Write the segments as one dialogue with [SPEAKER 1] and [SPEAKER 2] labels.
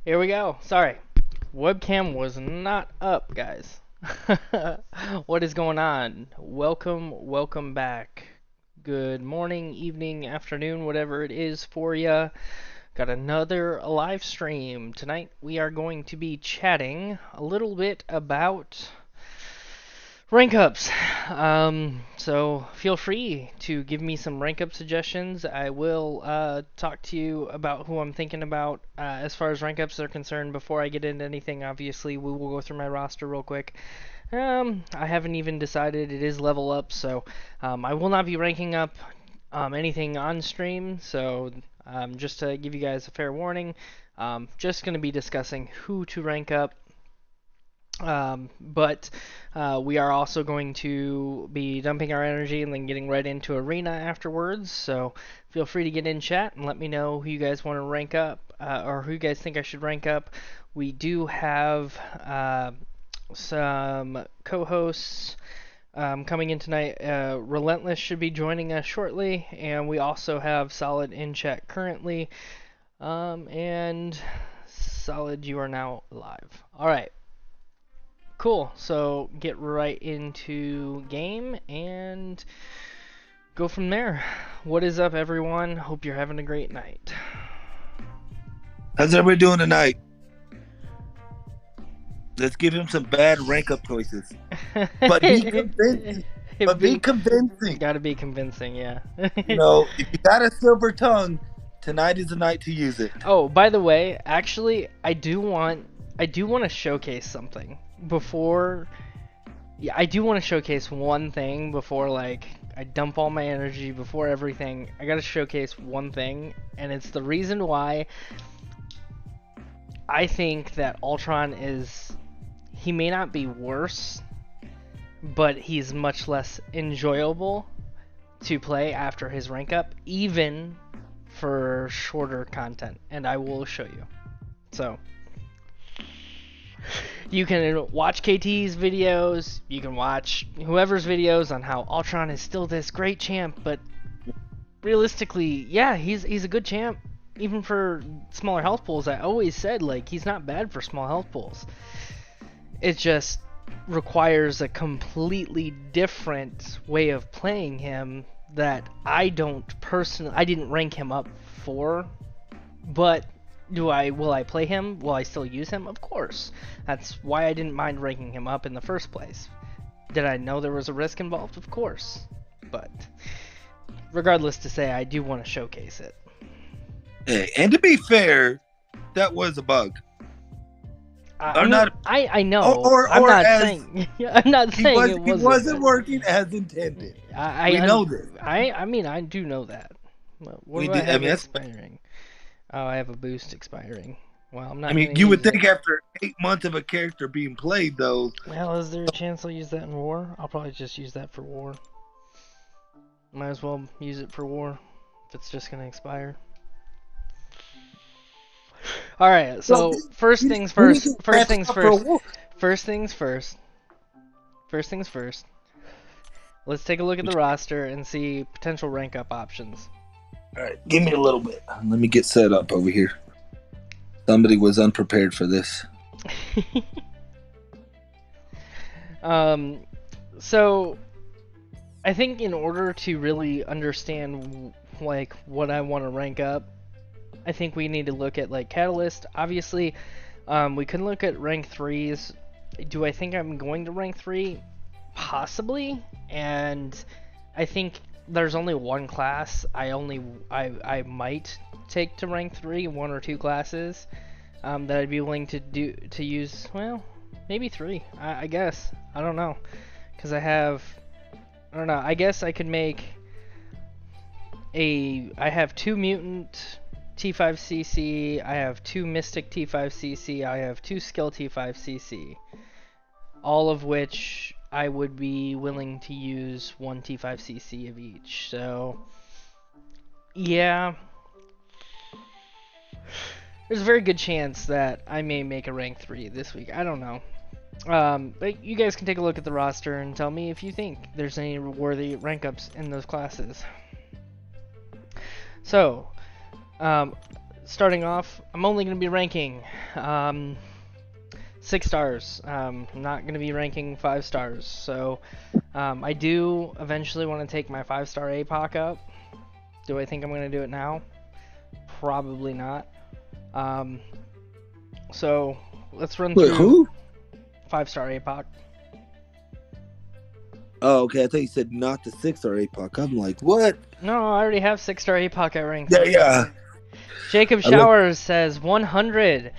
[SPEAKER 1] Here we go. Sorry. Webcam was not up, guys. What is going on? Welcome back. Good morning, evening, afternoon, whatever it is for ya. Got another live stream. Tonight we are going to be chatting a little bit about rank ups. So feel free to give me some rank up suggestions. I will talk to you about who I'm thinking about as far as rank ups are concerned. Before I get into anything, obviously, we will go through my roster real quick. I haven't even decided. It is level up, so I will not be ranking up anything on stream. So just to give you guys a fair warning, just going to be discussing who to rank up. But we are also going to be dumping our energy and then getting right into arena afterwards. So feel free to get in chat and let me know who you guys want to rank up or who you guys think I should rank up. We do have some co-hosts coming in tonight. Relentless should be joining us shortly, and we also have Solid in chat currently. And Solid, you are now live. All right. Cool, so get right into game and go from there. What is up, everyone? Hope you're having a great night.
[SPEAKER 2] How's everybody doing tonight? Let's give him some bad rank up choices. But be convincing. But be convincing.
[SPEAKER 1] Gotta be convincing, yeah.
[SPEAKER 2] If you got a silver tongue, tonight is the night to use it.
[SPEAKER 1] Oh, by the way, actually, I do want to showcase something before. Yeah, I do want to showcase one thing before, like, I dump all my energy before everything. I gotta showcase one thing, and it's the reason why I think that Ultron he may not be worse, but he's much less enjoyable to play after his rank up, even for shorter content, and I will show you. So you can watch KT's videos, you can watch whoever's videos on how Ultron is still this great champ, but realistically, yeah, he's a good champ, even for smaller health pools. I always said, like, he's not bad for small health pools. It just requires a completely different way of playing him that I didn't rank him up for, but will I play him? Will I still use him? Of course. That's why I didn't mind ranking him up in the first place. Did I know there was a risk involved? Of course. But regardless to say, I do want to showcase it.
[SPEAKER 2] Hey, and to be fair, that was a bug.
[SPEAKER 1] I know. I'm not saying it
[SPEAKER 2] wasn't working as intended. We know this.
[SPEAKER 1] I mean, I do know that. What do I have expiring? Oh, I have a boost expiring. Well, I'm not.
[SPEAKER 2] I mean, you would think after 8 months of a character being played, though.
[SPEAKER 1] Well, is there a chance I'll use that in war? I'll probably just use that for war. Might as well use it for war if it's just gonna expire. All right. So first things first. Let's take a look at the roster and see potential rank up options.
[SPEAKER 2] All right, give me a little bit. Let me get set up over here. Somebody was unprepared for this.
[SPEAKER 1] So I think in order to really understand like what I want to rank up, I think we need to look at like Catalyst. Obviously, we can look at rank 3s. Do I think I'm going to rank 3? Possibly. And I think there's only one class I might take to rank 3, one or two classes that I'd be willing to use. Well, maybe 3. I guess. I don't know, because I don't know. I guess I could make I have 2 mutant T5CC, I have 2 Mystic T5CC, I have 2 Skill T5CC, all of which I would be willing to use 1 T5CC of each. So yeah, there's a very good chance that I may make a rank 3 this week. I don't know. But you guys can take a look at the roster and tell me if you think there's any worthy rank ups in those classes. So starting off, I'm only going to be ranking 6 stars. I'm not going to be ranking 5 stars. So I do eventually want to take my 5-star APOC up. Do I think I'm going to do it now? Probably not. So let's run
[SPEAKER 2] Wait,
[SPEAKER 1] through
[SPEAKER 2] who?
[SPEAKER 1] 5-star APOC.
[SPEAKER 2] Oh, okay. I thought you said not the 6-star APOC. I'm like, what?
[SPEAKER 1] No, I already have 6-star APOC at rank
[SPEAKER 2] Yeah,
[SPEAKER 1] 3.
[SPEAKER 2] yeah.
[SPEAKER 1] Jacob
[SPEAKER 2] I look.
[SPEAKER 1] Showers says 100.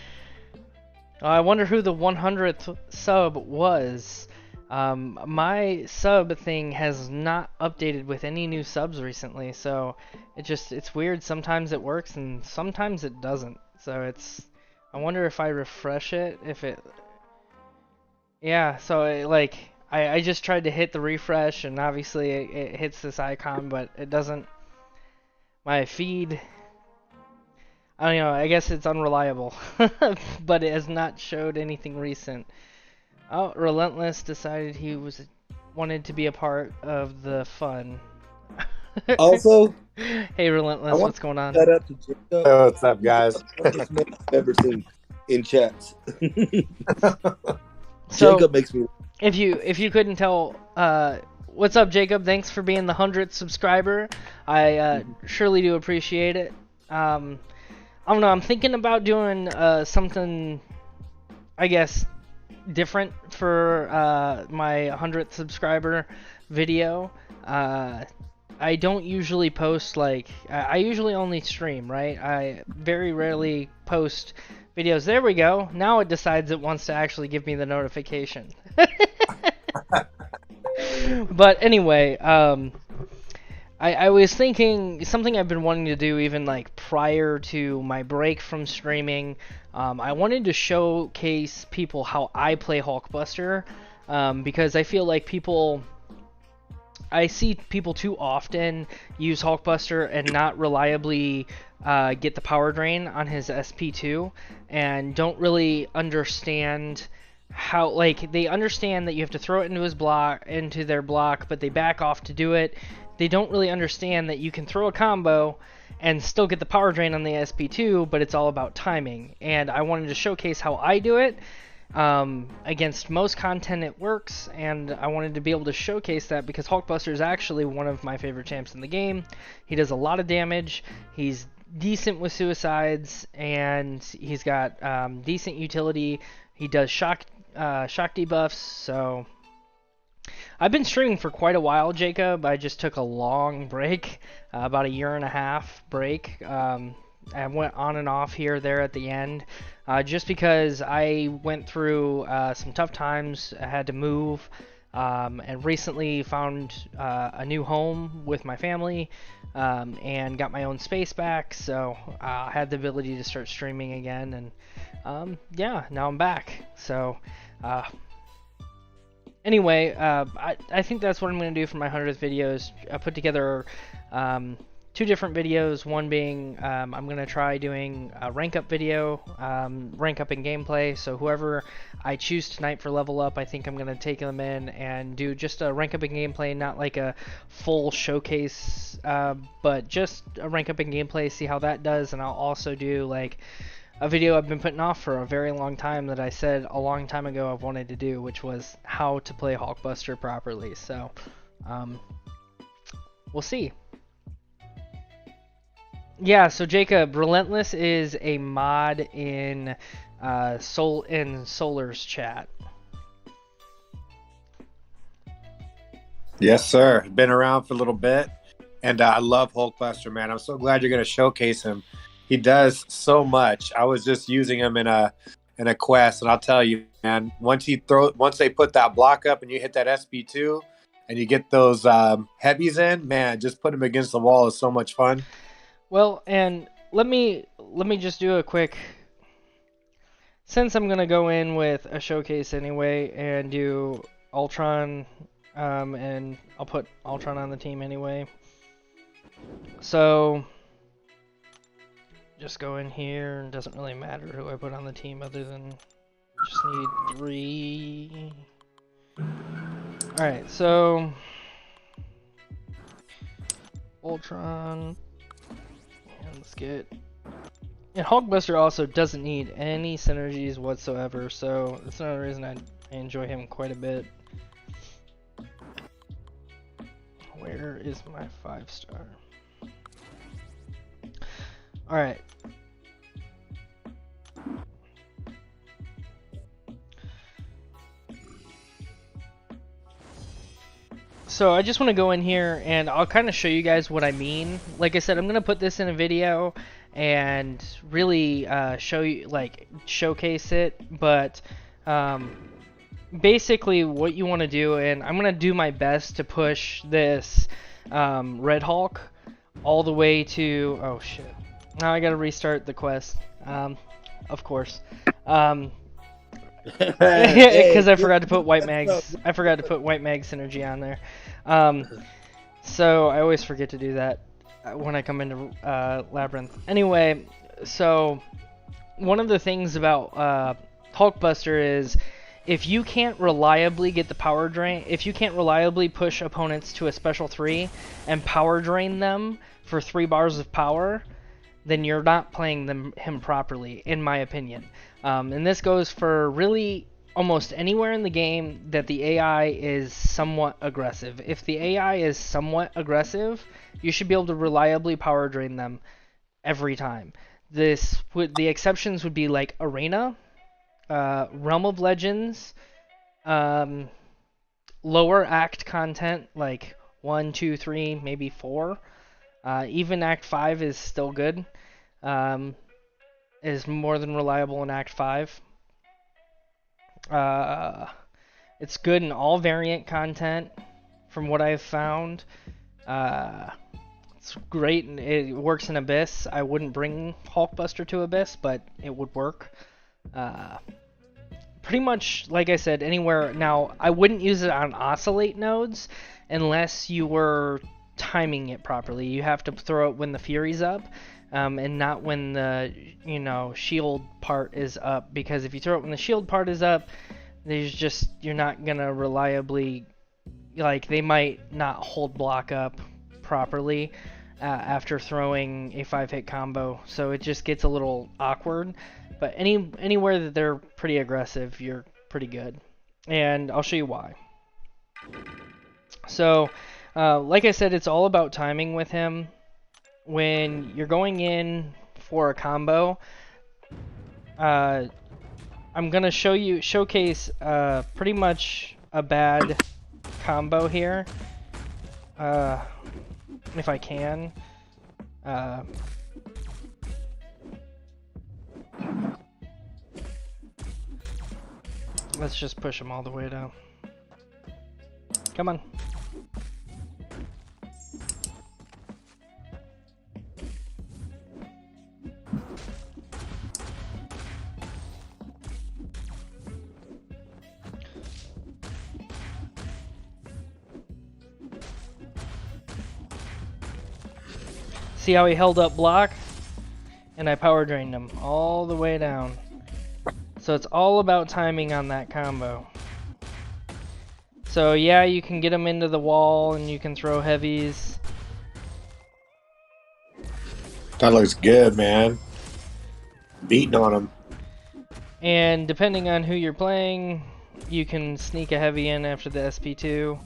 [SPEAKER 1] I wonder who the 100th sub was. My sub thing has not updated with any new subs recently, so it's weird. Sometimes it works and sometimes it doesn't. So I wonder if I refresh it, if it, yeah. So I just tried to hit the refresh and obviously it hits this icon, but it doesn't. My feed, I don't know. I guess it's unreliable, but it has not showed anything recent. Oh, Relentless decided he wanted to be a part of the fun.
[SPEAKER 2] Also,
[SPEAKER 1] Hey,
[SPEAKER 2] I
[SPEAKER 1] Relentless,
[SPEAKER 2] want
[SPEAKER 1] what's going on?
[SPEAKER 2] to shout out to Jacob.
[SPEAKER 3] Hey, what's up, guys?
[SPEAKER 2] Funniest man I've ever seen in chats.
[SPEAKER 1] So,
[SPEAKER 2] Jacob makes me.
[SPEAKER 1] if you couldn't tell, what's up, Jacob? Thanks for being the 100th subscriber. I surely do appreciate it. I don't know. I'm thinking about doing something, I guess, different for my 100th subscriber video. I don't usually post I usually only stream, right? I very rarely post videos. There we go. Now it decides it wants to actually give me the notification. But anyway, I was thinking something I've been wanting to do even prior to my break from streaming. I wanted to showcase people how I play Hulkbuster, because I feel like I see people too often use Hulkbuster and not reliably get the power drain on his SP2, and don't really understand how, they understand that you have to throw it into their block, but they back off to do it. They don't really understand that you can throw a combo and still get the power drain on the SP2, but it's all about timing. And I wanted to showcase how I do it. Against most content it works, and I wanted to be able to showcase that because Hulkbuster is actually one of my favorite champs in the game. He does a lot of damage, he's decent with suicides, and he's got decent utility. He does shock debuffs, so I've been streaming for quite a while, Jacob. I just took a long break, about a 1.5 year break. I went on and off here, there at the end, just because I went through some tough times. I had to move, and recently found a new home with my family, and got my own space back, so I had the ability to start streaming again, and yeah, now I'm back. So anyway, I think that's what I'm going to do for my 100th videos. I put together 2 different videos, one being I'm going to try doing a rank up video, rank up in gameplay, so whoever I choose tonight for level up, I think I'm going to take them in and do just a rank up in gameplay, not like a full showcase, but just a rank up in gameplay, see how that does. And I'll also do a video I've been putting off for a very long time that I said a long time ago I've wanted to do, which was how to play Hulkbuster properly. So we'll see. Yeah, so Jacob, Relentless is a mod in Solar's chat.
[SPEAKER 3] Yes, sir. Been around for a little bit, and I love Hulkbuster, man. I'm so glad you're going to showcase him. He does so much. I was just using him in a quest, and I'll tell you, man. Once they put that block up and you hit that SP2, and you get those heavies in, man, just put him against the wall is so much fun.
[SPEAKER 1] Well, and let me just do a quick, since I'm gonna go in with a showcase anyway and do Ultron, and I'll put Ultron on the team anyway. So just go in here, and it doesn't really matter who I put on the team other than just need 3. Alright, so Ultron, and let's get And Hulkbuster also doesn't need any synergies whatsoever, so that's another reason I enjoy him quite a bit. Where is my 5-star? Alright. So I just want to go in here and I'll kind of show you guys what I mean. Like I said, I'm going to put this in a video and really show you, like, showcase it, but basically what you want to do, and I'm going to do my best to push this Red Hulk all the way to, oh shit, now I got to restart the quest, of course, because I forgot to put White Mag's synergy on there. So I always forget to do that when I come into Labyrinth. Anyway, so one of the things about Hulkbuster is if you can't reliably get the power drain, if you can't reliably push opponents to a special 3 and power drain them for 3 bars of power, then you're not playing him properly, in my opinion. And this goes for really almost anywhere in the game that the AI is somewhat aggressive. If the AI is somewhat aggressive, you should be able to reliably power drain them every time. The exceptions would be like Arena, Realm of Legends, lower act content like 1, 2, 3, maybe 4. Even Act 5 is still good. Is more than reliable in Act 5. It's good in all variant content, from what I've found. It's great, and it works in Abyss. I wouldn't bring Hulkbuster to Abyss, but it would work. Pretty much, like I said, anywhere. Now, I wouldn't use it on Oscillate nodes unless you were timing it properly. You have to throw it when the Fury's up. And not when the, shield part is up, because if you throw it when the shield part is up, you're not gonna reliably, like, they might not hold block up properly after throwing a 5-hit combo, so it just gets a little awkward. But anywhere that they're pretty aggressive, you're pretty good, and I'll show you why. So, like I said, it's all about timing with him. When you're going in for a combo, I'm gonna showcase pretty much a bad combo here, if I can. Let's just push him all the way down. Come on. See how he held up block? And I power drained him all the way down. So it's all about timing on that combo. So yeah, you can get him into the wall and you can throw heavies.
[SPEAKER 3] That looks good, man. Beating on him.
[SPEAKER 1] And depending on who you're playing, you can sneak a heavy in after the SP2.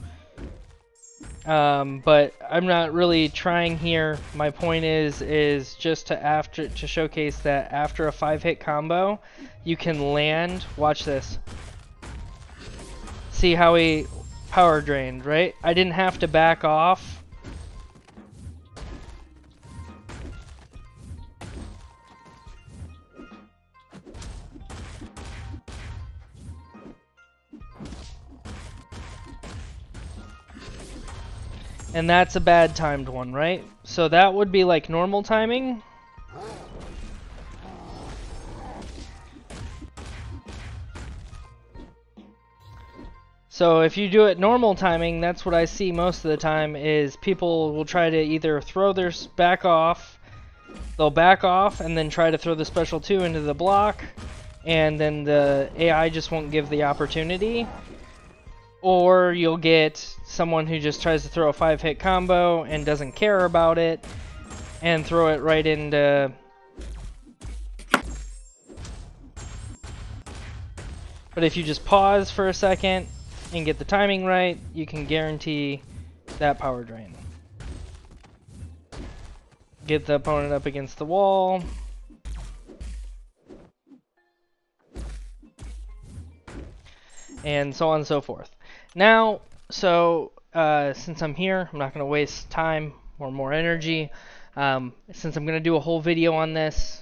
[SPEAKER 1] But I'm not really trying here. My point is just to showcase that after a 5-hit combo, you can land. Watch this. See how he power drained, right? I didn't have to back off. And that's a bad timed one, right? So that would be like normal timing. So if you do it normal timing, that's what I see most of the time is people will try to either throw their back off, they'll back off and then try to throw the special 2 into the block, and then the AI just won't give the opportunity. Or you'll get someone who just tries to throw a 5-hit combo and doesn't care about it and throw it right into But if you just pause for a second and get the timing right, you can guarantee that power drain. Get the opponent up against the wall. And so on and so forth. Now, since I'm here, I'm not going to waste time or more energy. Since I'm going to do a whole video on this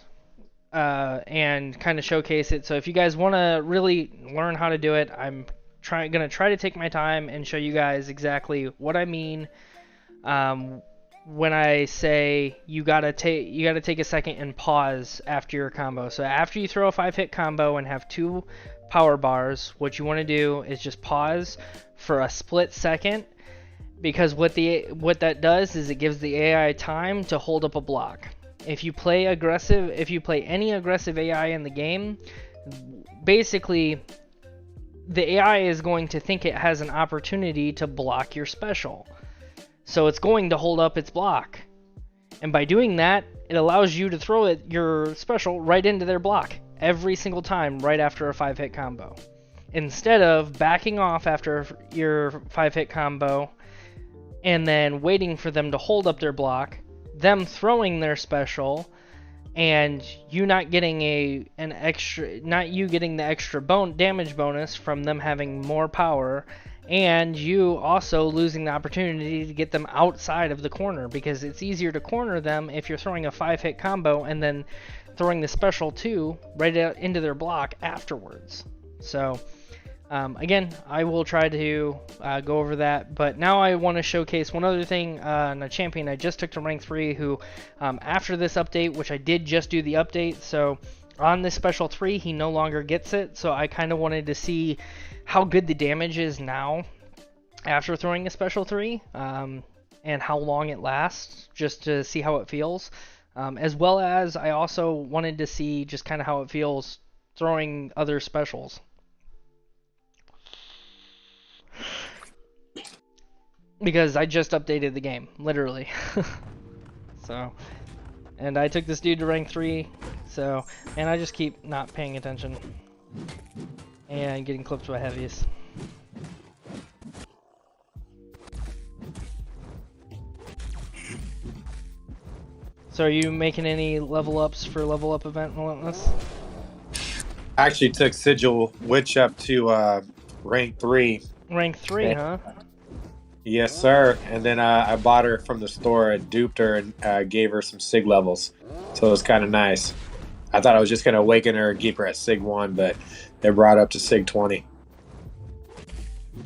[SPEAKER 1] and kind of showcase it. So if you guys want to really learn how to do it, I'm going to try to take my time and show you guys exactly what I mean when I say you gotta take a second and pause after your combo. So after you throw a 5-hit combo and have 2 power bars, what you want to do is just pause for a split second, because what that does is it gives the AI time to hold up a block. If you play any aggressive AI in the game, basically the AI is going to think it has an opportunity to block your special. So it's going to hold up its block. And by doing that, it allows you to throw your special right into their block every single time right after a 5-hit combo. Instead of backing off after your 5-hit combo and then waiting for them to hold up their block, them throwing their special, and you not getting the extra damage bonus from them having more power, and you also losing the opportunity to get them outside of the corner, because it's easier to corner them if you're throwing a 5-hit combo and then throwing the special too right out into their block afterwards. So again, I will try to go over that, but now I want to showcase one other thing on a champion I just took to rank 3 who after this update, which I did just do the update, so on this special 3 he no longer gets it, so I kind of wanted to see how good the damage is now after throwing a special 3 and how long it lasts, just to see how it feels, as well as I also wanted to see just kind of how it feels throwing other specials. Because I just updated the game, literally. So, and I took this dude to rank 3, so, and I just keep not paying attention and getting clipped by heavies. So are you making any level ups for level up event Relentless?
[SPEAKER 3] I actually took Sigil Witch up to rank 3.
[SPEAKER 1] Rank 3, huh?
[SPEAKER 3] Yes, sir. And then I bought her from the store and duped her and gave her some Sig levels. So it was kind of nice. I thought I was just going to awaken her and keep her at Sig 1, but they brought up to Sig 20.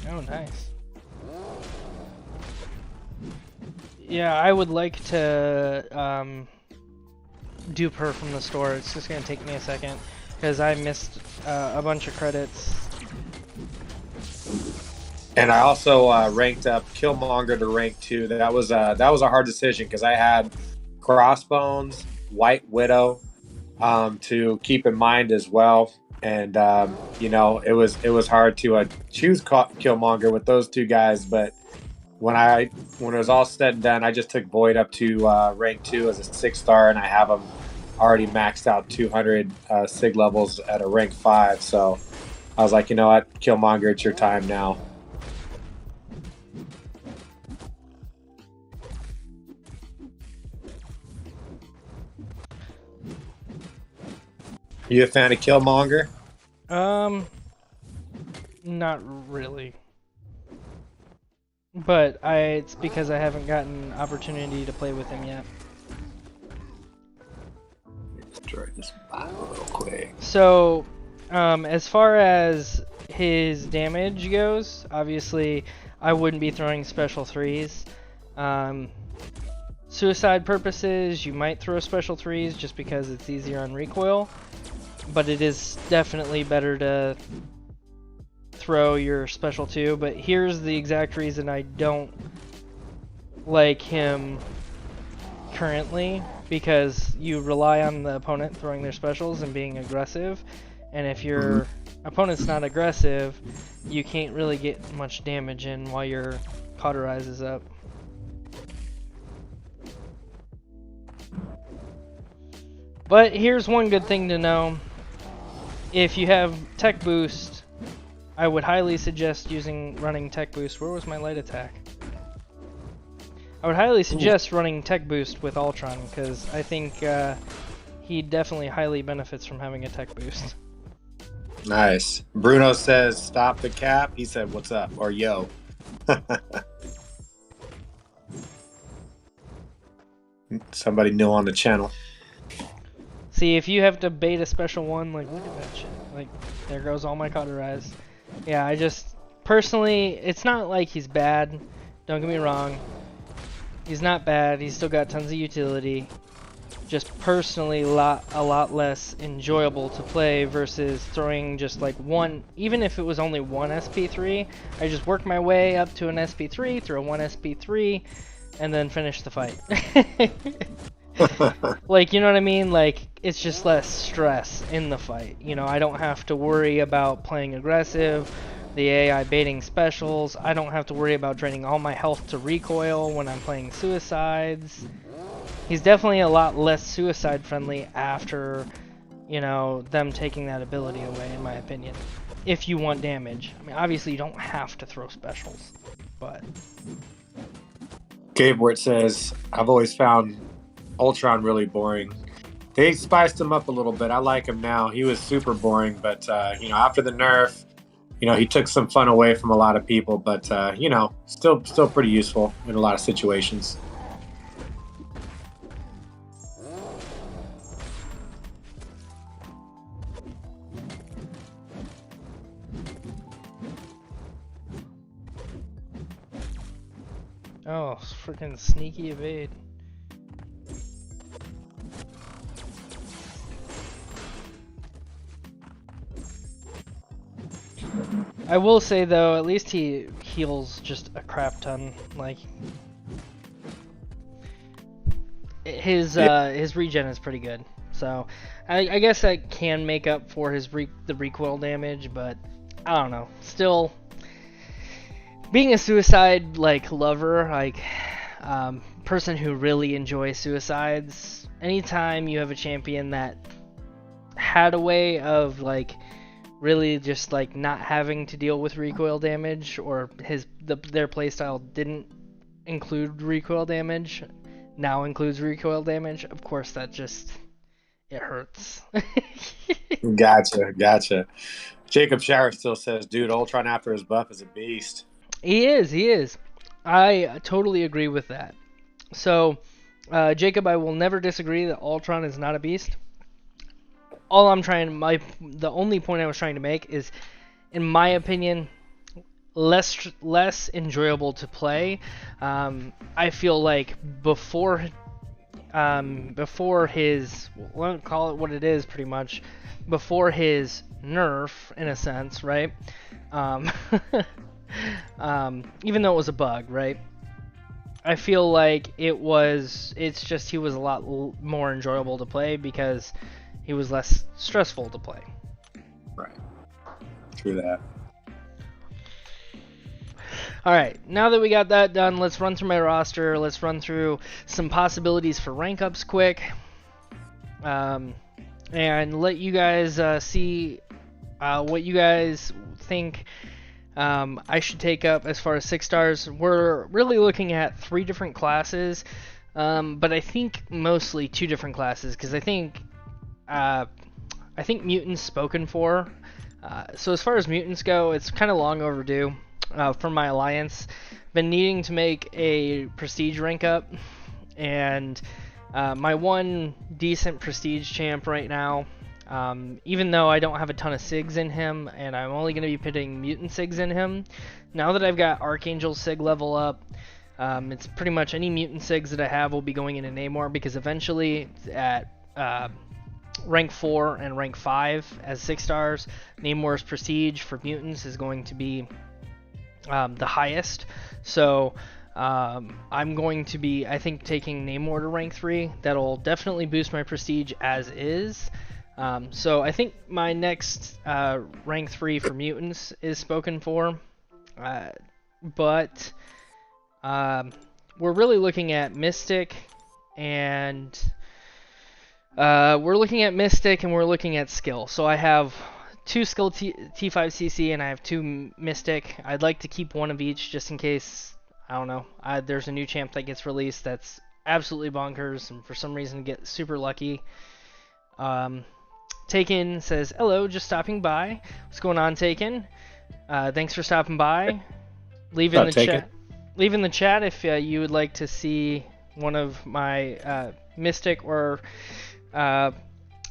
[SPEAKER 1] Oh, nice. Yeah, I would like to dupe her from the store. It's just going to take me a second because I missed a bunch of credits.
[SPEAKER 3] And I also ranked up Killmonger to rank 2. That was a hard decision because I had Crossbones, White Widow to keep in mind as well. And you know, it was hard to choose Killmonger with those 2 guys. But when it was all said and done, I just took Void up to rank 2 as a 6-star, and I have him already maxed out 200 Sig levels at a rank 5. So I was like, you know what, Killmonger, it's your time now. You a fan of Killmonger?
[SPEAKER 1] Not really. But it's because I haven't gotten opportunity to play with him yet.
[SPEAKER 3] Let's try this bottle real quick.
[SPEAKER 1] So, as far as his damage goes, obviously I wouldn't be throwing special 3s. Suicide purposes, you might throw special 3s just because it's easier on recoil. But it is definitely better to throw your special 2. But here's the exact reason I don't like him currently, because you rely on the opponent throwing their specials and being aggressive, and if your opponent's not aggressive, you can't really get much damage in while your cauterize is up. But here's one good thing to know. If you have Tech Boost I would highly suggest running Tech Boost. Where was my light attack? I would highly suggest running Tech Boost with Ultron, because I think he definitely highly benefits from having a Tech Boost.
[SPEAKER 3] Nice. Bruno says, stop the cap. He said, what's up? Or yo. Somebody new on the channel.
[SPEAKER 1] See, if you have to bait a special one, like, look at that shit. Like, there goes all my cauterize. Yeah, I just, personally, it's not like he's bad. Don't get me wrong. He's not bad. He's still got tons of utility. Just personally, a lot less enjoyable to play versus throwing just like one, even if it was only one SP3, I just work my way up to an SP3, throw one SP3, and then finish the fight. Like, you know what I mean? Like, it's just less stress in the fight. You know, I don't have to worry about playing aggressive, the AI baiting specials. I don't have to worry about draining all my health to recoil when I'm playing suicides. He's definitely a lot less suicide friendly after, you know, them taking that ability away, in my opinion. If you want damage. I mean, obviously you don't have to throw specials, but...
[SPEAKER 3] Gabe Wirt says, I've always found Ultron really boring. They spiced him up a little bit. I like him now. He was super boring, but, you know, after the nerf, you know, he took some fun away from a lot of people, but, you know, still pretty useful in a lot of situations.
[SPEAKER 1] Oh, freaking sneaky evade. I will say though, at least he heals just a crap ton. Like his regen is pretty good. So I guess that can make up for the recoil damage, but I don't know. Still, being a suicide like lover, like person who really enjoys suicides, anytime you have a champion that had a way of like really just like not having to deal with recoil damage, or their playstyle didn't include recoil damage, now includes recoil damage, of course that just, it hurts.
[SPEAKER 3] Gotcha. Jacob Shower still says, dude, Ultron after his buff is a beast.
[SPEAKER 1] He is. I totally agree with that. So, Jacob, I will never disagree that Ultron is not a beast. The only point I was trying to make is, in my opinion, less enjoyable to play. I feel like before his, we'll call it what it is, pretty much, before his nerf, in a sense, right? Even though it was a bug, right? I feel like he was a lot more enjoyable to play because he was less stressful to play.
[SPEAKER 3] Right. True that.
[SPEAKER 1] Alright, now that we got that done, let's run through my roster. Let's run through some possibilities for rank ups quick. And let you guys see what you guys think I should take up as far as 6 stars. We're really looking at 3 different classes, but I think mostly 2 different classes, because I think mutants spoken for. So as far as mutants go, it's kind of long overdue for my alliance. Been needing to make a prestige rank up, and my one decent prestige champ right now, even though I don't have a ton of SIGs in him, and I'm only going to be putting mutant SIGs in him, now that I've got Archangel SIG level up, it's pretty much any mutant SIGs that I have will be going into Namor, because eventually at rank 4 and rank 5 as 6 stars, Namor's prestige for mutants is going to be the highest. So I'm going to be, I think, taking Namor to rank 3. That'll definitely boost my prestige as is. So I think my next rank 3 for mutants is spoken for. But we're really looking at Mystic, and we're looking at skill. So I have two skill T5CC and I have two Mystic. I'd like to keep one of each just in case, I don't know, there's a new champ that gets released that's absolutely bonkers and for some reason get super lucky. Taken says, hello, just stopping by. What's going on, Taken? Thanks for stopping by. Leave in the chat if you would like to see one of my Mystic or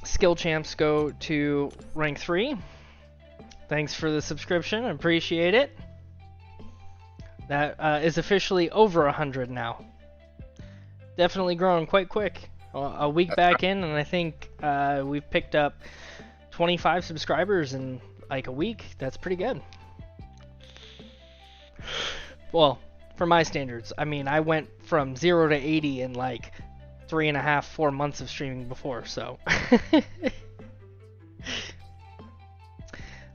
[SPEAKER 1] skill champs go to rank 3. Thanks for the subscription. I appreciate it. That is officially over 100 now. Definitely growing quite quick. A week back in, and I think we've picked up 25 subscribers in like a week. That's pretty good. Well, for my standards. I mean, I went from 0 to 80 in like 3.5, 4 months of streaming before, so.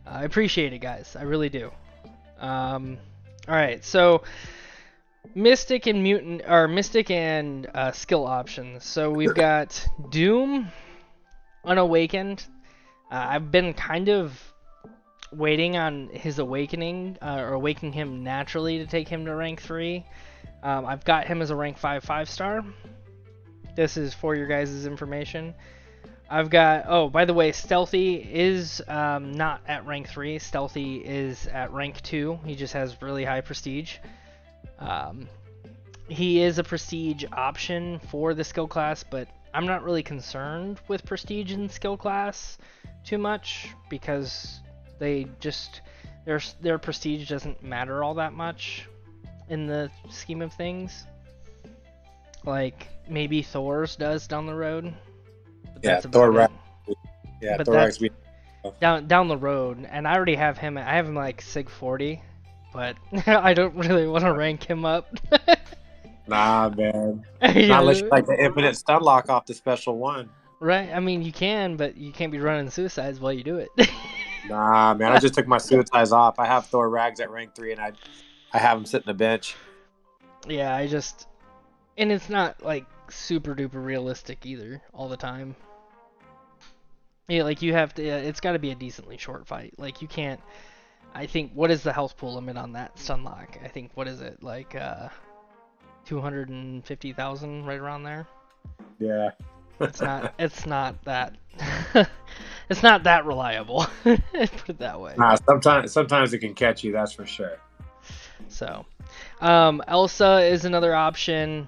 [SPEAKER 1] I appreciate it, guys. I really do. Alright, so Mystic and Mutant, or Mystic and skill options. So we've got Doom, Unawakened. I've been kind of waiting on his awakening, or awakening him naturally to take him to rank 3. I've got him as a rank 5 5-star. This is for your guys' information. I've got, oh, by the way, Stealthy is not at rank 3. Stealthy is at rank 2. He just has really high prestige. He is a prestige option for the skill class, but I'm not really concerned with prestige in skill class too much because they just, their prestige doesn't matter all that much in the scheme of things. Like, maybe Thor's does down the road.
[SPEAKER 3] Yeah, Thor. Yeah, Thor.
[SPEAKER 1] Down the road, and I already have him. I have him like Sig 40, but I don't really want to rank him up.
[SPEAKER 3] Nah, man. Not unless you like the infinite stun lock off the special one.
[SPEAKER 1] Right. I mean, you can, but you can't be running suicides while you do it.
[SPEAKER 3] Nah, man. I just took my suicides off. I have Thor Rags at rank 3, and I have him sit in the bench.
[SPEAKER 1] Yeah, and it's not like super duper realistic either all the time. Yeah, like you have to, it's got to be a decently short fight. Like you can't, I think, what is the health pool limit on that stunlock? I think, what is it, like 250,000, right around there?
[SPEAKER 3] Yeah.
[SPEAKER 1] It's not that, it's not that reliable, put it that way.
[SPEAKER 3] Nah, sometimes it can catch you, that's for sure.
[SPEAKER 1] So, Elsa is another option.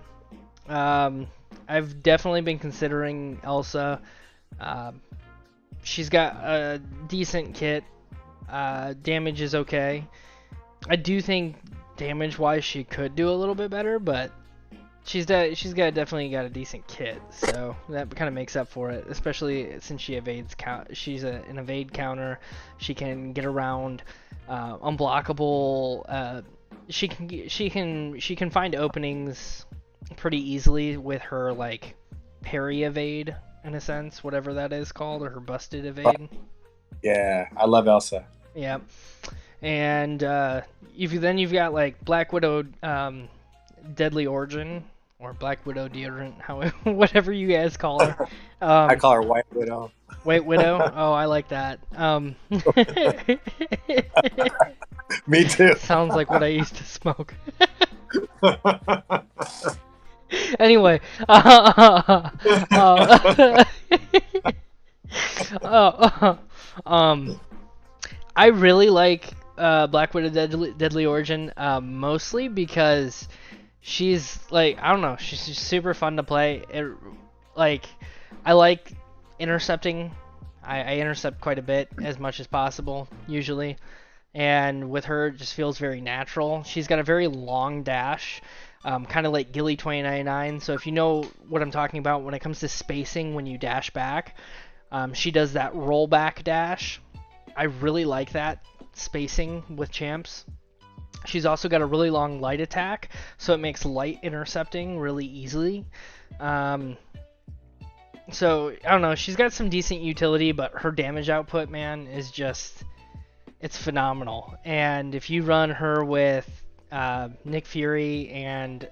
[SPEAKER 1] I've definitely been considering Elsa. She's got a decent kit. Damage is okay. I do think damage-wise she could do a little bit better, but definitely got a decent kit, so that kind of makes up for it. Especially since she evades she's an evade counter. She can get around, unblockable. She can find openings pretty easily with her like parry evade, in a sense, whatever that is called, or her busted evade.
[SPEAKER 3] Yeah, I love Elsa.
[SPEAKER 1] Yeah, and you've got like Black Widow, Deadly Origin, or Black Widow deodorant, whatever you guys call her.
[SPEAKER 3] I call her White Widow.
[SPEAKER 1] White Widow. Oh, I like that.
[SPEAKER 3] Me too.
[SPEAKER 1] Sounds like what I used to smoke. Anyway, I really like Black Widow Deadly Origin, mostly because she's like, I don't know, she's just super fun to play. I like intercepting. I intercept quite a bit, as much as possible, usually. And with her, it just feels very natural. She's got a very long dash, kind of like Gilly 2099. So if you know what I'm talking about when it comes to spacing when you dash back, she does that rollback dash. I really like that spacing with champs. She's also got a really long light attack, so it makes light intercepting really easily. So, I don't know, she's got some decent utility, but her damage output, man, is just, it's phenomenal. And if you run her with Nick Fury, and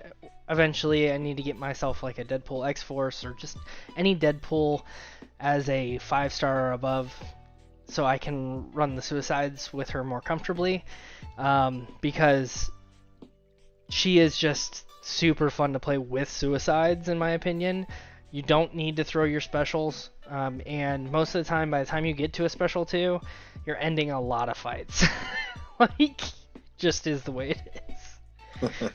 [SPEAKER 1] eventually I need to get myself like a Deadpool X-Force, or just any Deadpool as a 5-star or above, so I can run the suicides with her more comfortably, because she is just super fun to play with suicides, in my opinion. You don't need to throw your specials, and most of the time, by the time you get to a special 2, you're ending a lot of fights. Like, just is the way it is.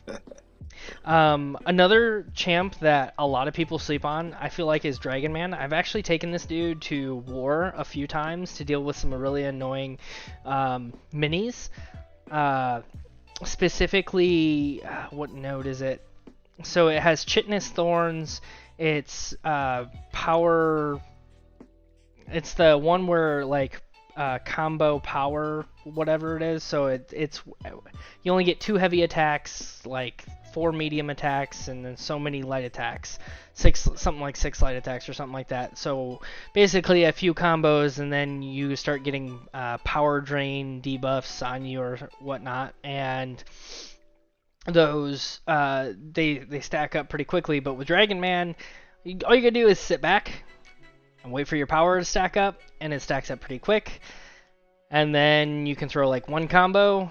[SPEAKER 1] Another champ that a lot of people sleep on, I feel like, is Dragon Man. I've actually taken this dude to war a few times to deal with some really annoying minis. Specifically, what node is it? So it has Chitinous Thorns. It's power. It's the one where like combo power, whatever it is. So it's you only get 2 heavy attacks, like 4 medium attacks, and then so many light attacks. Something like 6 light attacks or something like that. So basically a few combos, and then you start getting power drain debuffs on you or whatnot, and those they stack up pretty quickly. But with Dragon Man, all you gotta do is sit back and wait for your power to stack up, and it stacks up pretty quick. And then you can throw like 1 combo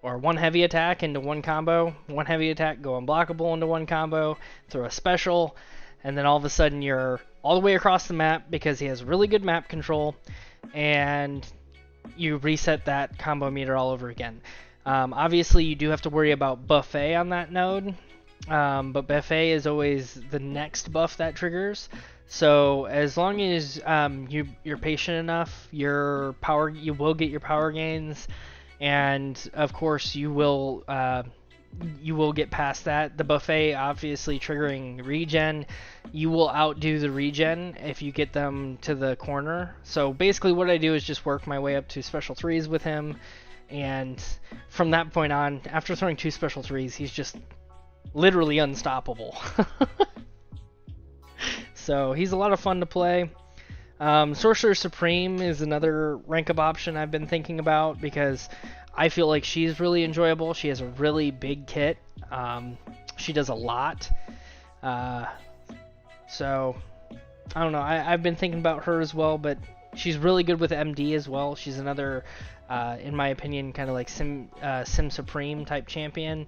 [SPEAKER 1] or 1 heavy attack into 1 combo, 1 heavy attack go unblockable into 1 combo, throw a special, and then all of a sudden you're all the way across the map because he has really good map control, and you reset that combo meter all over again. Obviously, you do have to worry about buffet on that node, but buffet is always the next buff that triggers. So as long as you're patient enough, you will get your power gains, and of course you will get past that. The buffet obviously triggering regen, you will outdo the regen if you get them to the corner. So basically what I do is just work my way up to special 3s with him, and from that point on, after throwing 2 special 3s, he's just literally unstoppable. So he's a lot of fun to play. Sorcerer Supreme is another rank up option I've been thinking about because I feel like she's really enjoyable. She has a really big kit. She does a lot. So I don't know. I've been thinking about her as well, but she's really good with MD as well. She's another, in my opinion, kind of like Sim Supreme type champion.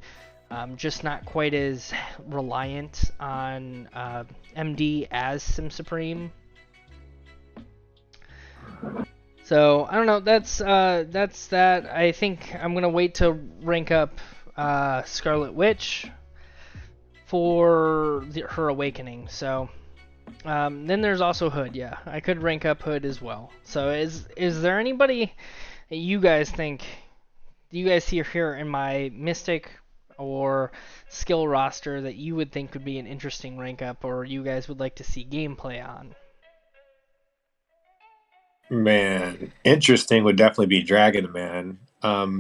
[SPEAKER 1] Just not quite as reliant on MD as Sim Supreme. So I don't know. That's that. I think I'm gonna wait to rank up Scarlet Witch for her awakening. So then there's also Hood. Yeah, I could rank up Hood as well. So is there anybody that you guys think you guys see here in my Mystic or skill roster that you would think would be an interesting rank up, or you guys would like to see gameplay on?
[SPEAKER 3] Man, interesting would definitely be Dragon Man.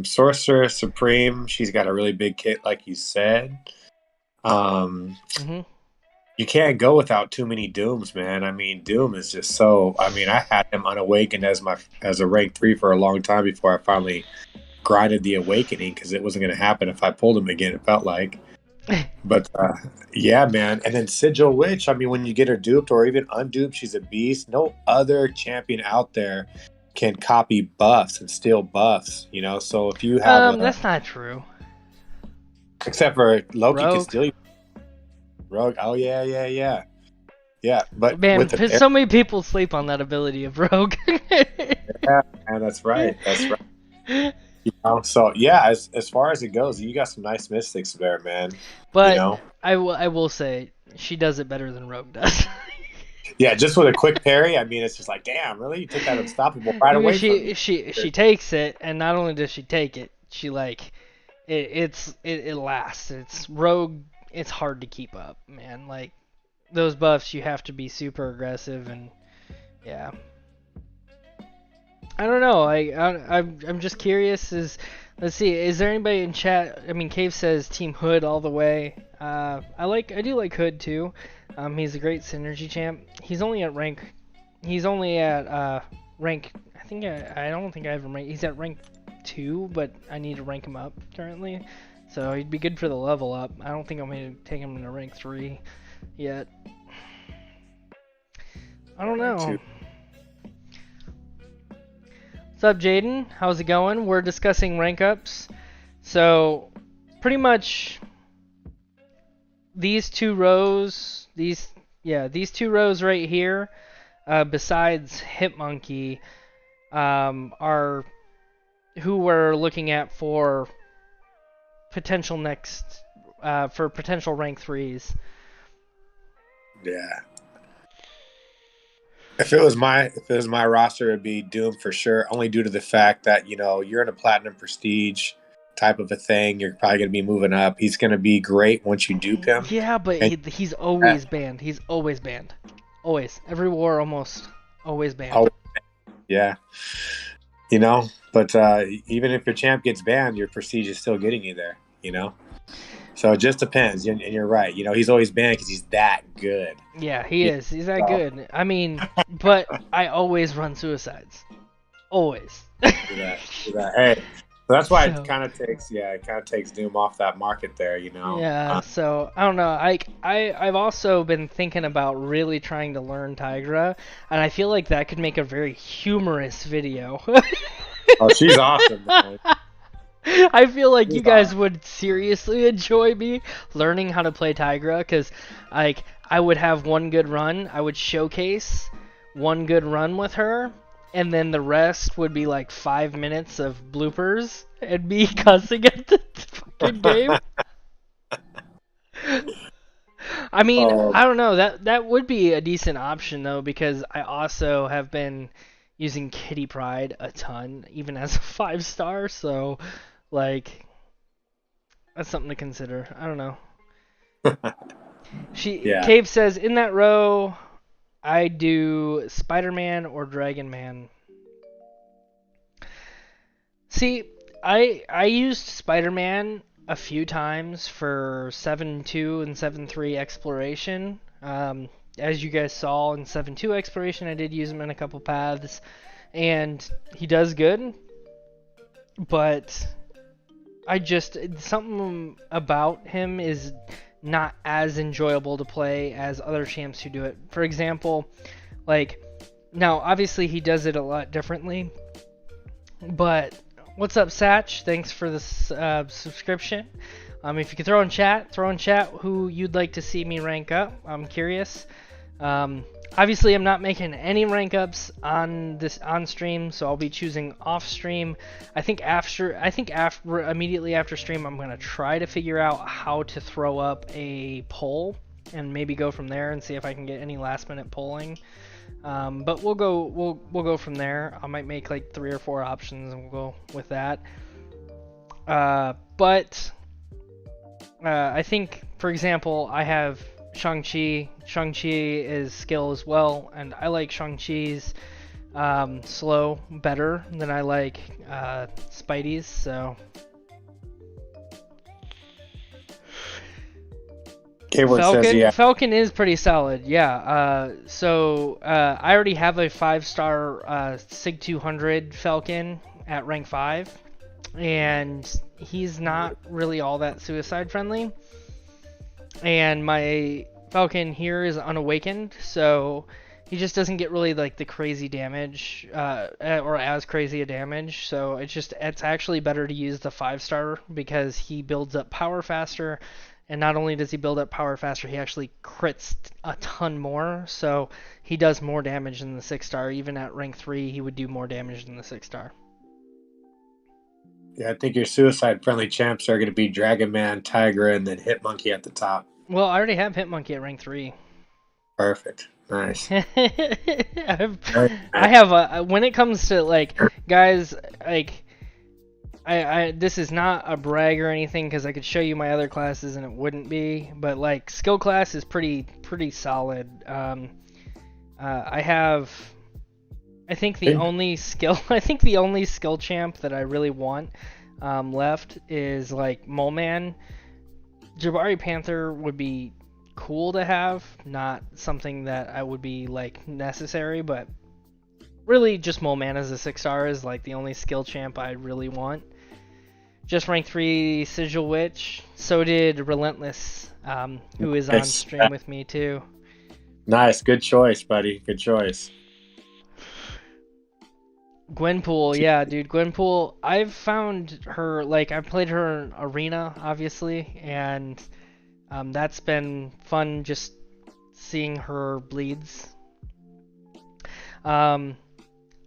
[SPEAKER 3] Sorcerer Supreme, she's got a really big kit, like you said. You can't go without too many Dooms, man. I mean, Doom is just so. I mean, I had him unawakened as a rank 3 for a long time before I finally grinded the awakening because it wasn't going to happen if I pulled him again. It felt like, but yeah, man. And then Sigil Witch. I mean, when you get her duped or even unduped, she's a beast. No other champion out there can copy buffs and steal buffs. You know, so if you have,
[SPEAKER 1] that's not true.
[SPEAKER 3] Except for Loki
[SPEAKER 1] Rogue.
[SPEAKER 3] can steal you. Rogue. Oh yeah. But
[SPEAKER 1] man,
[SPEAKER 3] with the
[SPEAKER 1] so many people sleep on that ability of Rogue.
[SPEAKER 3] yeah, man, that's right. You know, so yeah, as far as it goes, you got some nice mystics there, man.
[SPEAKER 1] But
[SPEAKER 3] you know?
[SPEAKER 1] I will say she does it better than Rogue does.
[SPEAKER 3] Yeah, just with a quick parry. I mean, it's just like, damn, really? You took that unstoppable right away from me.
[SPEAKER 1] She takes it, and not only does she take it, she like it lasts. It's Rogue. It's hard to keep up, man. Like those buffs, you have to be super aggressive, and yeah. I don't know. I'm just curious. Let's see. Is there anybody in chat? I mean, Cave says Team Hood all the way. I do like Hood too. He's a great synergy champ. He's only at rank. He's only at rank. I don't think I have him ranked. He's at rank 2, but I need to rank him up currently. So he'd be good for the level up. I don't think I'm going to take him to rank 3 yet. I don't know. What's up, Jaden? How's it going? We're discussing rank ups. So, pretty much these two rows, these two rows right here, besides Hitmonkey, are who we're looking at for potential for potential rank 3s.
[SPEAKER 3] Yeah. If it was my roster, it'd be Doom for sure. Only due to the fact that you're in a platinum prestige type of a thing. You're probably going to be moving up. He's going to be great once you dupe him.
[SPEAKER 1] Yeah, but
[SPEAKER 3] And-
[SPEAKER 1] he's always banned. He's always banned. Always. Every war almost always banned.
[SPEAKER 3] Oh, yeah. But even if your champ gets banned, your prestige is still getting you there. So it just depends. And you're right. He's always banned because he's that good.
[SPEAKER 1] Yeah, he is. He's that good. I mean, but I always run suicides. Always.
[SPEAKER 3] Do that. Hey, so that's why it kind of takes Doom off that market there.
[SPEAKER 1] Yeah. So I don't know. I've also been thinking about really trying to learn Tigra, and I feel like that could make a very humorous video.
[SPEAKER 3] Oh, she's awesome, man.
[SPEAKER 1] I feel like you guys would seriously enjoy me learning how to play Tigra, because I would have one good run. I would showcase one good run with her, and then the rest would be like 5 minutes of bloopers and me cussing at the fucking game. I mean, I don't know. That would be a decent option though, because I also have been using Kitty Pryde a ton, even as a 5-star. So, that's something to consider. I don't know. Cave says, in that row, I do Spider-Man or Dragon Man. See, I used Spider-Man a few times for 7.2 and 7.3 exploration. As you guys saw in 7.2 exploration, I did use him in a couple paths, and he does good. But something about him is not as enjoyable to play as other champs who do it. For example, now obviously he does it a lot differently, but what's up, Satch? Thanks for the subscription. If you could throw in chat who you'd like to see me rank up. I'm curious. Obviously, I'm not making any rank ups on stream, so I'll be choosing off stream. I think immediately after stream, I'm gonna try to figure out how to throw up a poll and maybe go from there and see if I can get any last minute polling. But we'll go from there. I might make like 3 or 4 options and we'll go with that. But I think, for example, I have Shang-Chi. Shang-Chi is skill as well, and I like Shang-Chi's slow better than I like Spidey's, so... Falcon is pretty solid, yeah. So I already have a 5-star Sig 200 Falcon at rank 5, and he's not really all that suicide friendly. And my Falcon here is unawakened, so he just doesn't get really like the crazy damage, or as crazy a damage. So it's actually better to use the 5-star because he builds up power faster. And not only does he build up power faster, he actually crits a ton more. So he does more damage than the 6-star. Even at rank 3, he would do more damage than the 6-star.
[SPEAKER 3] Yeah, I think your suicide-friendly champs are going to be Dragon Man, Tigra, and then Hitmonkey at the top.
[SPEAKER 1] Well, I already have Hitmonkey at rank 3.
[SPEAKER 3] Perfect. Nice.
[SPEAKER 1] I have when it comes to guys, I this is not a brag or anything because I could show you my other classes and it wouldn't be, but skill class is pretty solid. I think the only skill champ that I really want left is Mole Man. Jabari Panther would be cool to have, not something that I would be necessary, but really just Mole Man as a 6-star is the only skill champ I really want. Just rank 3 Sigil Witch. So did Relentless, who is on stream with me too.
[SPEAKER 3] Nice, good choice, buddy. Good choice.
[SPEAKER 1] Gwenpool, yeah, dude. Gwenpool, I've found her, like, I've played her in Arena, obviously, and that's been fun just seeing her bleeds. Um,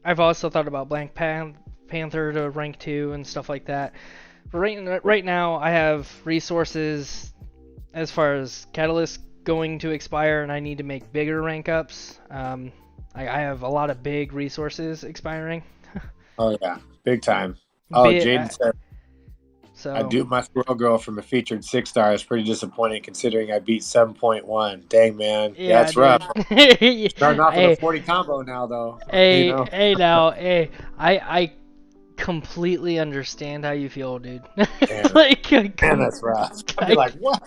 [SPEAKER 1] I've also thought about Panther to rank 2 and stuff like that. But right now, I have resources as far as Catalyst going to expire, and I need to make bigger rank ups. I have a lot of big resources expiring.
[SPEAKER 3] Oh yeah, big time. Oh,
[SPEAKER 1] Bit,
[SPEAKER 3] Jaden said
[SPEAKER 1] so
[SPEAKER 3] I do my Squirrel Girl from a featured 6-star. It's pretty disappointing considering I beat 7.1. Dang man, yeah,
[SPEAKER 1] yeah,
[SPEAKER 3] it's rough.
[SPEAKER 1] dude.
[SPEAKER 3] Starting off with a
[SPEAKER 1] hey,
[SPEAKER 3] 40 combo now though. You
[SPEAKER 1] hey,
[SPEAKER 3] know,
[SPEAKER 1] hey, now, hey. I completely understand how you feel, dude.
[SPEAKER 3] man,
[SPEAKER 1] like,
[SPEAKER 3] man, that's rough. I'd be
[SPEAKER 1] I,
[SPEAKER 3] like, what?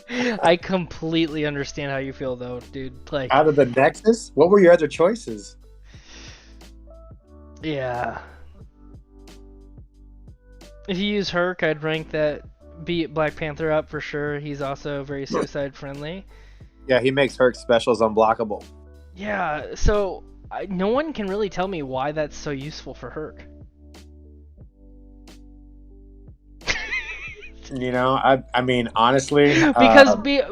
[SPEAKER 1] I completely understand how you feel, though, dude. Like,
[SPEAKER 3] Out of the Nexus, what were your other choices?
[SPEAKER 1] yeah. If you use Herc, I'd rank that beat Black Panther up for sure. He's also very suicide friendly.
[SPEAKER 3] Yeah, he makes Herc specials unblockable.
[SPEAKER 1] Yeah, so no one can really tell me why that's so useful for Herc.
[SPEAKER 3] You know, I mean, honestly,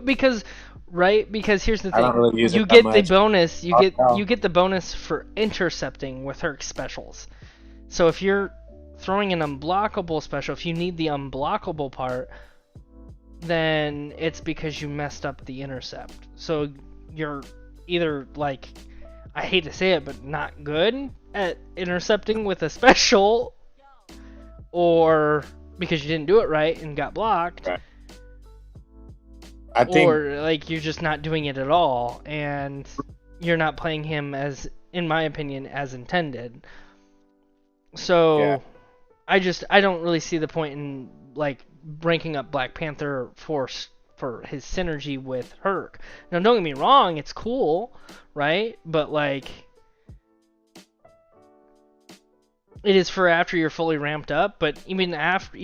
[SPEAKER 1] because right, because here's the
[SPEAKER 3] I don't
[SPEAKER 1] thing.
[SPEAKER 3] really use
[SPEAKER 1] You
[SPEAKER 3] it that
[SPEAKER 1] get the
[SPEAKER 3] much.
[SPEAKER 1] bonus, you
[SPEAKER 3] Oh,
[SPEAKER 1] get the bonus for intercepting with Herc specials. So if you're throwing an unblockable special, if you need the unblockable part, then it's because you messed up the intercept. So you're either, like, I hate to say it, but not good at intercepting with a special, or because you didn't do it right and got blocked,
[SPEAKER 3] right. I think,
[SPEAKER 1] or like you're just not doing it at all and you're not playing him as, in my opinion, as intended.
[SPEAKER 3] yeah,
[SPEAKER 1] So I don't really see the point in, like, ranking up Black Panther for his synergy with Herc. Now, don't get me wrong, it's cool, right? But, like, it is for after you're fully ramped up. But even after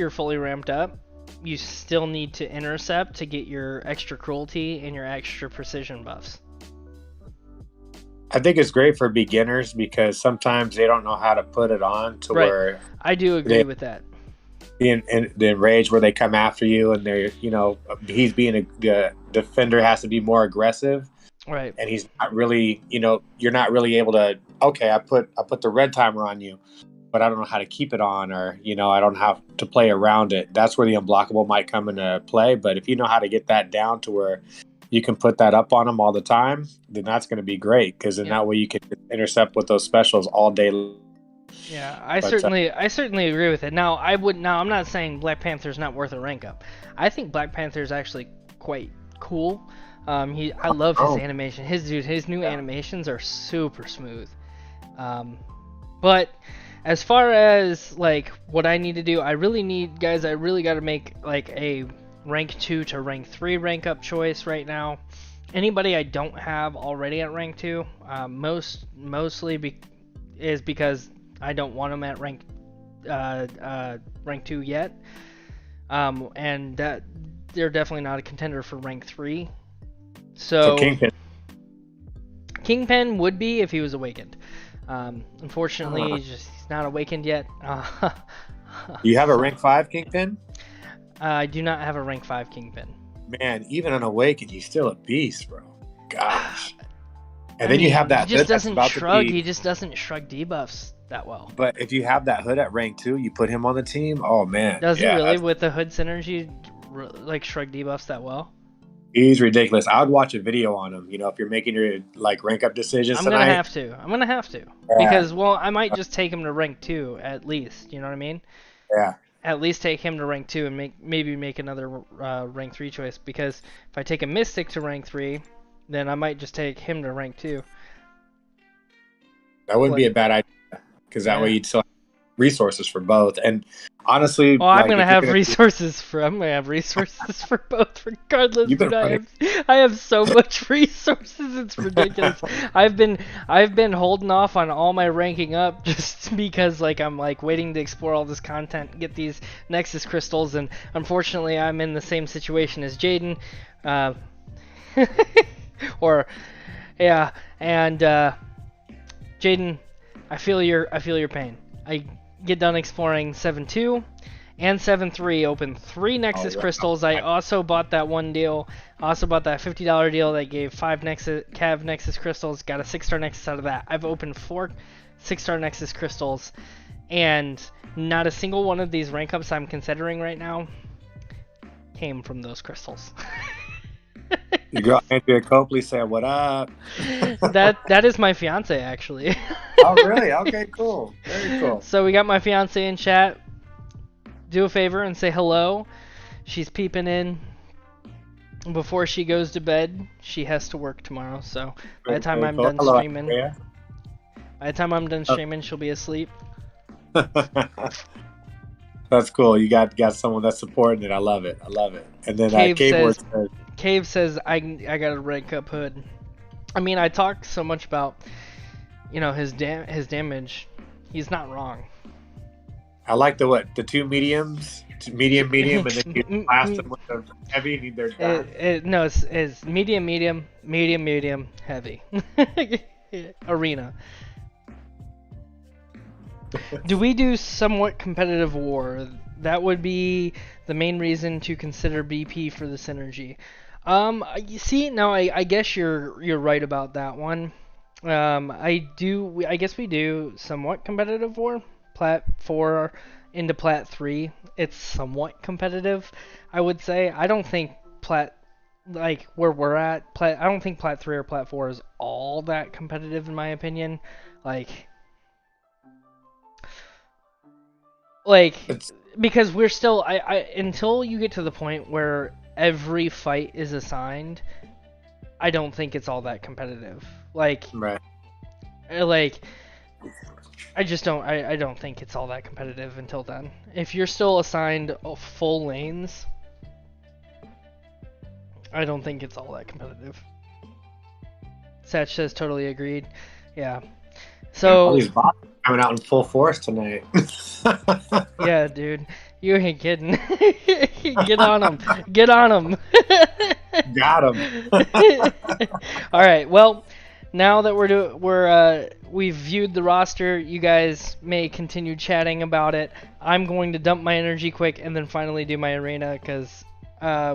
[SPEAKER 1] you're fully ramped up, you still need to intercept to get your extra cruelty and your extra precision buffs.
[SPEAKER 3] I think it's great for beginners because sometimes they don't know how to put it on to
[SPEAKER 1] Right.
[SPEAKER 3] where
[SPEAKER 1] I do agree with that.
[SPEAKER 3] in the enraged where they come after you and they're, he's being the defender has to be more aggressive.
[SPEAKER 1] Right.
[SPEAKER 3] And he's not really, you're not really able to, okay, I put the red timer on you, but I don't know how to keep it on, or, I don't have to play around it. That's where the unblockable might come into play. But if you know how to get that down to where you can put that up on them all the time, then that's going to be great, because then that way you can intercept with those specials all day.
[SPEAKER 1] Yeah, I certainly agree with it. Now, I'm not saying Black Panther's not worth a rank up. I think Black Panther's actually quite cool. I love his animation. His new animations are super smooth. But as far as, like, what I need to do, I really got to make, like, a rank 2 to rank 3 rank up choice right now. Anybody I don't have already at rank 2, mostly is because I don't want them at rank 2 yet. And that they're definitely not a contender for rank 3. So Kingpin would be if he was awakened. Unfortunately, he's not awakened yet.
[SPEAKER 3] You have a rank 5 Kingpin?
[SPEAKER 1] I do not have a rank 5 Kingpin.
[SPEAKER 3] Man, even unawakened, he's still a beast, bro. Gosh. And then you have that.
[SPEAKER 1] He just doesn't shrug. He just doesn't shrug debuffs that well.
[SPEAKER 3] But if you have that hood at rank 2, you put him on the team. Oh man,
[SPEAKER 1] does he really with the hood synergy, like, shrug debuffs that well?
[SPEAKER 3] He's ridiculous. I would watch a video on him. If you're making your, like, rank up decisions tonight.
[SPEAKER 1] I'm gonna have to because, well, I might just take him to rank 2 at least. You know what I mean?
[SPEAKER 3] Yeah.
[SPEAKER 1] At least take him to rank 2 and maybe make another rank 3 choice, because if I take a Mystic to rank 3, then I might just take him to rank 2.
[SPEAKER 3] That wouldn't be a bad idea, because that way you'd still have resources for both. And honestly,
[SPEAKER 1] I'm gonna have resources for both, regardless. Dude, I have so much resources, it's ridiculous. I've been holding off on all my ranking up just because, like, I'm, like, waiting to explore all this content, get these Nexus crystals, and unfortunately I'm in the same situation as Jaden. Jaden, I feel your pain. I get done exploring 7-2 and 7-3, opened 3 Nexus
[SPEAKER 3] Oh,
[SPEAKER 1] crystals. I also bought that one deal. Also bought that $50 deal that gave 5 Cav Nexus crystals. Got a 6-star Nexus out of that. I've opened 4 6-star Nexus crystals, and not a single one of these rank ups I'm considering right now came from those crystals.
[SPEAKER 3] Your girl Andrea Copley said, "What up?"
[SPEAKER 1] that is my fiance, actually.
[SPEAKER 3] Oh, really? Okay, cool. Very cool.
[SPEAKER 1] So we got my fiance in chat. Do a favor and say hello. She's peeping in. Before she goes to bed, she has to work tomorrow. So by the time I'm done streaming, she'll be asleep.
[SPEAKER 3] That's cool. You got someone that's supporting it. I love it. And then
[SPEAKER 1] Cave says I got a red cup hood. I mean, I talk so much about, his damage. He's not wrong.
[SPEAKER 3] I like the 2 mediums, medium, and then you blast them with the heavy, and they're done.
[SPEAKER 1] No, it's medium, heavy. Arena. Do we do somewhat competitive war? That would be the main reason to consider BP for the synergy. You see, now I guess you're right about that one. I guess we do somewhat competitive war. Plat 4 into Plat 3, it's somewhat competitive, I would say. I don't think Plat, like where we're at, I don't think Plat 3 or Plat 4 is all that competitive in my opinion. Because we're still, until you get to the point where every fight is assigned, I don't think it's all that competitive.
[SPEAKER 3] Right.
[SPEAKER 1] I just don't. I don't think it's all that competitive until then. If you're still assigned full lanes, I don't think it's all that competitive. Satch says totally agreed. Yeah. So
[SPEAKER 3] all these bots coming out in full force tonight.
[SPEAKER 1] Yeah, dude, you ain't kidding. Get on them. Get on them.
[SPEAKER 3] Got him.
[SPEAKER 1] All right. Well, now that we've viewed the roster, you guys may continue chatting about it. I'm going to dump my energy quick and then finally do my arena because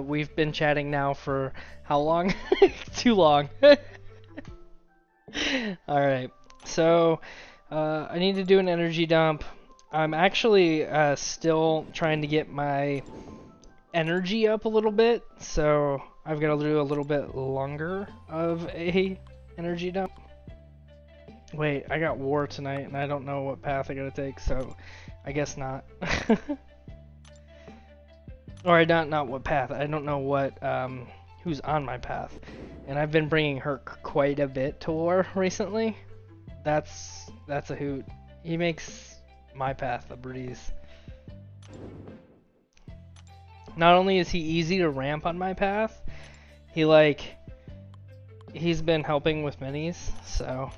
[SPEAKER 1] we've been chatting now for how long? Too long. All right. So I need to do an energy dump. I'm actually still trying to get my energy up a little bit, so I've got to do a little bit longer of a energy dump. Wait, I got war tonight, and I don't know what path I gotta take, so I guess not. Or not what path. I don't know what who's on my path, and I've been bringing Herc quite a bit to war recently. That's a hoot. He makes my path a breeze. Not only is he easy to ramp on my path, he's been helping with minis, so.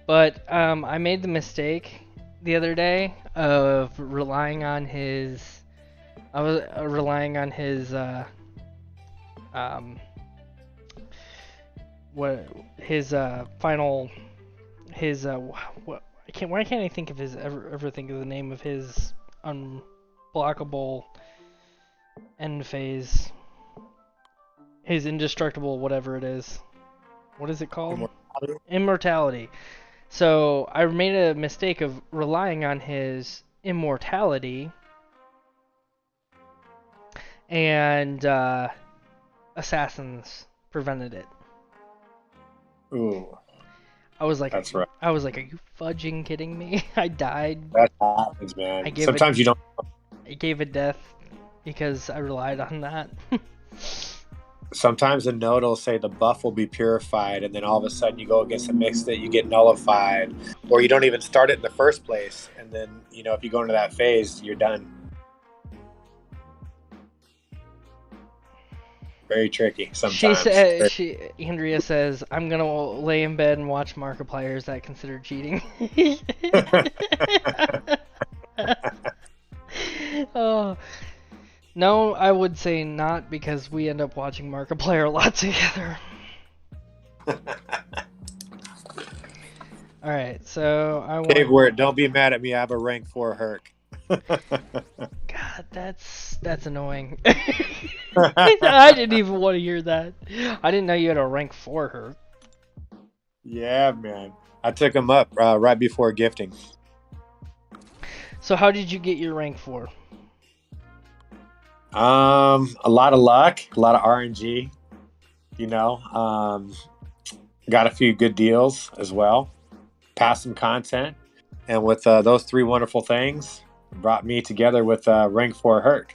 [SPEAKER 1] But I made the mistake the other day of relying on his. I was relying on his why can't I think of his ever think of the name of his unblockable end phase, his indestructible whatever it is. What is it called? Immortality. So I made a mistake of relying on his immortality, and assassins prevented it.
[SPEAKER 3] Ooh.
[SPEAKER 1] I was like,
[SPEAKER 3] that's right.
[SPEAKER 1] I was like, are you fudging kidding me? I died.
[SPEAKER 3] That happens, man. Sometimes you don't.
[SPEAKER 1] I gave a death because I relied on that.
[SPEAKER 3] Sometimes a node will say the buff will be purified, and then all of a sudden you go against a mix that you get nullified, or you don't even start it in the first place, and then if you go into that phase, you're done. Very tricky sometimes.
[SPEAKER 1] Andrea says, I'm gonna lay in bed and watch Markiplier. Is that considered cheating? Oh. No, I would say not, because we end up watching Markiplier a lot together. So I
[SPEAKER 3] Cave
[SPEAKER 1] want.
[SPEAKER 3] word. Don't be mad at me. I have a rank 4 Herc.
[SPEAKER 1] God, that's annoying. I didn't even want to hear that. I didn't know you had a rank 4 her.
[SPEAKER 3] Yeah, man. I took him up right before gifting.
[SPEAKER 1] So how did you get your rank 4?
[SPEAKER 3] A lot of luck, a lot of RNG. You know, got a few good deals as well. Passed some content, and with those three wonderful things, brought me together with rank 4 Herc.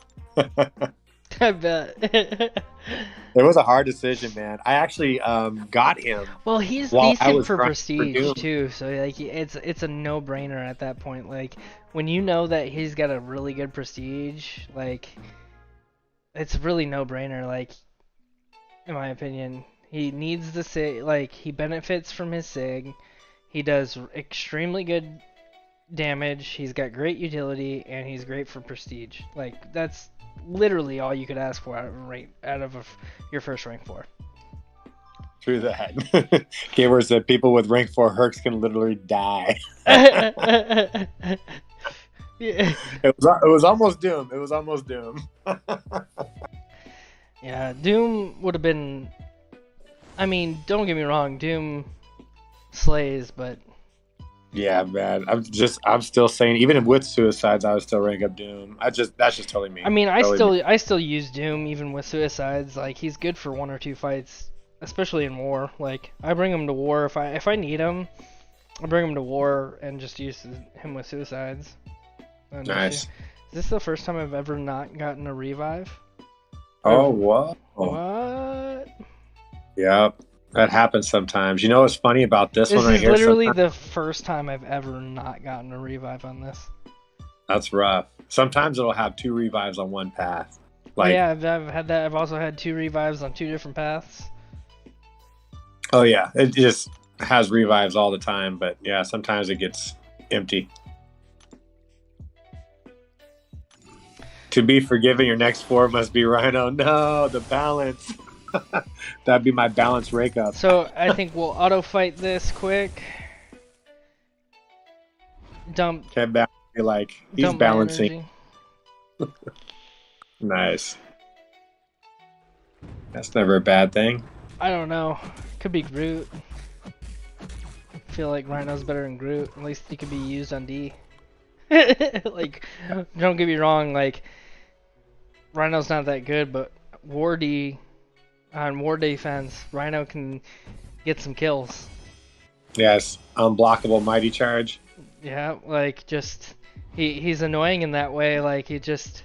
[SPEAKER 1] I bet.
[SPEAKER 3] It was a hard decision, man. I actually got him
[SPEAKER 1] Well, he's
[SPEAKER 3] while I
[SPEAKER 1] decent
[SPEAKER 3] was
[SPEAKER 1] for
[SPEAKER 3] grinding for
[SPEAKER 1] prestige
[SPEAKER 3] Doom.
[SPEAKER 1] too, so like it's a no-brainer at that point. Like when you know that he's got a really good prestige, like it's really no-brainer. Like in my opinion, he needs the sig. Like he benefits from his sig. He does extremely good damage. He's got great utility, and he's great for prestige. Like that's literally all you could ask for out of your first rank 4.
[SPEAKER 3] True that. Gamer said people with rank 4 Hercs can literally die.
[SPEAKER 1] Yeah.
[SPEAKER 3] It was almost Doom. It was almost Doom.
[SPEAKER 1] Yeah, Doom would have been. I mean, don't get me wrong, Doom slays, but
[SPEAKER 3] Yeah, man. I'm still saying, even with suicides, I would still rank up Doom. That's just totally me.
[SPEAKER 1] I mean,
[SPEAKER 3] Totally me.
[SPEAKER 1] I still use Doom even with suicides. Like he's good for 1 or 2 fights, especially in war. Like I bring him to war if I need him. I bring him to war and just use him with suicides. No
[SPEAKER 3] Nice.
[SPEAKER 1] issue. Is this the first time I've ever not gotten a revive?
[SPEAKER 3] Oh, whoa.
[SPEAKER 1] What?
[SPEAKER 3] Yeah, that happens sometimes. You know what's funny about this
[SPEAKER 1] This
[SPEAKER 3] one right
[SPEAKER 1] is
[SPEAKER 3] here?
[SPEAKER 1] literally
[SPEAKER 3] Sometimes,
[SPEAKER 1] the first time I've ever not gotten a revive on this.
[SPEAKER 3] that's rough. Sometimes it'll have 2 revives on one path. Like,
[SPEAKER 1] Yeah, I've had that. I've also had 2 revives on 2 different paths.
[SPEAKER 3] oh yeah, it just has revives all the time. But yeah, sometimes it gets empty. To be forgiven, your next 4 must be Rhino. No, the balance. That'd be my balance rake up.
[SPEAKER 1] So I think we'll auto fight this quick. Dump.
[SPEAKER 3] Can't balance. Like he's
[SPEAKER 1] Dump my
[SPEAKER 3] balancing.
[SPEAKER 1] energy.
[SPEAKER 3] Nice. That's never a bad thing.
[SPEAKER 1] I don't know. Could be Groot. I feel like Rhino's better than Groot. At least he could be used on D. Like, don't get me wrong. Like, Rhino's not that good, but War D on War defense, Rhino can get some kills.
[SPEAKER 3] Yes, unblockable mighty charge.
[SPEAKER 1] Yeah, like just he's annoying in that way. Like he just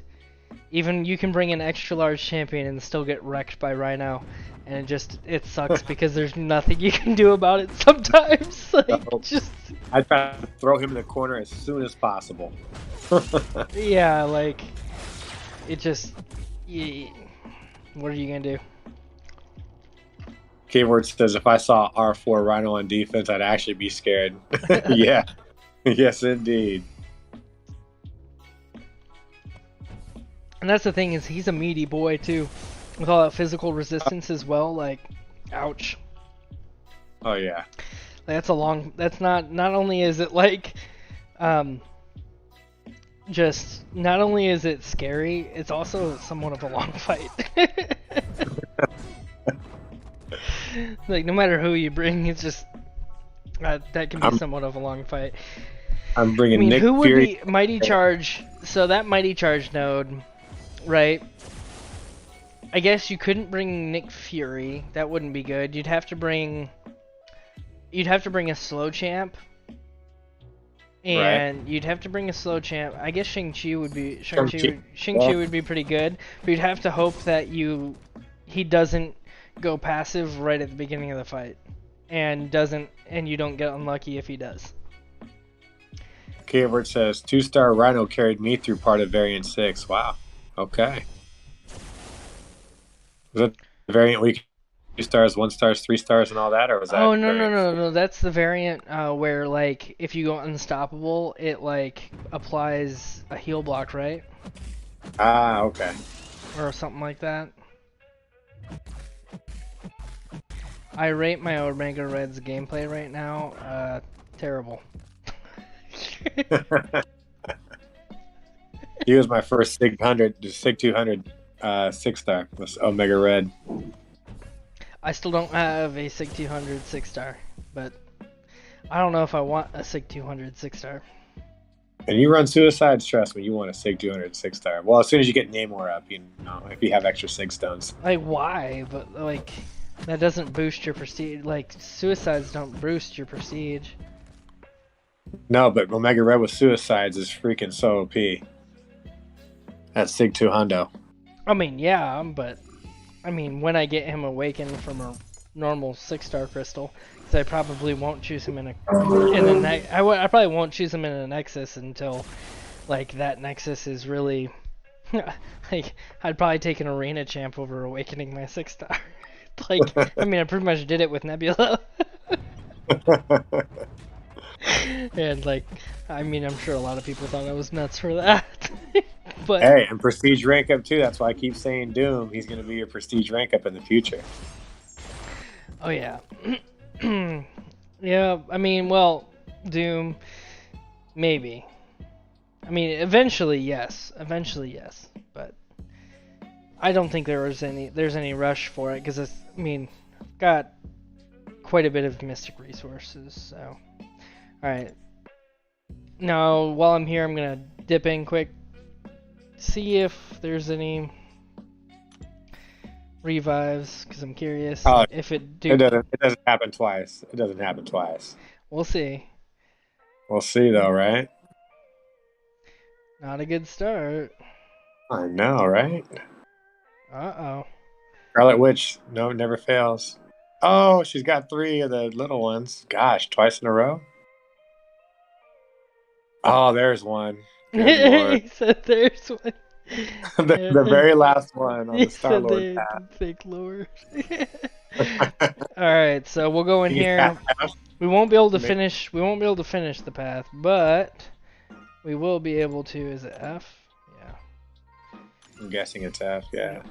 [SPEAKER 1] even you can bring an extra large champion and still get wrecked by Rhino, and it sucks because there's nothing you can do about it sometimes. Like just
[SPEAKER 3] I try to throw him in the corner as soon as possible.
[SPEAKER 1] yeah, like it just what are you gonna do?
[SPEAKER 3] Keyword says if I saw R4 Rhino on defense, I'd actually be scared. Yeah. Yes, indeed.
[SPEAKER 1] And that's the thing is he's a meaty boy too, with all that physical resistance as well. Like, ouch.
[SPEAKER 3] Oh yeah.
[SPEAKER 1] That's a long. That's not. Not only is it like, just not only is it scary, it's also somewhat of a long fight. Like no matter who you bring, it's just that can be somewhat of a long fight.
[SPEAKER 3] I'm bringing
[SPEAKER 1] I mean,
[SPEAKER 3] Nick
[SPEAKER 1] who would
[SPEAKER 3] Fury.
[SPEAKER 1] be Mighty Charge? So that Mighty Charge node, right? I guess you couldn't bring Nick Fury. That wouldn't be good. You'd have to bring a slow champ. And you'd have to bring a slow champ. I guess Shang-Chi would be Shang-Chi would be pretty good, but you'd have to hope that he doesn't go passive right at the beginning of the fight, and you don't get unlucky if he does.
[SPEAKER 3] Keyword says 2-star Rhino carried me through part of variant 6. Wow. Okay. Was it the variant week 2 stars, 1 stars, 3 stars, and all that, or was that?
[SPEAKER 1] Oh no! That's the variant where like if you go unstoppable, it like applies a heal block, right?
[SPEAKER 3] Ah, okay.
[SPEAKER 1] Or something like that. I rate my Omega Red's gameplay right now terrible.
[SPEAKER 3] He was my first Sig 200 6-star was Omega Red.
[SPEAKER 1] I still don't have a SIG 200 6-star, but I don't know if I want a SIG 200 6-star.
[SPEAKER 3] And you run Suicides, trust me, you want a Sig 200 6-star. Well, as soon as you get Namor up, you know, if you have extra Sig stones.
[SPEAKER 1] Like, why? But, like, that doesn't boost your prestige. Like, Suicides don't boost your prestige.
[SPEAKER 3] No, but Omega Red with Suicides is freaking so OP. That's Sig 200.
[SPEAKER 1] I mean, yeah, but I mean, when I get him awakened from a normal 6-star crystal, because I probably won't choose him I probably won't choose him in a Nexus until like that Nexus is really like I'd probably take an arena champ over awakening my 6-star. Like, I mean, I pretty much did it with Nebula. And like, I mean, I'm sure a lot of people thought I was nuts for that. But
[SPEAKER 3] hey, and prestige rank up too. That's why I keep saying Doom. He's going to be your prestige rank up in the future.
[SPEAKER 1] Oh yeah. Yeah, I mean, well, Doom, maybe. I mean, eventually yes, but I don't think there's any rush for it because I mean, got quite a bit of mystic resources. So, all right. Now, while I'm here, I'm gonna dip in quick, see if there's any revives because I'm curious if it do.
[SPEAKER 3] It doesn't happen twice. It doesn't happen twice.
[SPEAKER 1] We'll see.
[SPEAKER 3] We'll see though, right?
[SPEAKER 1] Not a good start.
[SPEAKER 3] I know, right?
[SPEAKER 1] Uh-oh.
[SPEAKER 3] Scarlet Witch, no, never fails. Oh, she's got 3 of the little ones. Gosh, twice in a row. Oh, there's one. Good Lord.
[SPEAKER 1] He said there's one.
[SPEAKER 3] the very last one on the Star-Lord path.
[SPEAKER 1] Thank Lord. Alright, so we'll go in here. We won't be able to finish the path, but we will be able to. Is it F? Yeah.
[SPEAKER 3] I'm guessing it's F, yeah.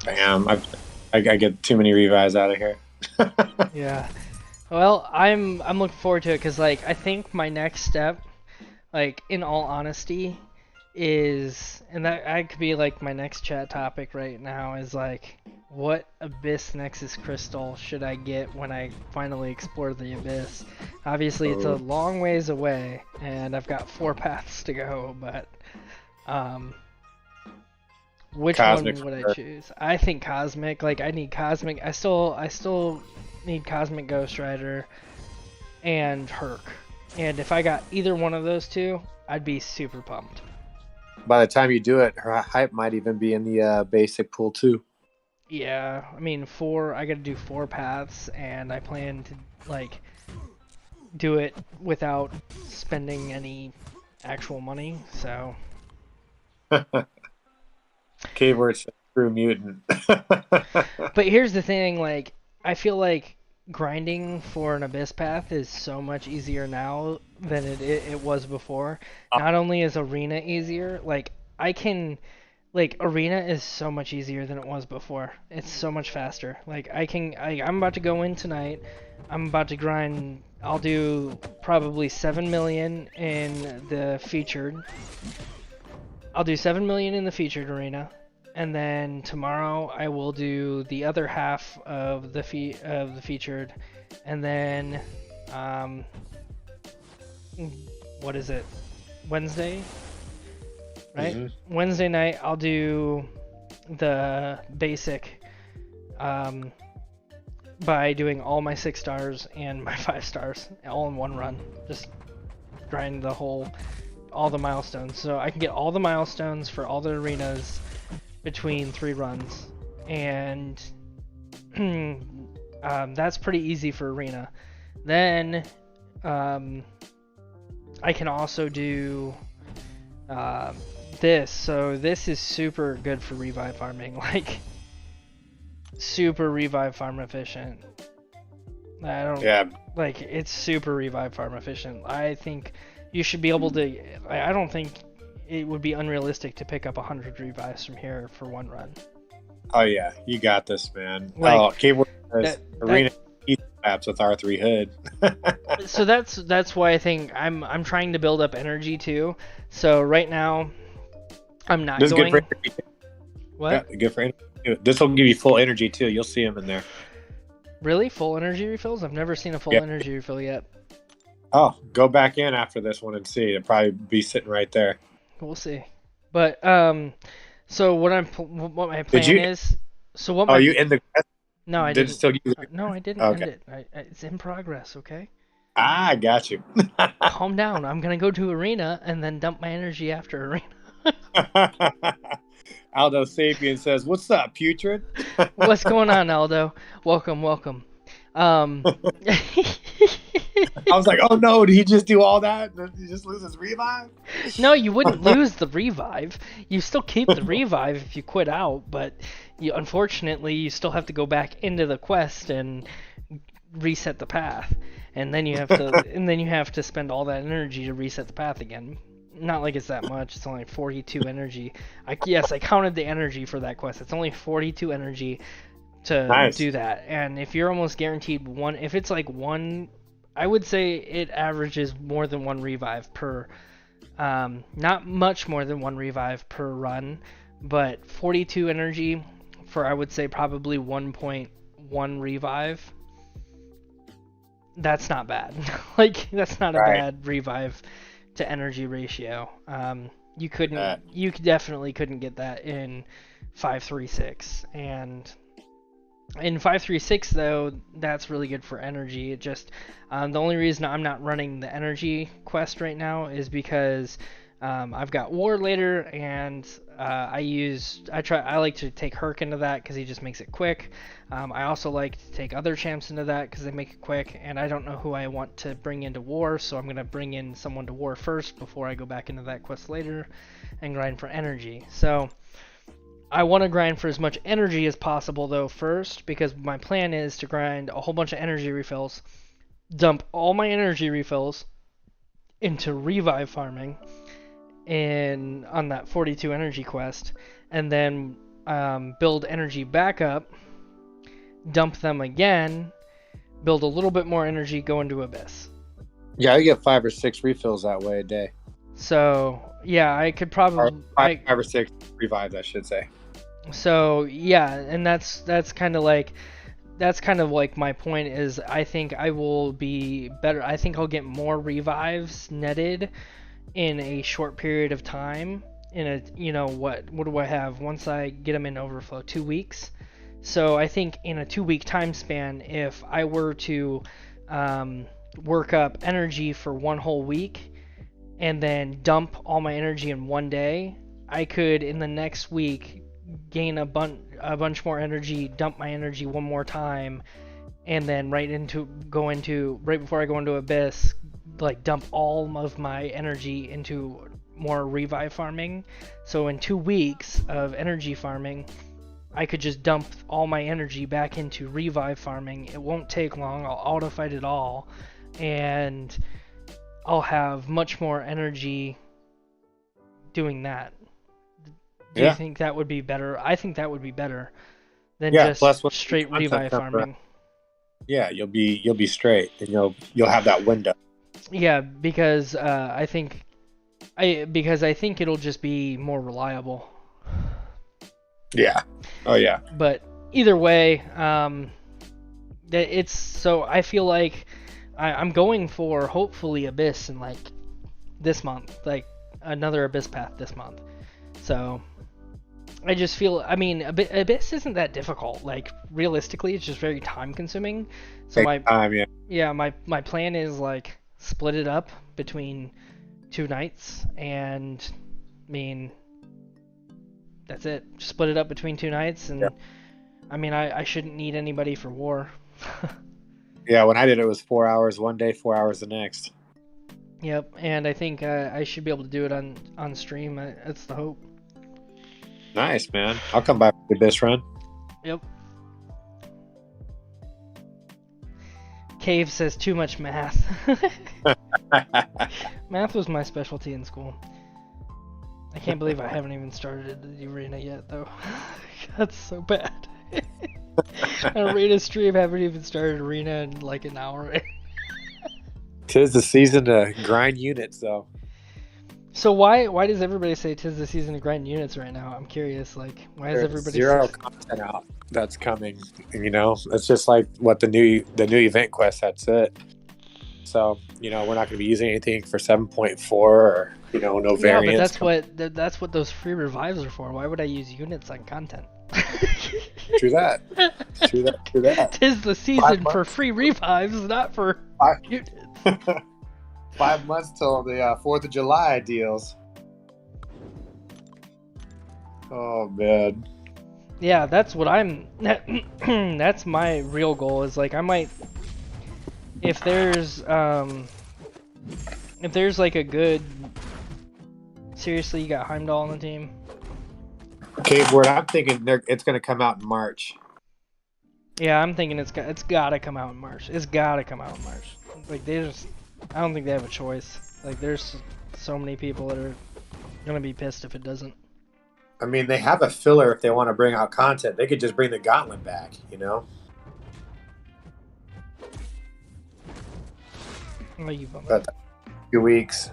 [SPEAKER 3] Bam. I get too many revives out of here.
[SPEAKER 1] Yeah. Well, I'm looking forward to it because, like, I think my next step, like, in all honesty, is, and that could be like my next chat topic right now, is like, what Abyss Nexus crystal should I get when I finally explore the Abyss? Obviously, it's a long ways away, and I've got 4 paths to go, but which
[SPEAKER 3] Cosmic
[SPEAKER 1] one would I choose? I think Cosmic. Like, I need Cosmic. I still need Cosmic Ghost Rider and Herc. And if I got either one of those two, I'd be super pumped.
[SPEAKER 3] By the time you do it, her hype might even be in the basic pool too.
[SPEAKER 1] Yeah, I mean, I gotta do 4 paths, and I plan to, like, do it without spending any actual money, so.
[SPEAKER 3] Keyword true mutant.
[SPEAKER 1] But here's the thing, like, I feel like grinding for an Abyss path is so much easier now than it was before. Not only is Arena easier, like, Arena is so much easier than it was before. It's so much faster. Like, I'm about to go in tonight. I'm about to grind. I'll do probably 7 million in the featured. I'll do 7 million in the featured arena, and then tomorrow I will do the other half of the featured, and then what is it? Wednesday, right? Mm-hmm. Wednesday night I'll do the basic by doing all my 6 stars and my 5 stars all in one run. Just grind all the milestones, so I can get all the milestones for all the arenas between 3 runs, and that's pretty easy for arena. Then I can also do this, so this is super good for revive farming, like super revive farm efficient. It's super revive farm efficient. I think you should be able to. I don't think it would be unrealistic to pick up 100 revives from here for 1 run.
[SPEAKER 3] Oh yeah, you got this, man. Keyboard says arena perhaps with R3 Hood.
[SPEAKER 1] So that's why I think I'm trying to build up energy too. So right now I'm not
[SPEAKER 3] This is good
[SPEAKER 1] going.
[SPEAKER 3] for energy.
[SPEAKER 1] What?
[SPEAKER 3] Yeah, good for energy. This will give you full energy too. You'll see them in there.
[SPEAKER 1] Really? Full energy refills? I've never seen a full
[SPEAKER 3] Yeah.
[SPEAKER 1] energy refill yet.
[SPEAKER 3] Oh, go back in after this one and see. It'll probably be sitting right there.
[SPEAKER 1] We'll see. But so what my
[SPEAKER 3] Did
[SPEAKER 1] plan
[SPEAKER 3] you?
[SPEAKER 1] is. So what
[SPEAKER 3] Oh,
[SPEAKER 1] my
[SPEAKER 3] you end the quest?
[SPEAKER 1] No, I
[SPEAKER 3] Did it
[SPEAKER 1] didn't.
[SPEAKER 3] still give you?
[SPEAKER 1] No, I didn't end
[SPEAKER 3] Okay.
[SPEAKER 1] it. It's in progress. Okay.
[SPEAKER 3] I got you.
[SPEAKER 1] Calm down. I'm gonna go to arena and then dump my energy after arena.
[SPEAKER 3] Aldo Sapien says, "What's up, putrid?"
[SPEAKER 1] What's going on, Aldo? Welcome, welcome.
[SPEAKER 3] I was like, "Oh no, did he just do all that? Did he just lose his revive?"
[SPEAKER 1] No, you wouldn't lose the revive. You still keep the revive if you quit out, but unfortunately, you still have to go back into the quest and reset the path, and then you have to spend all that energy to reset the path again. Not like it's that much. It's only 42 energy. I counted the energy for that quest. It's only 42 energy to do that. And if you're almost guaranteed one, if it's like one, I would say it averages more than one revive per, not much more than one revive per run, but 42 energy for, I would say, probably 1.1 revive. That's not bad. Like, that's not a bad revive to energy ratio. You definitely couldn't get that in 5.3.6, and in 5.3.6 though, that's really good for energy. It just the only reason I'm not running the energy quest right now is because I've got War later, and I like to take Herc into that because he just makes it quick. I also like to take other champs into that because they make it quick, and I don't know who I want to bring into War, so I'm going to bring in someone to War first before I go back into that quest later and grind for energy. So I want to grind for as much energy as possible though first, because my plan is to grind a whole bunch of energy refills, dump all my energy refills into revive farming on that 42 energy quest, and then build energy back up, dump them again, build a little bit more energy, go into Abyss.
[SPEAKER 3] Yeah, I get 5 or 6 refills that way a day.
[SPEAKER 1] So yeah, I could probably
[SPEAKER 3] five or 6 revives, I should say.
[SPEAKER 1] So yeah, and that's kind of like my point is, I think I will be better. I think I'll get more revives netted in a short period of time. What do I have once I get them in overflow? 2 weeks. So I think in a 2-week time span, if I were to work up energy for one whole week and then dump all my energy in one day, I could in the next week gain a bunch more energy, dump my energy one more time, and then right before I go into Abyss, like dump all of my energy into more revive farming. So in 2 weeks of energy farming, I could just dump all my energy back into revive farming. It won't take long. I'll auto fight it all, and I'll have much more energy doing that. Do you think that would be better? I think that would be better than just straight revive farming.
[SPEAKER 3] Yeah, you'll be straight, and you'll have that window.
[SPEAKER 1] Yeah, because I think it'll just be more reliable.
[SPEAKER 3] Yeah. Oh yeah.
[SPEAKER 1] But either way, I feel like I'm going for hopefully Abyss in like this month, like another Abyss path this month. So I just feel, Abyss isn't that difficult. Like, realistically, it's just very time consuming. So my plan is like split it up between 2 nights, and that's it. Just split it up between 2 nights, and I shouldn't need anybody for War.
[SPEAKER 3] Yeah, when I did it was 4 hours one day, 4 hours the next.
[SPEAKER 1] Yep, and I think I should be able to do it on stream. That's the hope.
[SPEAKER 3] Nice, man. I'll come by for the Abyss run.
[SPEAKER 1] Yep. Cave says too much math. Math was my specialty in school. I can't believe I haven't even started the arena yet, though. That's so bad. Arena stream, haven't even started arena in like an hour.
[SPEAKER 3] 'Tis the season to grind units, though.
[SPEAKER 1] So why does everybody say 'tis the season to grind units right now? I'm curious. Like, why is
[SPEAKER 3] There's
[SPEAKER 1] everybody
[SPEAKER 3] zero content out that's coming. It's just like what the new event quest. That's it. So we're not going to be using anything for 7.4 or no
[SPEAKER 1] Yeah,
[SPEAKER 3] variants.
[SPEAKER 1] but that's what those free revives are for. Why would I use units on content?
[SPEAKER 3] True that. True that.
[SPEAKER 1] Tis the season for free revives, not for units.
[SPEAKER 3] 5 months till the 4th of July deals. Oh man.
[SPEAKER 1] Yeah, that's what I'm. That's my real goal. Is like I might, if there's like a good. Seriously, you got Heimdall on the team.
[SPEAKER 3] Okay, word. I'm thinking it's going to come out in March.
[SPEAKER 1] Yeah, I'm thinking it's gotta come out in March. It's gotta come out in March. Like I don't think they have a choice. Like there's so many people that are gonna be pissed if it doesn't.
[SPEAKER 3] I mean, they have a filler if they want to bring out content. They could just bring the gauntlet back,
[SPEAKER 1] Oh, you bummer.
[SPEAKER 3] But 2 weeks.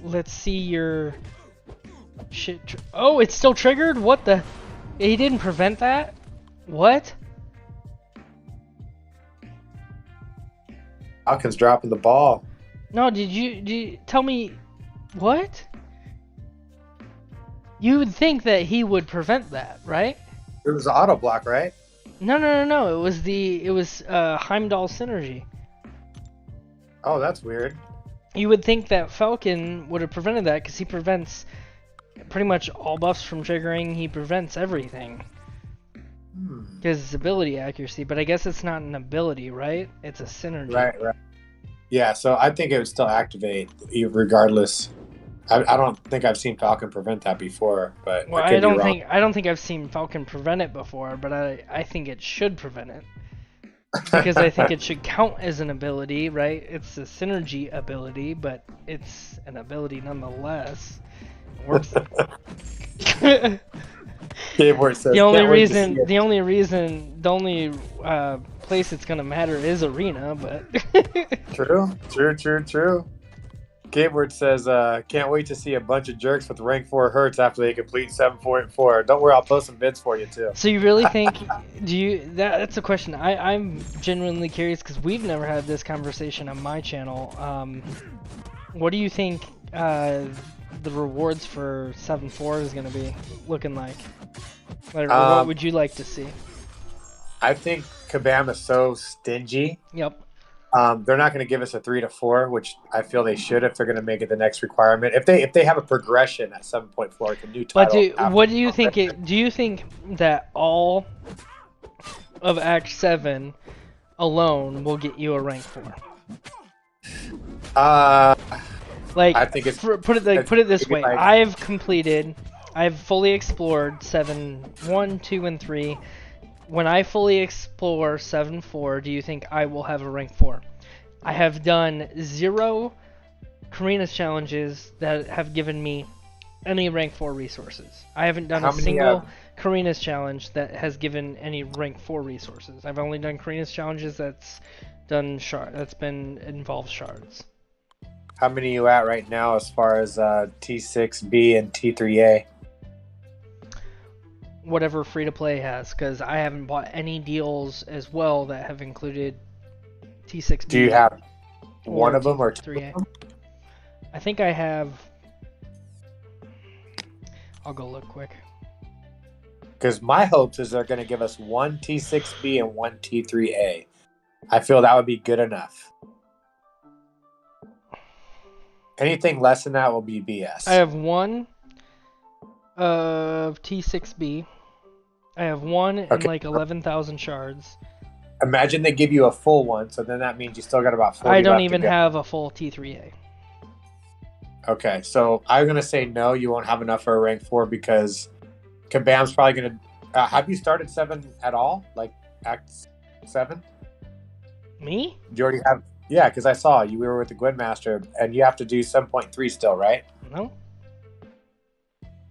[SPEAKER 1] Let's see your shit. Oh, it's still triggered? What the? He didn't prevent that? What?
[SPEAKER 3] Falcon's dropping the ball.
[SPEAKER 1] No, did you tell me what? You would think that he would prevent that, right?
[SPEAKER 3] It was auto block, right?
[SPEAKER 1] No. It was Heimdall synergy.
[SPEAKER 3] Oh, that's weird.
[SPEAKER 1] You would think that Falcon would have prevented that because he prevents pretty much all buffs from triggering. He prevents everything. Because it's ability accuracy, but I guess it's not an ability, right? It's a synergy.
[SPEAKER 3] Right. Yeah, so I think it would still activate regardless. I don't think I've seen Falcon prevent that before, but
[SPEAKER 1] well, I don't think I've seen Falcon prevent it before, but I think it should prevent it. Because I think it should count as an ability, right? It's a synergy ability, but it's an ability nonetheless. It works. The only place it's gonna matter is arena, but
[SPEAKER 3] True. Gameword says, can't wait to see a bunch of jerks with rank 4 hurts after they complete 7.4. Don't worry, I'll post some bids for you too.
[SPEAKER 1] So you really think? That's a question. I'm genuinely curious because we've never had this conversation on my channel. What do you think the rewards for 7.4 is gonna be looking like? What would you like to see?
[SPEAKER 3] I think Kabam is so stingy.
[SPEAKER 1] Yep.
[SPEAKER 3] They're not going to give us a 3 to 4, which I feel they should if they're going to make it the next requirement. If they have a progression at 7.4, like a new title.
[SPEAKER 1] But what do you think? Do you think that all of Act 7 alone will get you a rank 4? Like,
[SPEAKER 3] I think it's
[SPEAKER 1] put it this way. I've fully explored 7.1, 2, and 3. When I fully explore 7.4, do you think I will have a rank 4? I have done 0 Karina's challenges that have given me any rank 4 resources. I haven't done a single Karina's challenge that has given any rank 4 resources. I've only done Karina's challenges that's been involved shards.
[SPEAKER 3] How many are you at right now as far as T6B and T3A?
[SPEAKER 1] Whatever free to play has, because I haven't bought any deals as well that have included T6B.
[SPEAKER 3] Do you have one of them or 3A?
[SPEAKER 1] I think I have. I'll go look quick.
[SPEAKER 3] Because my hopes is they're going to give us one T6B and one T3A. I feel that would be good enough. Anything less than that will be BS.
[SPEAKER 1] I have one of T6B. I have one in like 11,000 shards.
[SPEAKER 3] Imagine they give you a full one, so then that means you still got about 40
[SPEAKER 1] I don't
[SPEAKER 3] left
[SPEAKER 1] even
[SPEAKER 3] to go.
[SPEAKER 1] have a full T3A.
[SPEAKER 3] Okay, so I'm going to say no, you won't have enough for a rank 4 because Kabam's probably going to... have you started 7 at all? Like Act 7?
[SPEAKER 1] Me?
[SPEAKER 3] Do you already have... Yeah, because I saw you. We were with the Gwynmaster, and you have to do 7.3 still, right?
[SPEAKER 1] No.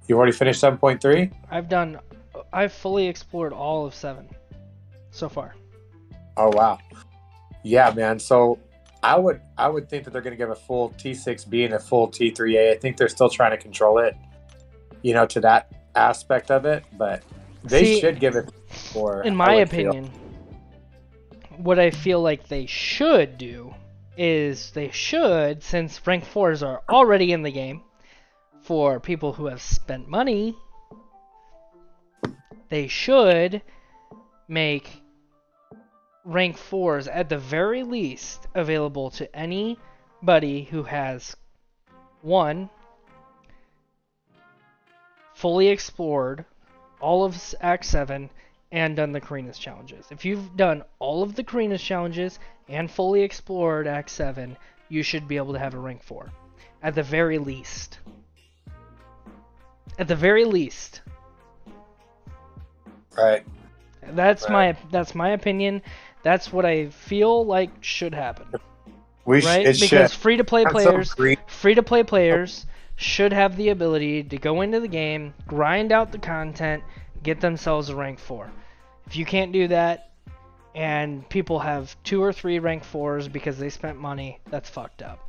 [SPEAKER 3] You already finished 7.3?
[SPEAKER 1] I've fully explored all of 7 so far.
[SPEAKER 3] Oh wow. Yeah, man. So I would think that they're going to give a full T6B and a full T3A. I think they're still trying to control it, to that aspect of it, but they should give it for.
[SPEAKER 1] In my opinion, what I feel like they should do is since rank 4s are already in the game for people who have spent money, they should make rank 4s at the very least available to anybody who has one, fully explored all of Act 7 and done the Karina's challenges. If you've done all of the Karina's challenges and fully explored Act 7, you should be able to have a rank 4. At the very least. At the very least.
[SPEAKER 3] Right.
[SPEAKER 1] That's my opinion. That's what I feel like should happen. Because free to play players should have the ability to go into the game, grind out the content, get themselves a rank 4. If you can't do that, and people have 2 or 3 rank 4s because they spent money, that's fucked up.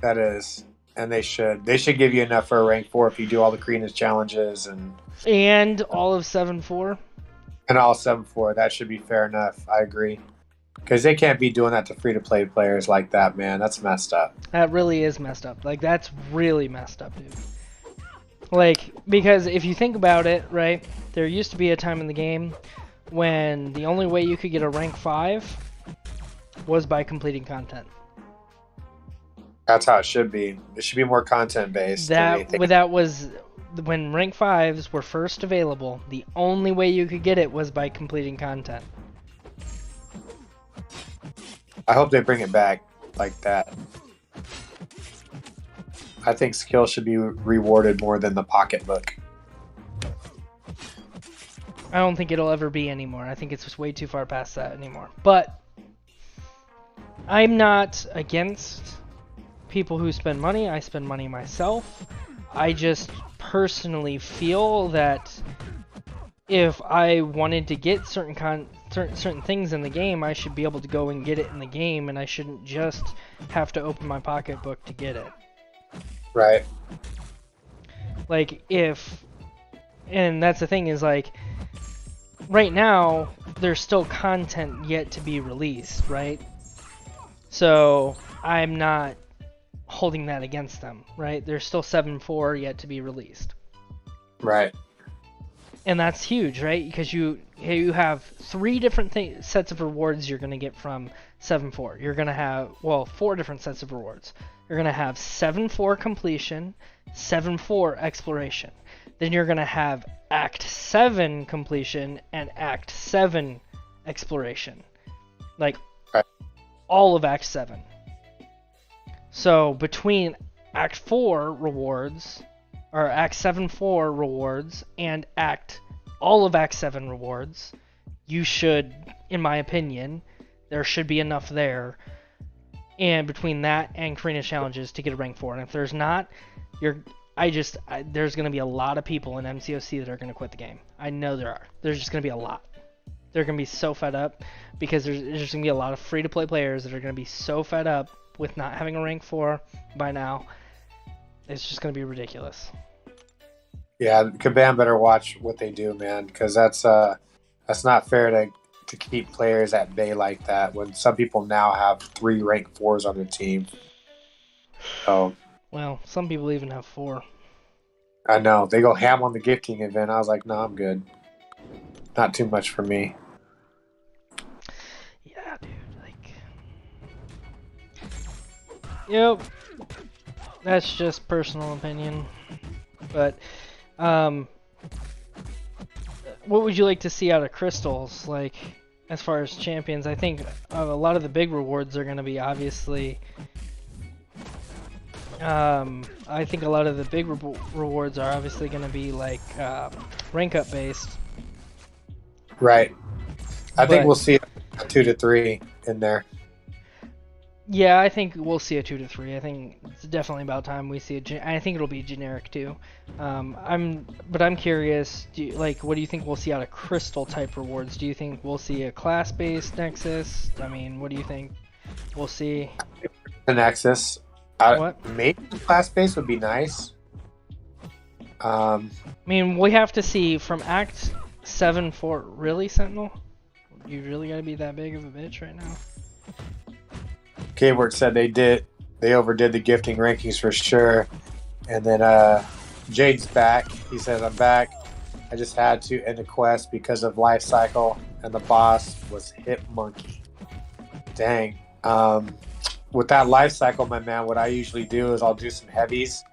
[SPEAKER 3] That is. And they should give you enough for a rank 4 if you do all the Karina's challenges
[SPEAKER 1] and all of 7-4.
[SPEAKER 3] And all 7-4. That should be fair enough. I agree. Because they can't be doing that to free-to-play players like that, man. That's messed up.
[SPEAKER 1] That really is messed up. Like, that's really messed up, dude. Like, because if you think about it, right, there used to be a time in the game when the only way you could get a rank 5 was by completing content.
[SPEAKER 3] That's how it should be. It should be more content-based.
[SPEAKER 1] That was when rank 5s were first available. The only way you could get it was by completing content.
[SPEAKER 3] I hope they bring it back like that. I think skill should be rewarded more than the pocketbook.
[SPEAKER 1] I don't think it'll ever be anymore. I think it's just way too far past that anymore. But I'm not against people who spend money. I spend money myself. I just personally feel that if I wanted to get certain things in the game, I should be able to go and get it in the game, and I shouldn't just have to open my pocketbook to get it.
[SPEAKER 3] Right.
[SPEAKER 1] Like, and that's the thing is, like, right now, there's still content yet to be released, right? So, I'm not holding that against them, right? There's still 7.4 yet to be released.
[SPEAKER 3] Right.
[SPEAKER 1] And that's huge, right? Because you have 3 different sets of rewards you're going to get from 7.4. You're going to have, 4 different sets of rewards. You're going to have 7.4 completion, 7.4 exploration. Then you're going to have Act 7 completion and Act 7 exploration. Like, all of Act 7. So, between Act 4 rewards, or Act 7.4 rewards, and all of Act 7 rewards, you should, in my opinion, there should be enough there. And between that and Karina's challenges to get a rank 4. And if there's not, there's going to be a lot of people in MCOC that are going to quit the game. I know there are. There's just going to be a lot. They're going to be so fed up because there's just going to be a lot of free-to-play players that are going to be so fed up with not having a rank 4 by now. It's just going to be ridiculous.
[SPEAKER 3] Yeah, Kabam better watch what they do, man, because that's not fair to keep players at bay like that when some people now have 3 rank 4s on their team. So,
[SPEAKER 1] well, some people even have 4.
[SPEAKER 3] I know. They go ham on the gifting event. I was like, no, I'm good. Not too much for me.
[SPEAKER 1] Yeah, dude, like... Yep. That's just personal opinion. But, what would you like to see out of Crystals? Like, as far as champions, I think a lot of the big rewards are going to be obviously... I think a lot of the big rewards are obviously going to be like rank up based.
[SPEAKER 3] Right. I think we'll see 2 to 3 in there.
[SPEAKER 1] Yeah, I think we'll see a 2 to 3. I think it's definitely about time we see I think it'll be generic too. I'm curious. What do you think we'll see out of crystal type rewards? Do you think we'll see a class-based Nexus? I mean, what do you think we'll see?
[SPEAKER 3] The Nexus.
[SPEAKER 1] What?
[SPEAKER 3] Maybe class base would be nice.
[SPEAKER 1] I mean, we have to see from Act 7 for really Sentinel. You really gotta be that big of a bitch right now.
[SPEAKER 3] K-Word said they overdid the gifting rankings for sure. And then Jade's back. He says, I'm back. I just had to end the quest because of life cycle, and the boss was Hit Monkey. Dang. With that life cycle, my man, what I usually do is I'll do some heavies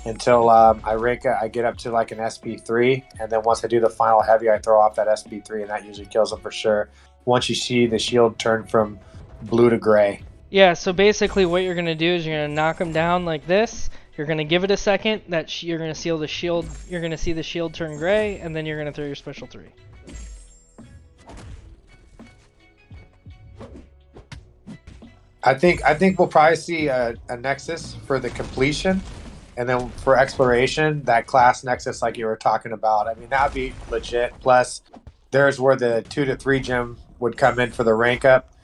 [SPEAKER 3] until I get up to like an SP3, and then once I do the final heavy, I throw off that SP3, and that usually kills him for sure. Once you see the shield turn from blue to gray.
[SPEAKER 1] Yeah, so basically what you're gonna do is you're gonna knock him down like this. You're gonna give it a second. You're gonna seal the shield. You're gonna see the shield turn gray, and then you're gonna throw your special 3.
[SPEAKER 3] I think we'll probably see a Nexus for the completion, and then for exploration, that class Nexus like you were talking about. I mean, that'd be legit. Plus, there's where the 2 to 3 gem would come in for the rank up,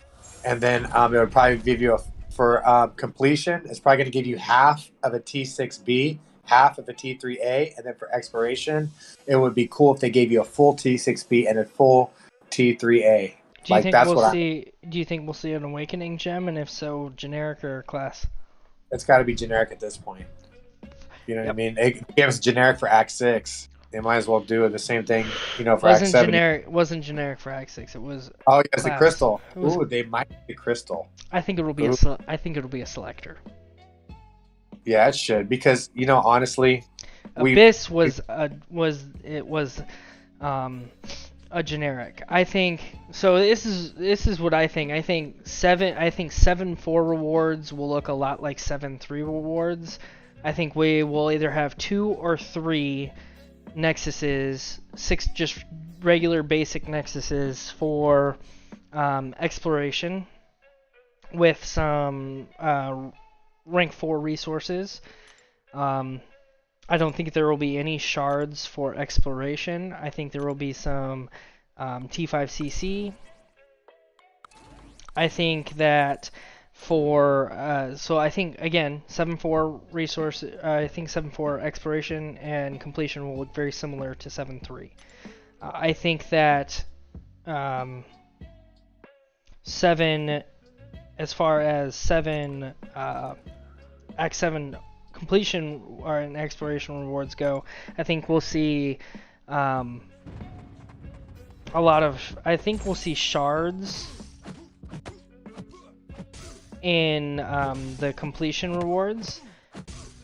[SPEAKER 3] and then it would probably give you for completion. It's probably going to give you half of a T6B, half of a T3A, and then for exploration, it would be cool if they gave you a full T6B and a full T3A.
[SPEAKER 1] Do you think we'll see an awakening gem, and if so, generic or class?
[SPEAKER 3] It's got to be generic at this point. You know what I mean? It gives generic for Act 6. They might as well do the same thing, for Act 7.
[SPEAKER 1] Wasn't generic for Act 6. It was.
[SPEAKER 3] Oh, yes, the crystal. Ooh, they might be crystal.
[SPEAKER 1] I think it'll be I think it'll be a selector.
[SPEAKER 3] Yeah, it should, because honestly,
[SPEAKER 1] Abyss was a generic. I think so. This is what I think. I think 7-4 rewards will look a lot like 7-3 rewards. I think we will either have 2 or 3 Nexuses, 6 just regular basic Nexuses for exploration with some rank 4 resources. I don't think there will be any shards for exploration. I think there will be some T5CC. I think that so I think again 7-4 resource. I think 7-4 exploration and completion will look very similar to 7-3. I think that 7, as far as 7 Act 7 completion or an exploration rewards go, I think we'll see a lot of. I think we'll see shards in the completion rewards,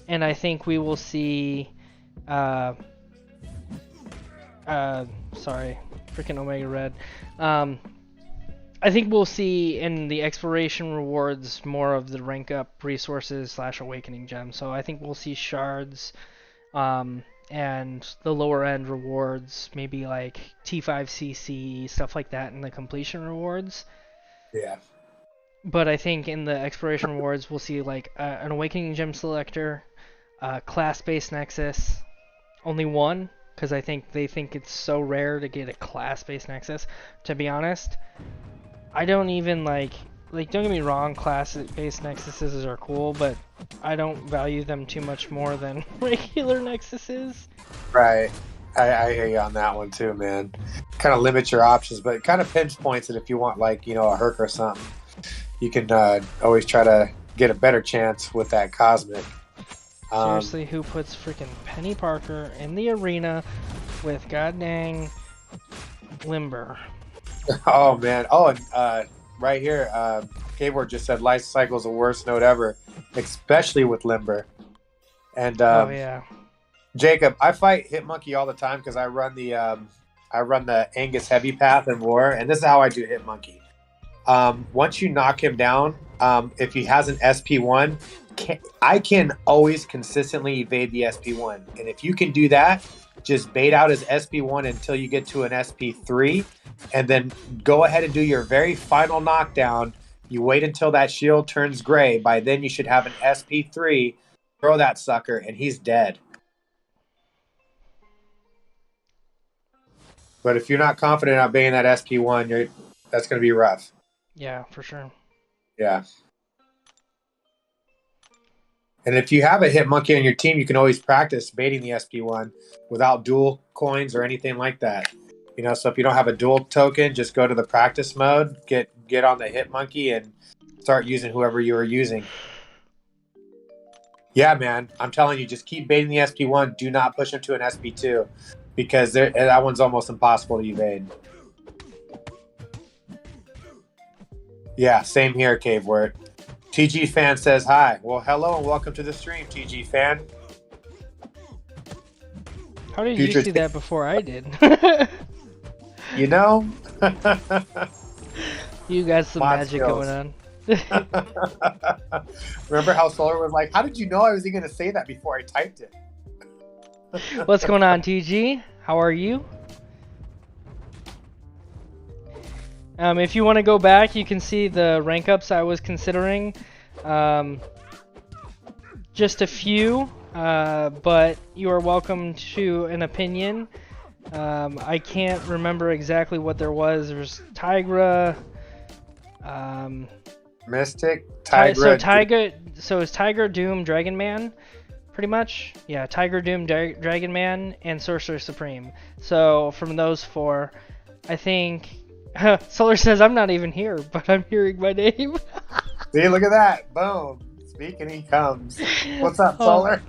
[SPEAKER 1] and I think we will see. Sorry, freaking Omega Red. I think we'll see in the exploration rewards more of the rank up resources / awakening gems. So I think we'll see shards, and the lower end rewards, maybe like T5CC, stuff like that in the completion rewards.
[SPEAKER 3] Yeah.
[SPEAKER 1] But I think in the exploration rewards, we'll see like an awakening gem selector, class-based Nexus, only one, because I think they think it's so rare to get a class-based Nexus. To be honest, I don't even like don't get me wrong, class-based Nexuses are cool, but I don't value them too much more than regular Nexuses.
[SPEAKER 3] Right. I hear you on that one too, man. Kind of limit your options, but it kind of pinpoints it if you want like, a Herc or something. You can always try to get a better chance with that Cosmic.
[SPEAKER 1] Seriously, who puts freaking Penny Parker in the arena with goddamn Limber?
[SPEAKER 3] Oh, man. Oh, and right here, K-Word just said life cycle is the worst node ever, especially with Limber. And
[SPEAKER 1] oh, yeah.
[SPEAKER 3] Jacob, I fight Hitmonkey all the time because I run the Angus Heavy Path in War, and this is how I do Hitmonkey. Once you knock him down, if he has an SP1, I can always consistently evade the SP1. And if you can do that, just bait out his SP1 until you get to an SP3, and then go ahead and do your very final knockdown. You wait until that shield turns gray. By then, you should have an SP3. Throw that sucker, and he's dead. But if you're not confident on being that SP1, that's going to be rough.
[SPEAKER 1] Yeah, for sure.
[SPEAKER 3] Yeah. And if you have a hit monkey on your team, you can always practice baiting the SP1 without dual coins or anything like that. You know, so if you don't have a dual token, just go to the practice mode, get on the hit monkey, and start using whoever you are using. Yeah, man, I'm telling you, just keep baiting the SP1. Do not push him to an SP2 because that one's almost impossible to evade. Yeah, same here, Cave Word. TG Fan says hi. Well, hello and welcome to the stream, TG Fan.
[SPEAKER 1] How did you see that before I did?
[SPEAKER 3] You know?
[SPEAKER 1] You got some magic going on.
[SPEAKER 3] Remember how Solar was like, how did you know I was even going to say that before I typed it?
[SPEAKER 1] What's going on, TG? How are you? If you want to go back, you can see the rank ups I was considering. Just a few, but you are welcome to an opinion. I can't remember exactly what there was. There's Tigra,
[SPEAKER 3] Mystic, Tigra.
[SPEAKER 1] So it's Tiger, Doom, Dragon Man, pretty much. Yeah, Tiger, Doom, Dragon Man, and Sorcerer Supreme. So from those four, I think Solar says I'm not even here, but I'm hearing my name.
[SPEAKER 3] See, look at that! Boom. Speaking, he comes. What's up, Solar?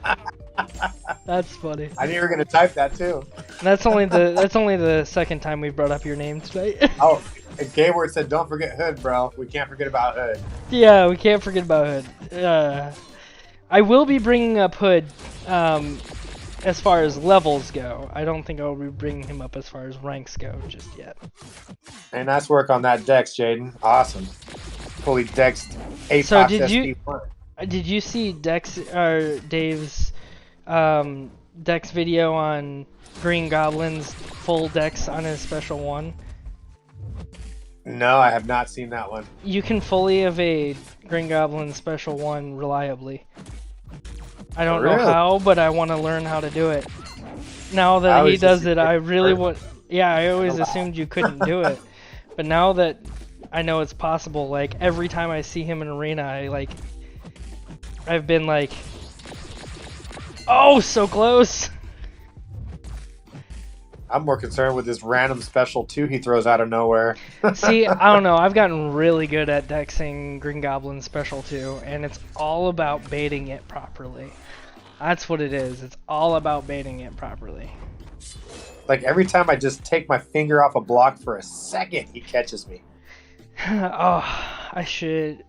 [SPEAKER 1] That's funny.
[SPEAKER 3] I knew you were gonna type that too.
[SPEAKER 1] That's only the second time we brought up your name tonight.
[SPEAKER 3] Oh, and Gayward said, "Don't forget Hood, bro. We can't forget about Hood."
[SPEAKER 1] Yeah, we can't forget about Hood. I will be bringing up Hood as far as levels go. I don't think I'll be bringing him up as far as ranks go just yet.
[SPEAKER 3] And nice work on that Dex, Jaden. Awesome. Fully Dexed.
[SPEAKER 1] So did you see Dave's Dex video on Green Goblin's full Dex on his special one?
[SPEAKER 3] No, I have not seen that one.
[SPEAKER 1] You can fully evade Green Goblin's special one reliably. I don't know how, but I want to learn how to do it. Now that he does it, I really want... Yeah, I always assumed you couldn't do it. But now that I know it's possible, like, every time I see him in arena, I've been like... Oh, so close!
[SPEAKER 3] I'm more concerned with this random special 2 he throws out of nowhere.
[SPEAKER 1] See, I don't know. I've gotten really good at dexing Green Goblin special 2, and it's all about baiting it properly. That's what it is. It's all about baiting it properly.
[SPEAKER 3] Like, every time I just take my finger off a block for a second, he catches me.
[SPEAKER 1] Oh, I should...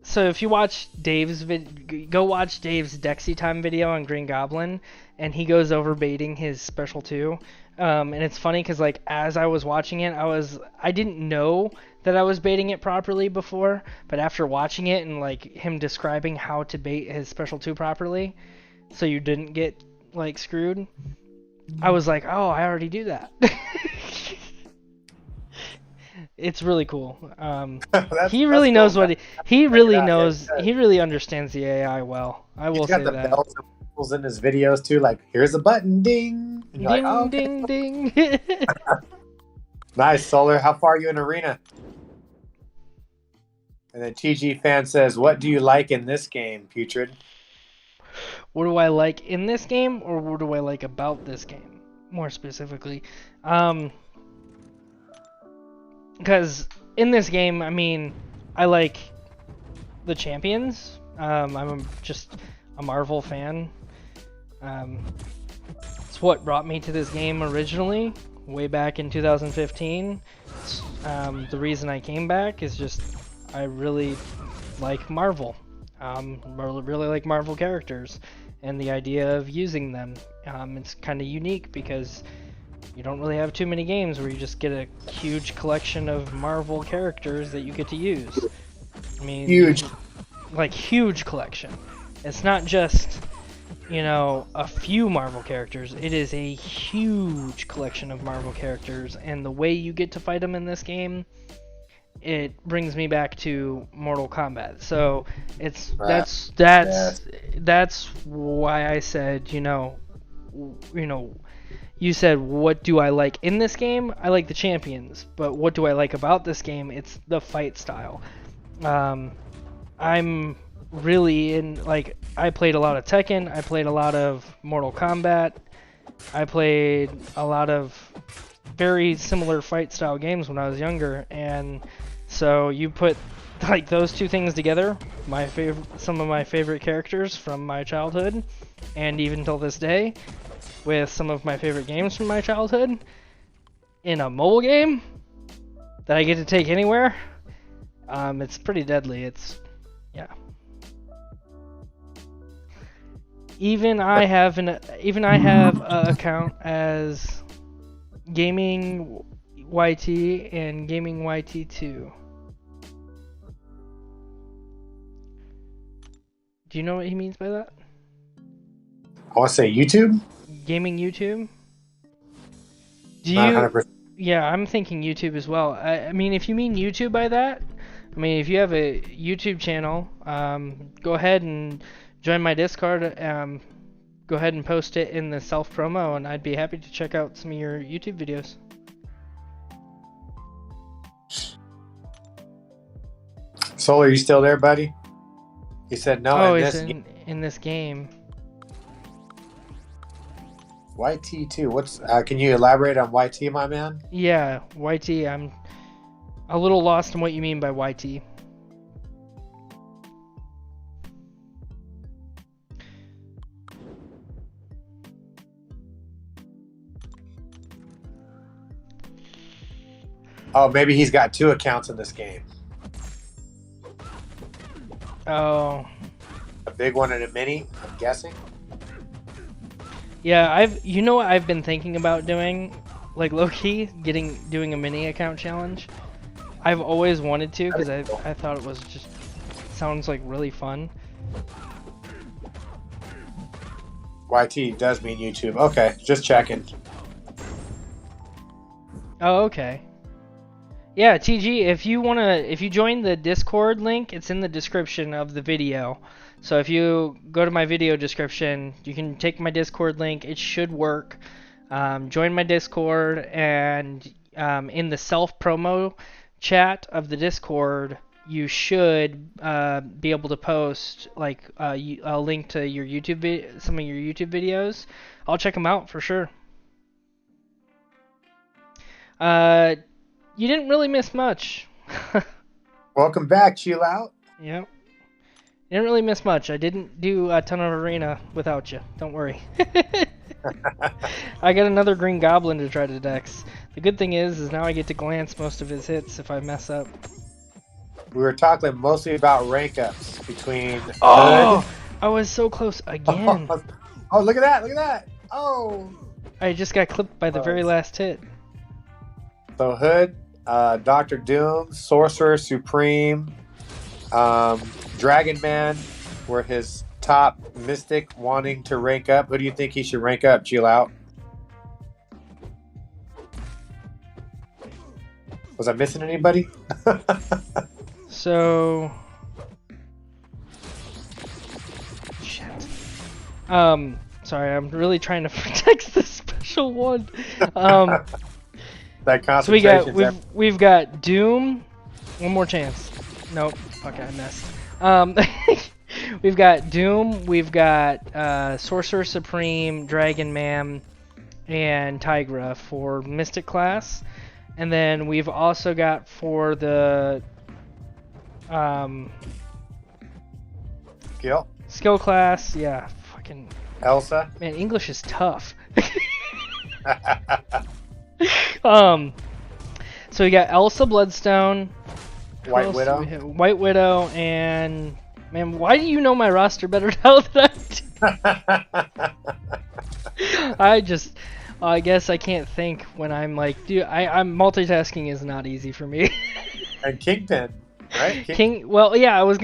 [SPEAKER 1] So if you watch go watch Dave's Dexy Time video on Green Goblin, and he goes over baiting his special 2. And it's funny because, like, as I was watching it, I didn't know that I was baiting it properly before, but after watching it and, like, him describing how to bait his special 2 properly, so you didn't get, like, screwed, I was like, oh, I already do that. It's really cool. He really knows what he really knows. He really understands the AI well. I will say that. He's got the bells
[SPEAKER 3] and whistles in his videos too. Like, here's a button, ding,
[SPEAKER 1] ding, like, oh, okay. Ding, ding.
[SPEAKER 3] Nice, Solar. How far are you in arena? And then TG Fan says, "What do you like in this game, Putrid?"
[SPEAKER 1] What do I like in this game, or what do I like about this game, more specifically? Because in this game, I mean, I like the champions. I'm just a Marvel fan. It's what brought me to this game originally, way back in 2015. The reason I came back is just I really like Marvel. Really like Marvel characters, and the idea of using them. It's kind of unique because you don't really have too many games where you just get a huge collection of Marvel characters that you get to use. I mean, huge collection. It's not just, a few Marvel characters. It is a huge collection of Marvel characters, and the way you get to fight them in this game it brings me back to Mortal Kombat. So it's
[SPEAKER 3] Right.
[SPEAKER 1] that's why I said, you said, what do I like in this game? I like the champions, but what do I like about this game? It's the fight style. I'm really I played a lot of Tekken, I played a lot of Mortal Kombat, I played a lot of very similar fight style games when I was younger, and so you put like those two things together, some of my favorite characters from my childhood, and even till this day, with some of my favorite games from my childhood, in a mobile game that I get to take anywhere, it's pretty deadly. Yeah. Even I have an account as Gaming YT and Gaming YT2. Do you know what he means by that?
[SPEAKER 3] I want to say YouTube.
[SPEAKER 1] Gaming YouTube? Do
[SPEAKER 3] Not
[SPEAKER 1] you?
[SPEAKER 3] 100%.
[SPEAKER 1] Yeah, I'm thinking YouTube as well. I mean, if you mean YouTube by that, I mean, if you have a YouTube channel, go ahead and join my Discord. Go ahead and post it in the self promo, and I'd be happy to check out some of your YouTube videos.
[SPEAKER 3] Soul, are you still there, buddy? He said no.
[SPEAKER 1] Oh,
[SPEAKER 3] in
[SPEAKER 1] it's
[SPEAKER 3] this
[SPEAKER 1] in this game.
[SPEAKER 3] YT2. What's? Can you elaborate on YT, my man?
[SPEAKER 1] Yeah, YT. I'm a little lost in what you mean by YT.
[SPEAKER 3] Oh, maybe he's got 2 accounts in this game.
[SPEAKER 1] Oh.
[SPEAKER 3] A big one and a mini, I'm guessing.
[SPEAKER 1] Yeah, what I've been thinking about doing, like low-key, doing a mini account challenge. I've always wanted to because I thought it was just sounds like really fun.
[SPEAKER 3] YT does mean YouTube. Okay, just checking.
[SPEAKER 1] Oh, okay. Yeah, TG, if you join the Discord link, it's in the description of the video. So if you go to my video description, you can take my Discord link. It should work. Join my Discord, and in the self-promo chat of the Discord, you should be able to post like a link to your some of your YouTube videos. I'll check them out for sure. You didn't really miss much.
[SPEAKER 3] Welcome back, Chill Out.
[SPEAKER 1] Yep. You didn't really miss much. I didn't do a ton of arena without you. Don't worry. I got another Green Goblin to try to dex. The good thing is now I get to glance most of his hits if I mess up.
[SPEAKER 3] We were talking mostly about rank ups between.
[SPEAKER 1] Oh! I was so close again.
[SPEAKER 3] Oh, look at that! Look at that! Oh!
[SPEAKER 1] I just got clipped by the very last hit.
[SPEAKER 3] So Hood, Dr. Doom, Sorcerer Supreme, Dragon Man were his top mystic wanting to rank up. Who do you think he should rank up? Chill Out. Was I missing anybody?
[SPEAKER 1] So, shit. Sorry, I'm really trying to protect the special one.
[SPEAKER 3] That
[SPEAKER 1] So we've got Doom. One more chance. Nope. Okay, I missed. We've got Doom. We've got Sorcerer Supreme, Dragon Man, and Tigra for Mystic class, and then we've also got for the skill class. Yeah, fucking
[SPEAKER 3] Elsa.
[SPEAKER 1] man, English is tough. So we got Elsa Bloodstone,
[SPEAKER 3] White Widow.
[SPEAKER 1] White Widow, and man, why do you know my roster better now than I do? I guess I can't think when I'm like, dude, I'm multitasking is not easy for me.
[SPEAKER 3] And Kingpin, right?
[SPEAKER 1] Well, yeah, I was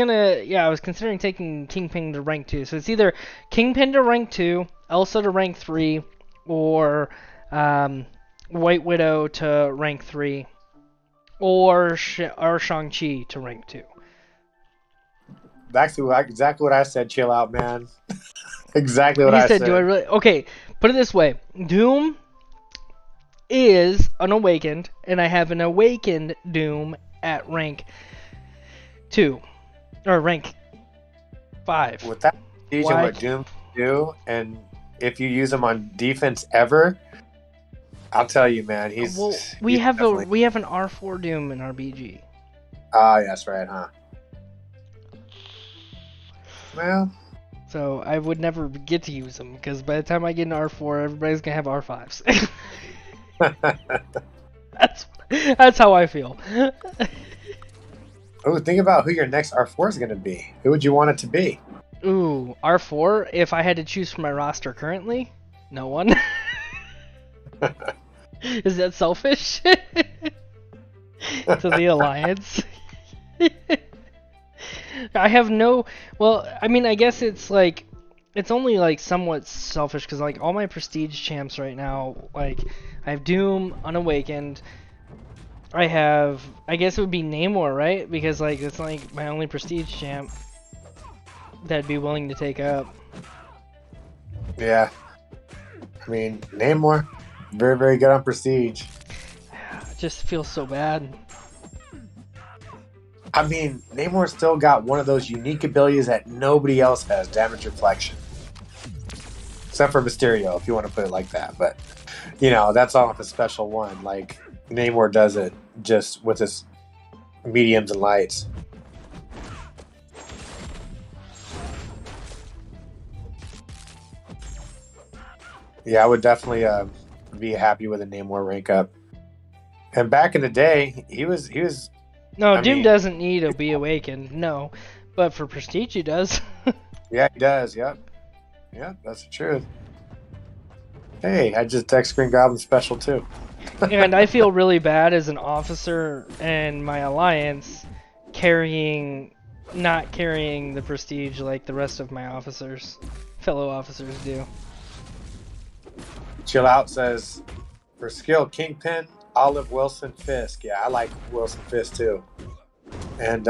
[SPEAKER 1] considering taking Kingpin to rank 2. So it's either Kingpin to rank 2, Elsa to rank 3, or White Widow to rank 3. or Shang-Chi to rank 2.
[SPEAKER 3] Exactly what I said. Chill out, man. Exactly what
[SPEAKER 1] He
[SPEAKER 3] I
[SPEAKER 1] said, "Do I
[SPEAKER 3] said.
[SPEAKER 1] really?" Okay, put it this way: Doom is unawakened, and I have an awakened Doom at rank 2 or rank 5.
[SPEAKER 3] With that prestige and
[SPEAKER 1] Why?
[SPEAKER 3] what Doom can do, and if you use him on defense ever, I'll tell you, man,
[SPEAKER 1] Well,
[SPEAKER 3] he's definitely.
[SPEAKER 1] we have an R4 Doom in our BG.
[SPEAKER 3] Ah, that's right, huh? Well,
[SPEAKER 1] So I would never get to use them because by the time I get an R4, everybody's gonna have R5s. That's how I feel.
[SPEAKER 3] oh, think about who your next R4 is going to be. Who would you want it to be?
[SPEAKER 1] Ooh, R4. If I had to choose from my roster currently, no one. Is that selfish? To the alliance. I have no. Well, I mean, I guess it's like. It's only like somewhat selfish because like all my prestige champs right now, like I have Doom, Unawakened. I have. I guess it would be Namor, right? Because like it's like my only prestige champ that'd be willing to take up.
[SPEAKER 3] Yeah. I mean, Namor, very, very good on prestige.
[SPEAKER 1] It just feels so bad.
[SPEAKER 3] I mean, Namor's still got one of those unique abilities that nobody else has, damage reflection. Except for Mysterio, if you want to put it like that. But, that's all a special one. Like, Namor does it just with his mediums and lights. Yeah, I would definitely be happy with a Namor rank up. And back in the day, he was.
[SPEAKER 1] No, Doom doesn't need to be awakened. No, but for prestige he does.
[SPEAKER 3] Yeah, he does. Yep, that's the truth. Hey, I just text Green Goblin special too.
[SPEAKER 1] And I feel really bad as an officer in my alliance not carrying the prestige like the rest of my fellow officers do.
[SPEAKER 3] Chill Out says, for skill, Kingpin, Olive, Wilson, Fisk. Yeah, I like Wilson Fisk too. And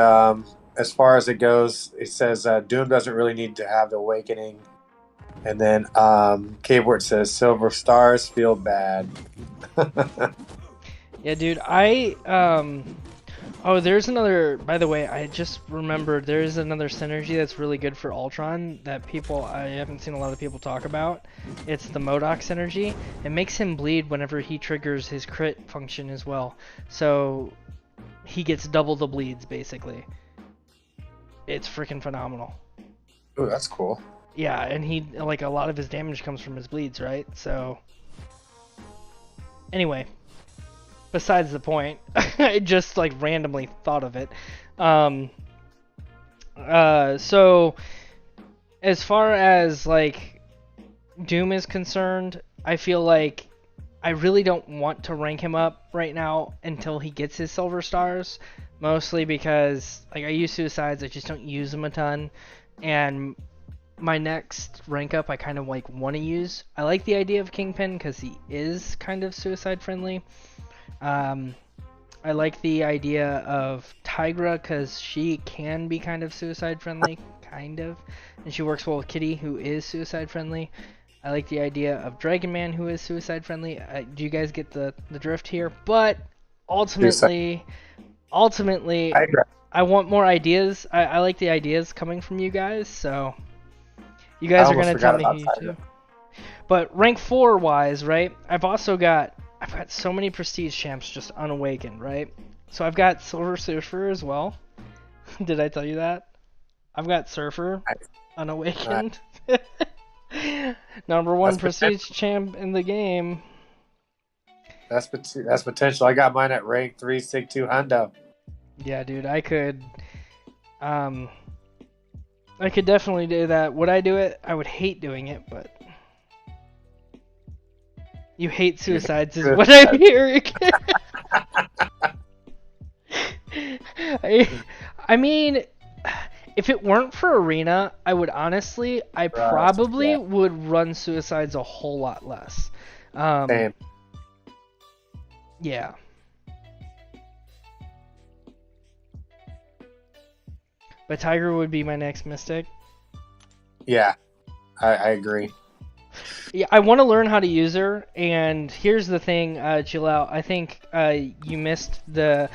[SPEAKER 3] as far as it goes, it says Doom doesn't really need to have the awakening. And then K-Word says, Silver Stars feel bad.
[SPEAKER 1] Yeah, dude, oh, there's another. By the way, I just remembered there's another synergy that's really good for Ultron that I haven't seen a lot of people talk about. It's the MODOK synergy. It makes him bleed whenever he triggers his crit function as well. So he gets double the bleeds basically. It's freaking phenomenal.
[SPEAKER 3] Oh, that's cool.
[SPEAKER 1] Yeah, and he like a lot of his damage comes from his bleeds, right? So anyway. Besides the point, I just like randomly thought of it. So as far as like Doom is concerned, I feel like I really don't want to rank him up right now until he gets his silver stars, mostly because like I use suicides, I just don't use them a ton, and my next rank up I kind of like want to use. I like the idea of Kingpin because he is kind of suicide friendly. I like the idea of Tigra because she can be kind of suicide friendly, kind of, and she works well with Kitty, who is suicide friendly. I like the idea of Dragon Man, who is suicide friendly. Do you guys get the drift here? But ultimately, I want more ideas. I like the ideas coming from you guys, so you guys are gonna tell me who you do. But rank 4 wise, right? I've got so many prestige champs just unawakened, right? So I've got Silver Surfer as well. Did I tell you that? I've got Surfer unawakened. Number 1 prestige champ in the game.
[SPEAKER 3] That's potential. I got mine at rank 3, Sig 2 Hundo.
[SPEAKER 1] Yeah, dude, I could definitely do that. Would I do it? I would hate doing it, but you hate suicides is what I'm hearing. I mean, if it weren't for Arena, I would honestly, probably would run suicides a whole lot less.
[SPEAKER 3] Same.
[SPEAKER 1] Yeah. But Tiger would be my next Mystic.
[SPEAKER 3] Yeah, I agree.
[SPEAKER 1] Yeah, I want to learn how to use her, and here's the thing, chill out. I think you missed the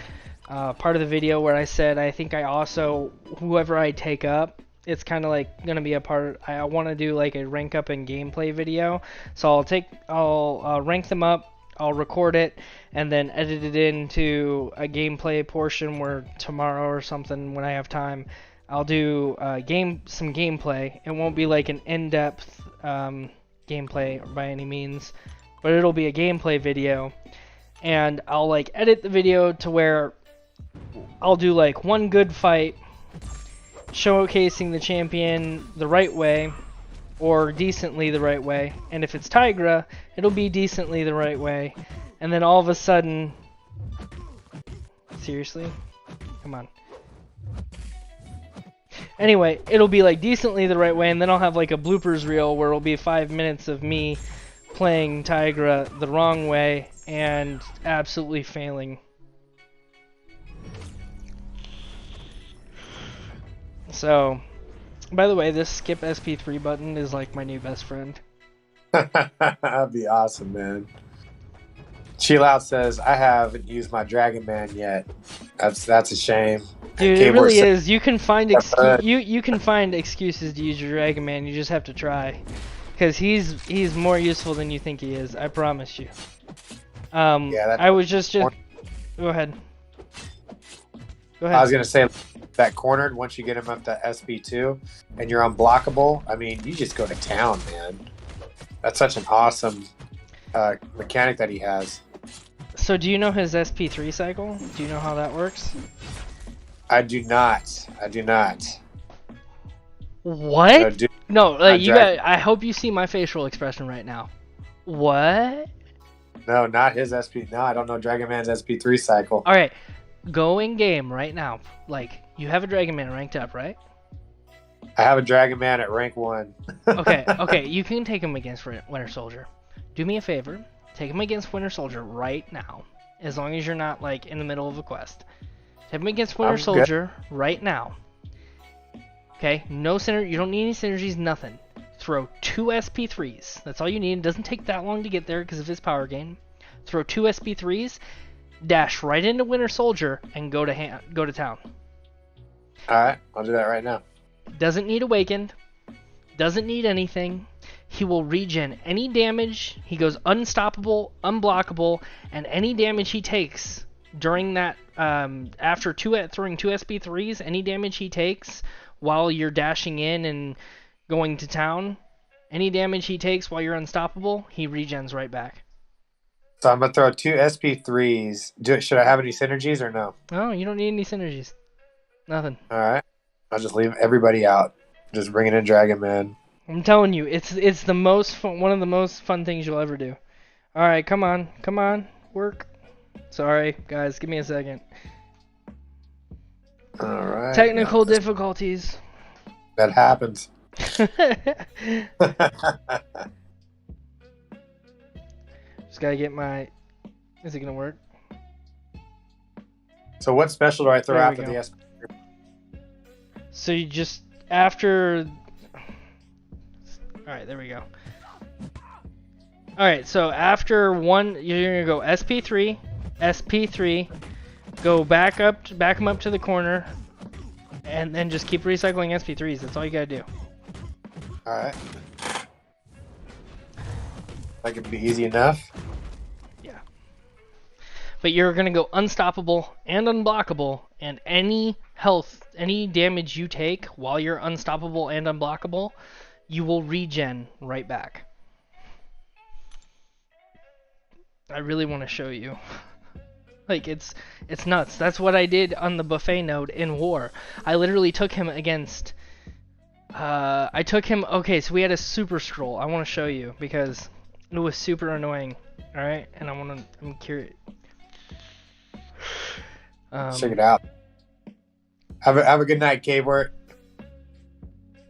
[SPEAKER 1] part of the video where I said I think I also, whoever I take up, it's kind of like going to be a part, I want to do like a rank up and gameplay video. So I'll rank them up, I'll record it, and then edit it into a gameplay portion where tomorrow or something when I have time, I'll do some gameplay. It won't be like an in-depth gameplay by any means, but it'll be a gameplay video, and I'll like edit the video to where I'll do like one good fight showcasing the champion the right way or decently the right way, and if it's Tigra, it'll be decently the right way, and then all of a sudden, seriously? Come on. Anyway, it'll be like decently the right way, and then I'll have like a bloopers reel where it'll be 5 minutes of me playing Tigra the wrong way and absolutely failing. So, by the way, this skip SP3 button is like my new best friend.
[SPEAKER 3] That'd be awesome, man. Chill Out says, I haven't used my Dragon Man yet. That's a shame.
[SPEAKER 1] Dude, it really is. You can find you can find excuses to use your Dragon Man. You just have to try, because he's more useful than you think he is. I promise you.
[SPEAKER 3] Yeah,
[SPEAKER 1] I was just go ahead. Go ahead.
[SPEAKER 3] I was gonna say that cornered once you get him up to SP2 and you're unblockable. I mean, you just go to town, man. That's such an awesome mechanic that he has.
[SPEAKER 1] So do you know his SP3 cycle? Do you know how that works?
[SPEAKER 3] I do not.
[SPEAKER 1] What? No, like you got. I hope you see my facial expression right now. What?
[SPEAKER 3] No, not his SP. No, I don't know Dragon Man's SP3 cycle.
[SPEAKER 1] All right, go in game right now. Like you have a Dragon Man ranked up, right?
[SPEAKER 3] I have a Dragon Man at rank 1.
[SPEAKER 1] Okay, you can take him against Winter Soldier. Do me a favor, take him against Winter Soldier right now. As long as you're not like in the middle of a quest. Take him against Winter Soldier right now. Okay, no synergy. You don't need any synergies, nothing. Throw 2 SP3s. That's all you need. It doesn't take that long to get there because of his power gain. Throw 2 SP3s, dash right into Winter Soldier, and go to town.
[SPEAKER 3] All right, I'll do that right now.
[SPEAKER 1] Doesn't need Awakened. Doesn't need anything. He will regen any damage. He goes unstoppable, unblockable, and any damage he takes during that, after throwing 2 SP3s, any damage he takes while you're dashing in and going to town, any damage he takes while you're unstoppable, he regens right back.
[SPEAKER 3] So I'm going to throw 2 SP3s. Should I have any synergies or no?
[SPEAKER 1] No, you don't need any synergies. Nothing.
[SPEAKER 3] All right. I'll just leave everybody out. Just bring it in Dragon Man.
[SPEAKER 1] I'm telling you, it's the most fun, one of the most fun things you'll ever do. All right, come on, work. Sorry, guys, give me a second.
[SPEAKER 3] All right.
[SPEAKER 1] Technical difficulties.
[SPEAKER 3] That happens.
[SPEAKER 1] Just gotta get my. Is it gonna work?
[SPEAKER 3] So what special do I throw after the SP?
[SPEAKER 1] So you just after. All right, there we go. All right, so after one, you're gonna go SP3, SP3, go back him up to the corner, and then just keep recycling SP3s. That's all you gotta do.
[SPEAKER 3] All right. That could be easy enough.
[SPEAKER 1] Yeah. But you're gonna go unstoppable and unblockable, and any health, any damage you take while you're unstoppable and unblockable, you will regen right back. I really want to show you. Like, it's nuts. That's what I did on the buffet node in war. I literally took him against... Okay, so we had a super scroll. I want to show you because it was super annoying. Alright? And I'm curious.
[SPEAKER 3] Check it out. Have a good night, K-Word.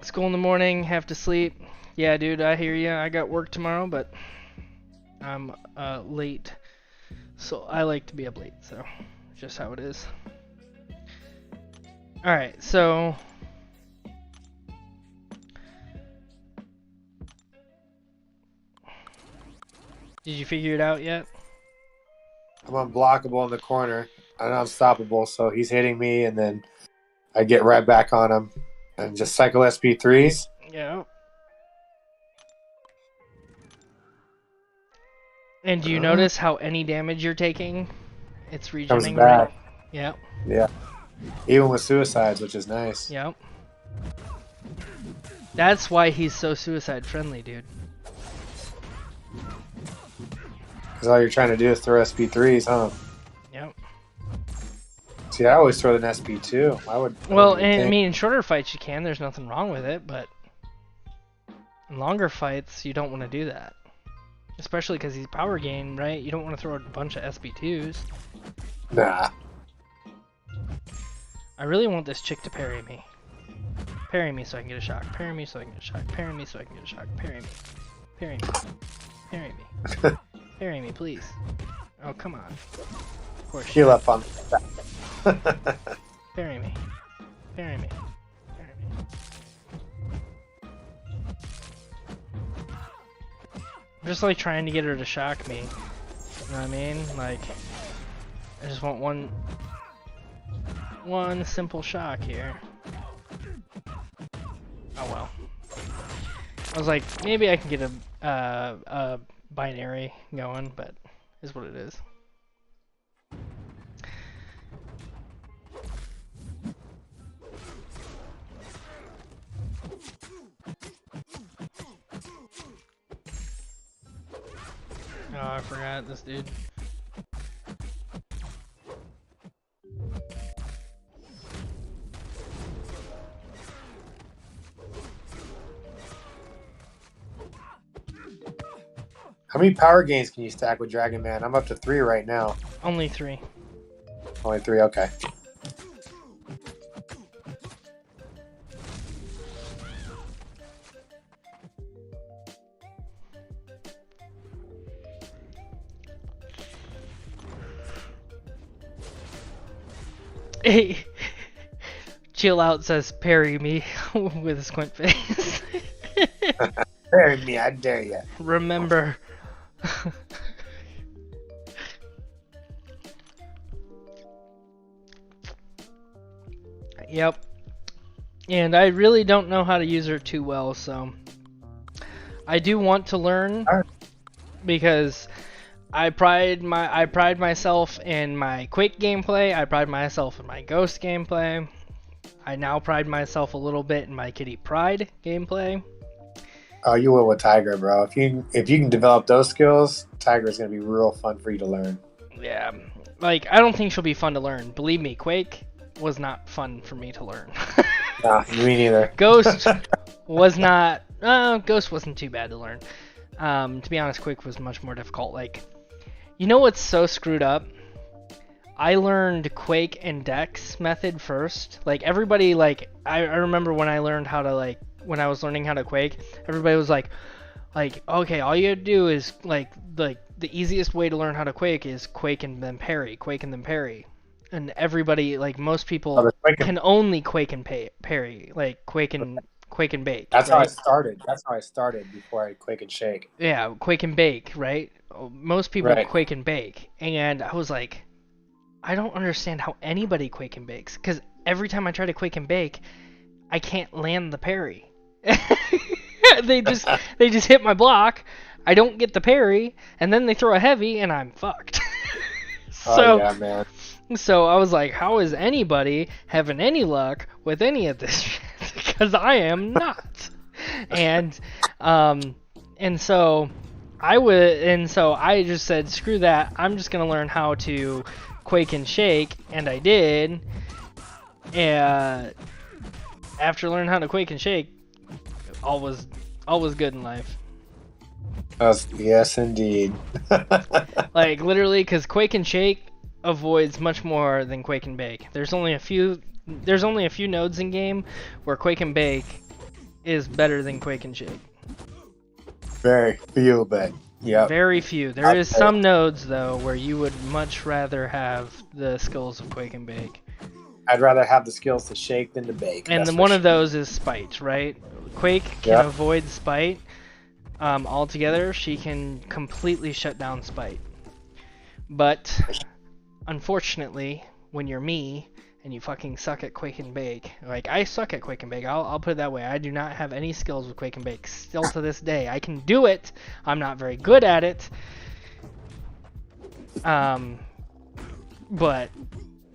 [SPEAKER 1] School in the morning, have to sleep. Yeah, dude, I hear you. I got work tomorrow, but I'm late. So I like to be up late, so just how it is. Alright, so Did you figure it out yet?
[SPEAKER 3] I'm unblockable in the corner. I'm unstoppable, so he's hitting me, and then I get right back on him and just cycle SP3s.
[SPEAKER 1] Yeah. And do you notice how any damage you're taking, it's
[SPEAKER 3] Comes
[SPEAKER 1] regenerating?
[SPEAKER 3] back.
[SPEAKER 1] Yep.
[SPEAKER 3] Yeah. Even with suicides, which is nice.
[SPEAKER 1] Yep. That's why he's so suicide friendly, dude.
[SPEAKER 3] Because all you're trying to do is throw SP3s, huh?
[SPEAKER 1] Yep.
[SPEAKER 3] See, I always throw an SP2. I would.
[SPEAKER 1] Well, and I mean, in shorter fights you can. There's nothing wrong with it, but in longer fights you don't want to do that. Especially because he's power gain, right? You don't want to throw a bunch of SP2s.
[SPEAKER 3] Nah.
[SPEAKER 1] I really want this chick to parry me. Parry me so I can get a shock. Parry me so I can get a shock. Parry me so I can get a shock. Parry me. Parry me. Parry me. Parry me, please. Oh, come on. Of course.
[SPEAKER 3] Heal up on
[SPEAKER 1] Parry me. Parry me. Parry me. I'm just like trying to get her to shock me. You know what I mean? Like, I just want one simple shock here. Oh well. I was like, maybe I can get a binary going, but is what it is. Oh, I forgot this dude.
[SPEAKER 3] How many power gains can you stack with Dragon Man? I'm up to 3 right now.
[SPEAKER 1] Only 3.
[SPEAKER 3] Only 3, okay.
[SPEAKER 1] Hey, Chill Out says parry me with a squint face.
[SPEAKER 3] Parry me, I dare you.
[SPEAKER 1] Remember. Yep. And I really don't know how to use her too well, so I do want to learn because I pride myself in my Quake gameplay. I pride myself in my Ghost gameplay. I now pride myself a little bit in my Kitty Pride gameplay.
[SPEAKER 3] Oh, you will with Tiger, bro. If you can develop those skills, Tiger is gonna be real fun for you to learn.
[SPEAKER 1] Yeah, like I don't think she'll be fun to learn. Believe me, Quake was not fun for me to learn.
[SPEAKER 3] Nah, me neither.
[SPEAKER 1] Ghost was not. Ghost wasn't too bad to learn. To be honest, Quake was much more difficult. Like, you know what's so screwed up? I learned Quake and Dex method first. Like everybody, like I remember when I learned how to when I was learning how to Quake, everybody was like, okay, all you have to do is like the easiest way to learn how to Quake is Quake and then parry, Quake and then parry. And everybody, like most people, can only Quake and parry, like Quake and bake.
[SPEAKER 3] That's
[SPEAKER 1] right?
[SPEAKER 3] how I started. That's how I started before I Quake and Shake.
[SPEAKER 1] Yeah, Quake and bake, right? Most people
[SPEAKER 3] Right.
[SPEAKER 1] Quake and bake, and I was like, I don't understand how anybody Quake and bakes, because every time I try to Quake and bake, I can't land the parry. they just hit my block. I don't get the parry, and then they throw a heavy, and I'm fucked.
[SPEAKER 3] Oh yeah, man.
[SPEAKER 1] So I was like, how is anybody having any luck with any of this shit? Because I am not. And so I just said, screw that. I'm just gonna learn how to Quake and Shake, and I did. And after learning how to Quake and Shake, all was good in life.
[SPEAKER 3] Yes, indeed.
[SPEAKER 1] Like literally, because Quake and Shake avoids much more than Quake and Bake. There's only a few nodes in game where Quake and Bake is better than Quake and Shake.
[SPEAKER 3] Very few, but yeah.
[SPEAKER 1] Very few. There is some nodes though where you would much rather have the skills of Quake and Bake.
[SPEAKER 3] I'd rather have the skills to shake than to bake.
[SPEAKER 1] And then one of those is Spite, right? Quake can avoid Spite, altogether, she can completely shut down Spite. But unfortunately, when you're me and you fucking suck at Quake and Bake, like I suck at Quake and Bake, I'll put it that way. I do not have any skills with Quake and Bake still to this day. I can do it. I'm not very good at it. But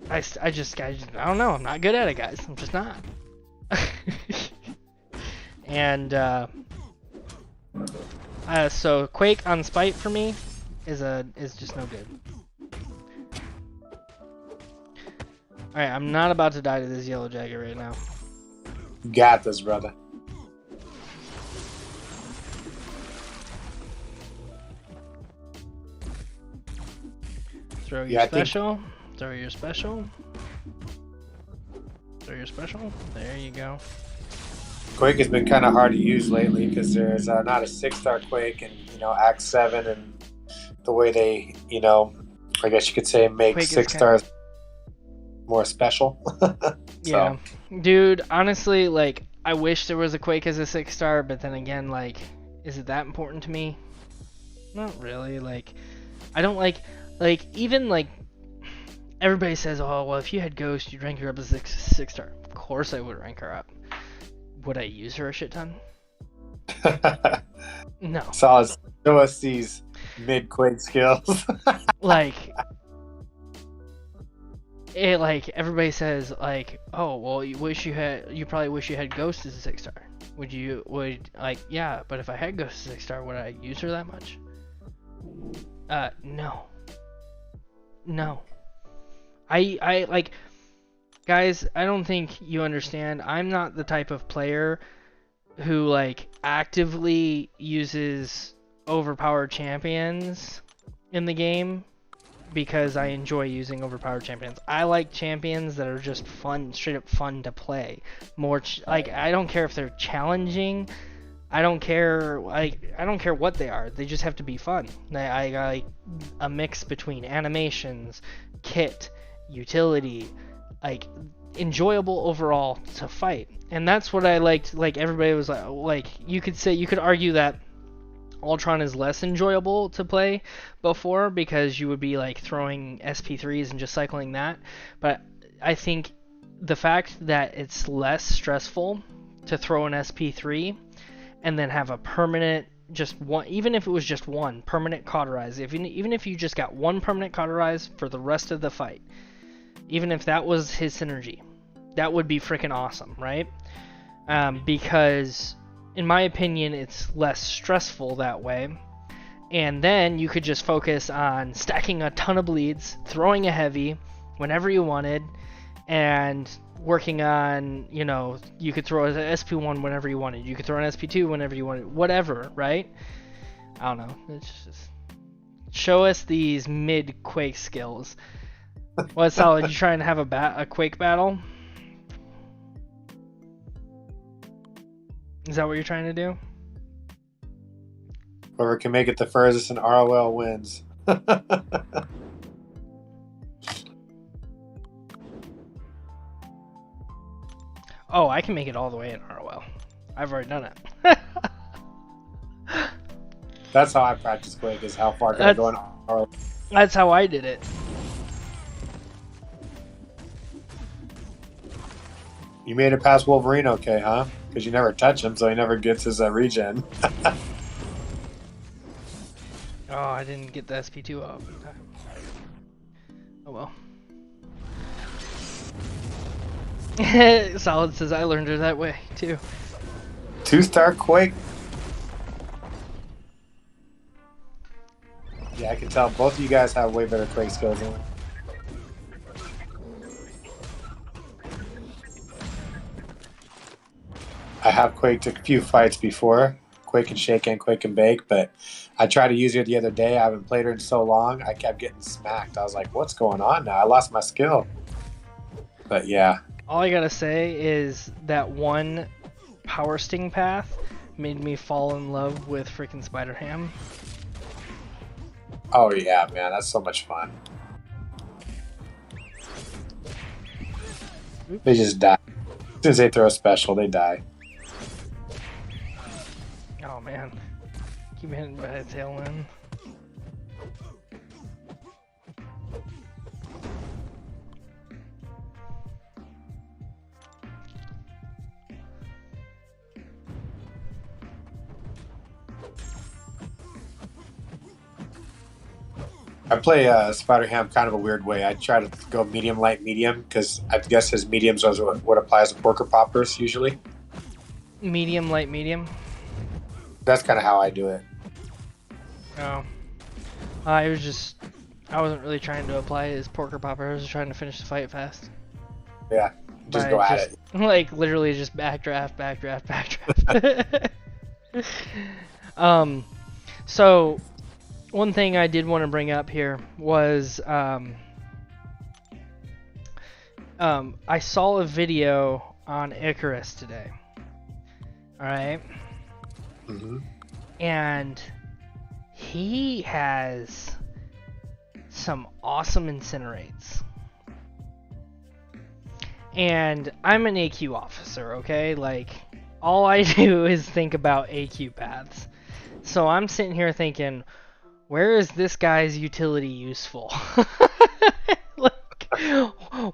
[SPEAKER 1] I don't know. I'm not good at it, guys. I'm just not. And so Quake on Spite for me is just no good. Alright, I'm not about to die to this yellow jacket right now.
[SPEAKER 3] You got this, brother.
[SPEAKER 1] Throw your special. Throw your special. Throw your special. There you go.
[SPEAKER 3] Quake has been kind of hard to use lately because there's not a 6-star Quake and, Act 7 and the way they, I guess you could say make Quake 6 stars more special.
[SPEAKER 1] Yeah. Dude, honestly, like, I wish there was a Quake as a 6-star, but then again, like, is it that important to me? Not really. Like, I don't like, even, like, everybody says, oh, well, if you had Ghost, you'd rank her up as a 6-star. Of course I would rank her up. Would I use her a shit ton? No.
[SPEAKER 3] Solid. Show us these mid-Quake skills.
[SPEAKER 1] like everybody says, like, oh, well, you probably wish you had Ghost as a 6-star. Yeah, but if I had Ghost as a 6-star, would I use her that much? No. I like, guys, I don't think you understand. I'm not the type of player who, like, actively uses overpowered champions in the game because I enjoy using overpowered champions. I like champions that are just fun, straight up fun to play. I don't care if they're challenging. I don't care what they are. They just have to be fun. I like a mix between animations, kit, utility, like enjoyable overall to fight. And that's what I liked. Like, everybody was like you could argue that Ultron is less enjoyable to play before because you would be like throwing SP3s and just cycling that. But I think the fact that it's less stressful to throw an SP3 and then have a permanent, just one, even if it was just one permanent cauterize, even if you just got one permanent cauterize for the rest of the fight, even if that was his synergy, that would be freaking awesome, right? Because in my opinion, it's less stressful that way. And then you could just focus on stacking a ton of bleeds, throwing a heavy whenever you wanted, and working on, you could throw an SP1 whenever you wanted. You could throw an SP2 whenever you wanted. Whatever, right? I don't know. It's just show us these mid-Quake skills. What's Solid? You trying to have a Quake battle? Is that what you're trying to do?
[SPEAKER 3] Whoever can make it the furthest in ROL wins.
[SPEAKER 1] Oh, I can make it all the way in ROL. I've already done it.
[SPEAKER 3] That's how I practice Quake, is how far can I go in ROL.
[SPEAKER 1] That's how I did it.
[SPEAKER 3] You made it past Wolverine okay, huh? Because you never touch him, so he never gets his regen.
[SPEAKER 1] Oh, I didn't get the SP2 off in time. Oh well. Solid says I learned it that way, too.
[SPEAKER 3] 2-star Quake. Yeah, I can tell both of you guys have way better Quake skills than me. I have Quaked a few fights before, Quake and Shake and Quake and Bake, but I tried to use her the other day. I haven't played her in so long. I kept getting smacked. I was like, what's going on now? I lost my skill. But yeah.
[SPEAKER 1] All I gotta say is that one Power Sting path made me fall in love with freaking Spider-Ham.
[SPEAKER 3] Oh yeah, man, that's so much fun. Oops. They just die. As soon as they throw a special, they die.
[SPEAKER 1] Oh man. Keep hitting by a tailwind.
[SPEAKER 3] I play Spider-Ham kind of a weird way. I try to go medium, light, medium, because I guess his mediums are what applies to Porker Poppers usually.
[SPEAKER 1] Medium, light, medium.
[SPEAKER 3] That's kind of how I do it.
[SPEAKER 1] Oh. I wasn't really trying to apply his Porker Popper. I was just trying to finish the fight fast.
[SPEAKER 3] Yeah, just go at it.
[SPEAKER 1] Like, literally just backdraft. So, one thing I did want to bring up here was, I saw a video on Icarus today. Alright?
[SPEAKER 3] Mm-hmm.
[SPEAKER 1] And he has some awesome incinerates. And I'm an AQ officer, okay? Like, all I do is think about AQ paths. So I'm sitting here thinking, where is this guy's utility useful? Like,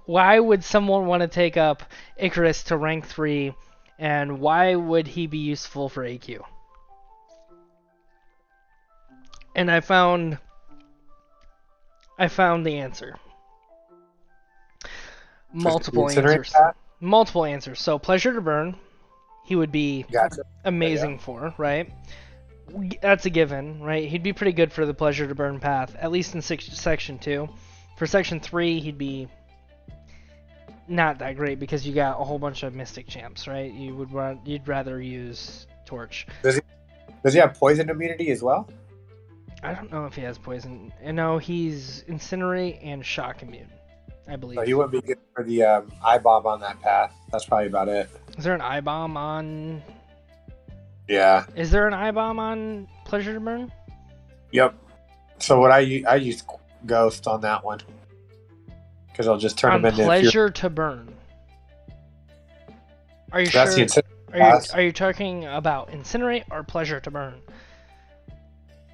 [SPEAKER 1] why would someone want to take up Icarus to rank 3, and why would he be useful for AQ? And I found the answer. Multiple answers. So Pleasure to Burn, he would be amazing for, right? That's a given, right? He'd be pretty good for the Pleasure to Burn path, at least in section 2. For section 3, he'd be not that great because you got a whole bunch of Mystic champs, right? You'd rather use Torch.
[SPEAKER 3] Does he have poison immunity as well?
[SPEAKER 1] I don't know if he has poison. No, he's Incinerate and Shock immune, I believe.
[SPEAKER 3] So he wouldn't be good for the eye bomb on that path. That's probably about it.
[SPEAKER 1] Is there an eye bomb on?
[SPEAKER 3] Yeah.
[SPEAKER 1] Is there an eye bomb on Pleasure to Burn?
[SPEAKER 3] Yep. So what I use Ghost on that one because I'll just turn
[SPEAKER 1] on
[SPEAKER 3] him into
[SPEAKER 1] Pleasure to Burn. Are you
[SPEAKER 3] That's
[SPEAKER 1] sure?
[SPEAKER 3] The
[SPEAKER 1] are you talking about Incinerate or Pleasure to Burn?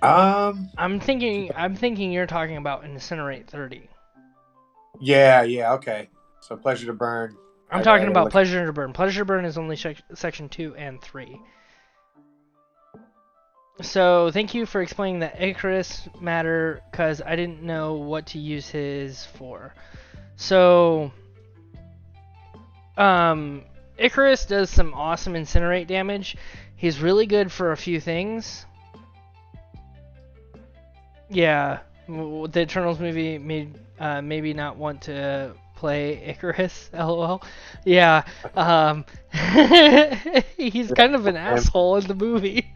[SPEAKER 1] I'm thinking you're talking about Incinerate 30.
[SPEAKER 3] Yeah, okay. So Pleasure to Burn.
[SPEAKER 1] I'm talking about Pleasure to Burn. Pleasure to Burn is only section 2 and 3. So thank you for explaining the Icarus matter, because I didn't know what to use his for. So, Icarus does some awesome Incinerate damage. He's really good for a few things. Yeah, the Eternals movie made maybe not want to play Icarus, lol. Yeah, he's kind of an asshole in the movie.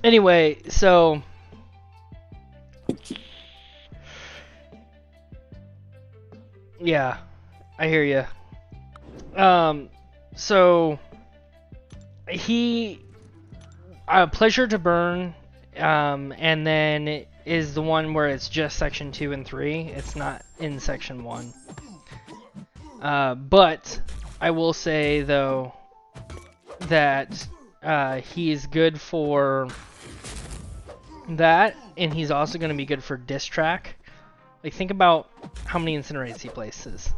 [SPEAKER 1] Anyway, so yeah, I hear you. So he Pleasure to Burn, and then it is the one where it's just section 2 and 3. It's not in section 1. But I will say though that he is good for that, and he's also going to be good for Diss Track. Like, think about how many Incinerates he places,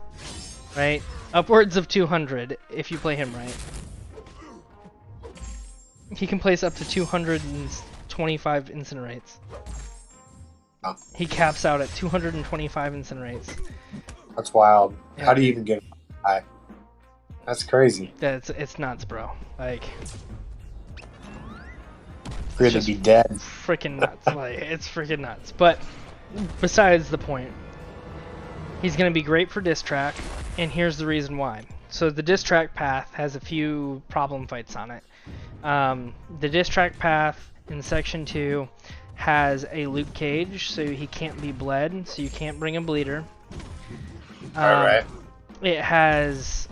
[SPEAKER 1] right? Upwards of 200 if you play him right. He can place up to 225 Incinerates.
[SPEAKER 3] Oh.
[SPEAKER 1] He caps out at 225 Incinerates.
[SPEAKER 3] That's wild.
[SPEAKER 1] Yeah.
[SPEAKER 3] How do you even get high? That's crazy.
[SPEAKER 1] It's nuts, bro. Like,
[SPEAKER 3] We're gonna be dead.
[SPEAKER 1] Freaking nuts. Like, it's freaking nuts. But besides the point, he's gonna be great for Diss Track, and here's the reason why. So the Diss Track path has a few problem fights on it. The Diss Track path in section 2 has a Luke Cage, so he can't be bled, so you can't bring a bleeder.
[SPEAKER 3] Alright.
[SPEAKER 1] It has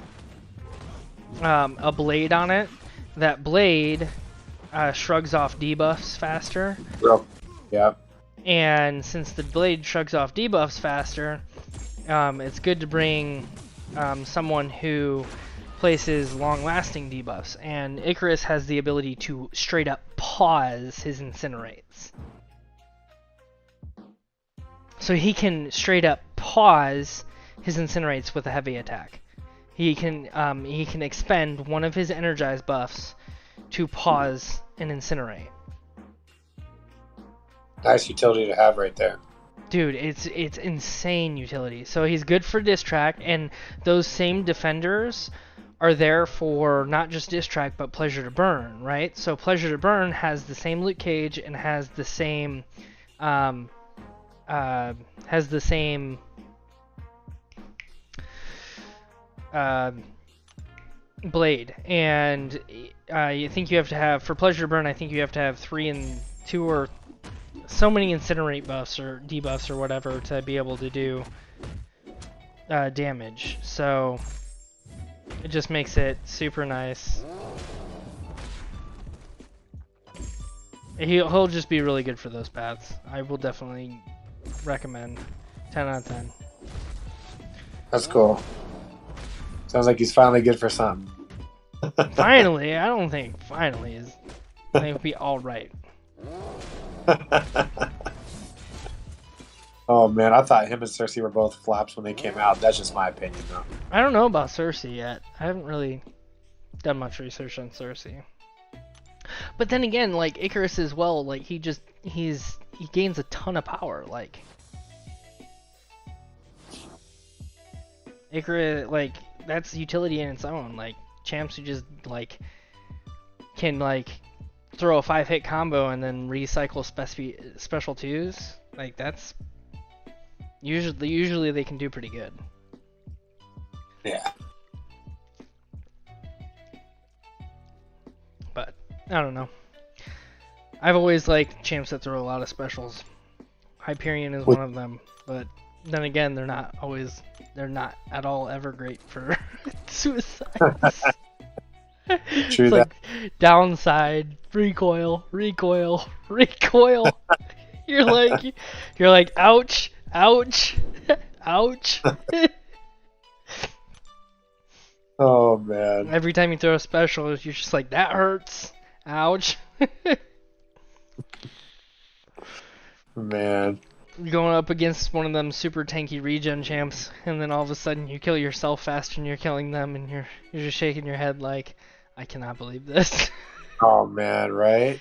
[SPEAKER 1] a blade on it. That blade shrugs off debuffs faster.
[SPEAKER 3] Yeah.
[SPEAKER 1] And since the blade shrugs off debuffs faster, it's good to bring someone who places long-lasting debuffs, and Icarus has the ability to straight up pause his incinerates. So he can straight up pause his incinerates with a heavy attack. He can expend one of his energized buffs to pause an incinerate.
[SPEAKER 3] Nice utility to have right there.
[SPEAKER 1] Dude, it's insane utility. So he's good for diss track, and those same defenders are there for not just diss track but pleasure to burn, right? So pleasure to burn has the same loot cage and has the same blade, and I think you have to have, for pleasure to burn, I think you have to have 3 and 2 or so many incinerate buffs or debuffs or whatever to be able to do damage. So it just makes it super nice. He'll just be really good for those paths. I will definitely recommend. 10 out of 10.
[SPEAKER 3] That's cool. Sounds like he's finally good for something.
[SPEAKER 1] Finally, I don't think finally is. I think it'll be all right.
[SPEAKER 3] Oh man, I thought him and Cersei were both flaps when they came out. That's just my opinion, though.
[SPEAKER 1] I don't know about Cersei yet. I haven't really done much research on Cersei. But then again, like Icarus as well, like he gains a ton of power. Like Icarus, like that's utility in its own. Like champs who just like can like throw a 5-hit combo and then recycle special 2s. Like that's usually they can do pretty good.
[SPEAKER 3] Yeah.
[SPEAKER 1] But I don't know. I've always liked champs that throw a lot of specials. Hyperion is one of them, but then again, they're not at all ever great for suicides.
[SPEAKER 3] True
[SPEAKER 1] It's
[SPEAKER 3] that.
[SPEAKER 1] like downside, recoil. You're like, ouch, ouch.
[SPEAKER 3] Oh man.
[SPEAKER 1] Every time you throw a special, you're just like, that hurts. Ouch.
[SPEAKER 3] Man.
[SPEAKER 1] You're going up against one of them super tanky regen champs, and then all of a sudden you kill yourself faster than you're killing them, and you're just shaking your head like, I cannot believe this.
[SPEAKER 3] Oh man, right?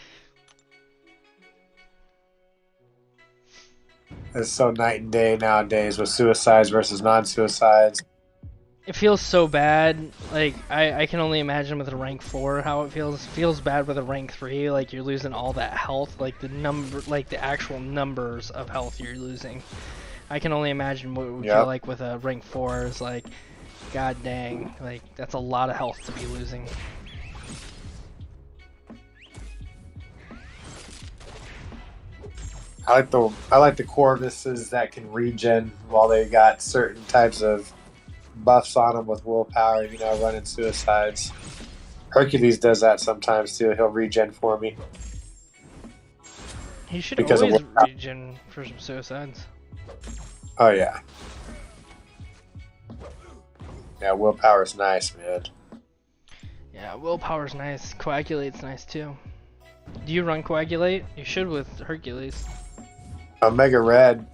[SPEAKER 3] It's so night and day nowadays with suicides versus non-suicides.
[SPEAKER 1] It feels so bad. Like I can only imagine with a rank 4 how it feels. It feels bad with a rank 3. Like you're losing all that health. Like the actual numbers of health you're losing. I can only imagine what it would feel like with a rank 4. Is like, god dang, like that's a lot of health to be losing.
[SPEAKER 3] I like the Corvuses that can regen while they got certain types of buffs on them with willpower, running suicides. Hercules does that sometimes too. He'll regen for me.
[SPEAKER 1] He should
[SPEAKER 3] Because
[SPEAKER 1] always regen for some suicides.
[SPEAKER 3] Oh yeah. Yeah, willpower's nice, man.
[SPEAKER 1] Yeah, willpower's nice. Coagulate's nice too. Do you run Coagulate? You should with Hercules.
[SPEAKER 3] Omega Red,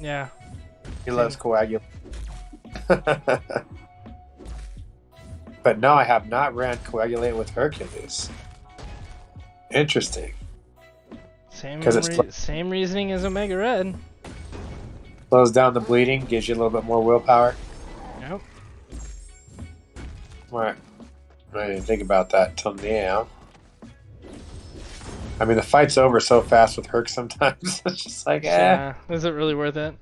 [SPEAKER 1] Yeah.
[SPEAKER 3] he loves Coagulate. But no, I have not ran Coagulate with Hercules. Interesting.
[SPEAKER 1] Same reasoning as Omega Red.
[SPEAKER 3] Slows down the bleeding, gives you a little bit more willpower.
[SPEAKER 1] Yep.
[SPEAKER 3] Alright. I didn't think about that until now. I mean, the fight's over so fast with Herc sometimes. It's just like,
[SPEAKER 1] Yeah. Is it really worth it?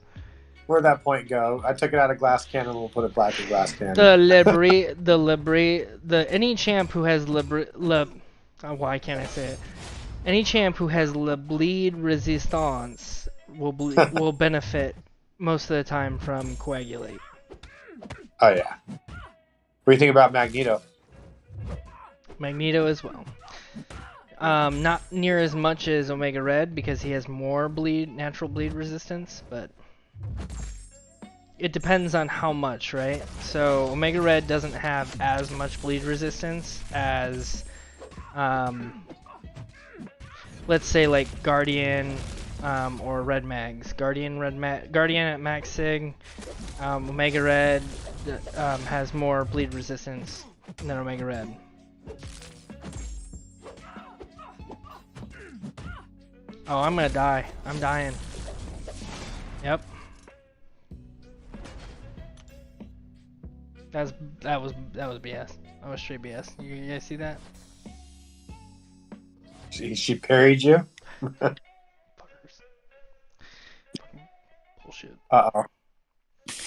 [SPEAKER 3] Where'd that point go? I took it out of glass cannon, we'll put it back in glass cannon.
[SPEAKER 1] Any champ who has why can't I say it? Any champ who has le bleed resistance will benefit most of the time from Coagulate.
[SPEAKER 3] Oh yeah. What do you think about Magneto?
[SPEAKER 1] Magneto as well. Not near as much as Omega Red because he has more natural bleed resistance, but it depends on how much, right? So Omega Red doesn't have as much bleed resistance as, let's say like Guardian, or Red Mags. Guardian at Max Sig, Omega Red has more bleed resistance than Omega Red. Oh, I'm gonna die. I'm dying. Yep. That was BS. That was straight BS. You guys see that?
[SPEAKER 3] She parried you?
[SPEAKER 1] Fuckers. Fucking bullshit.
[SPEAKER 3] Uh-oh.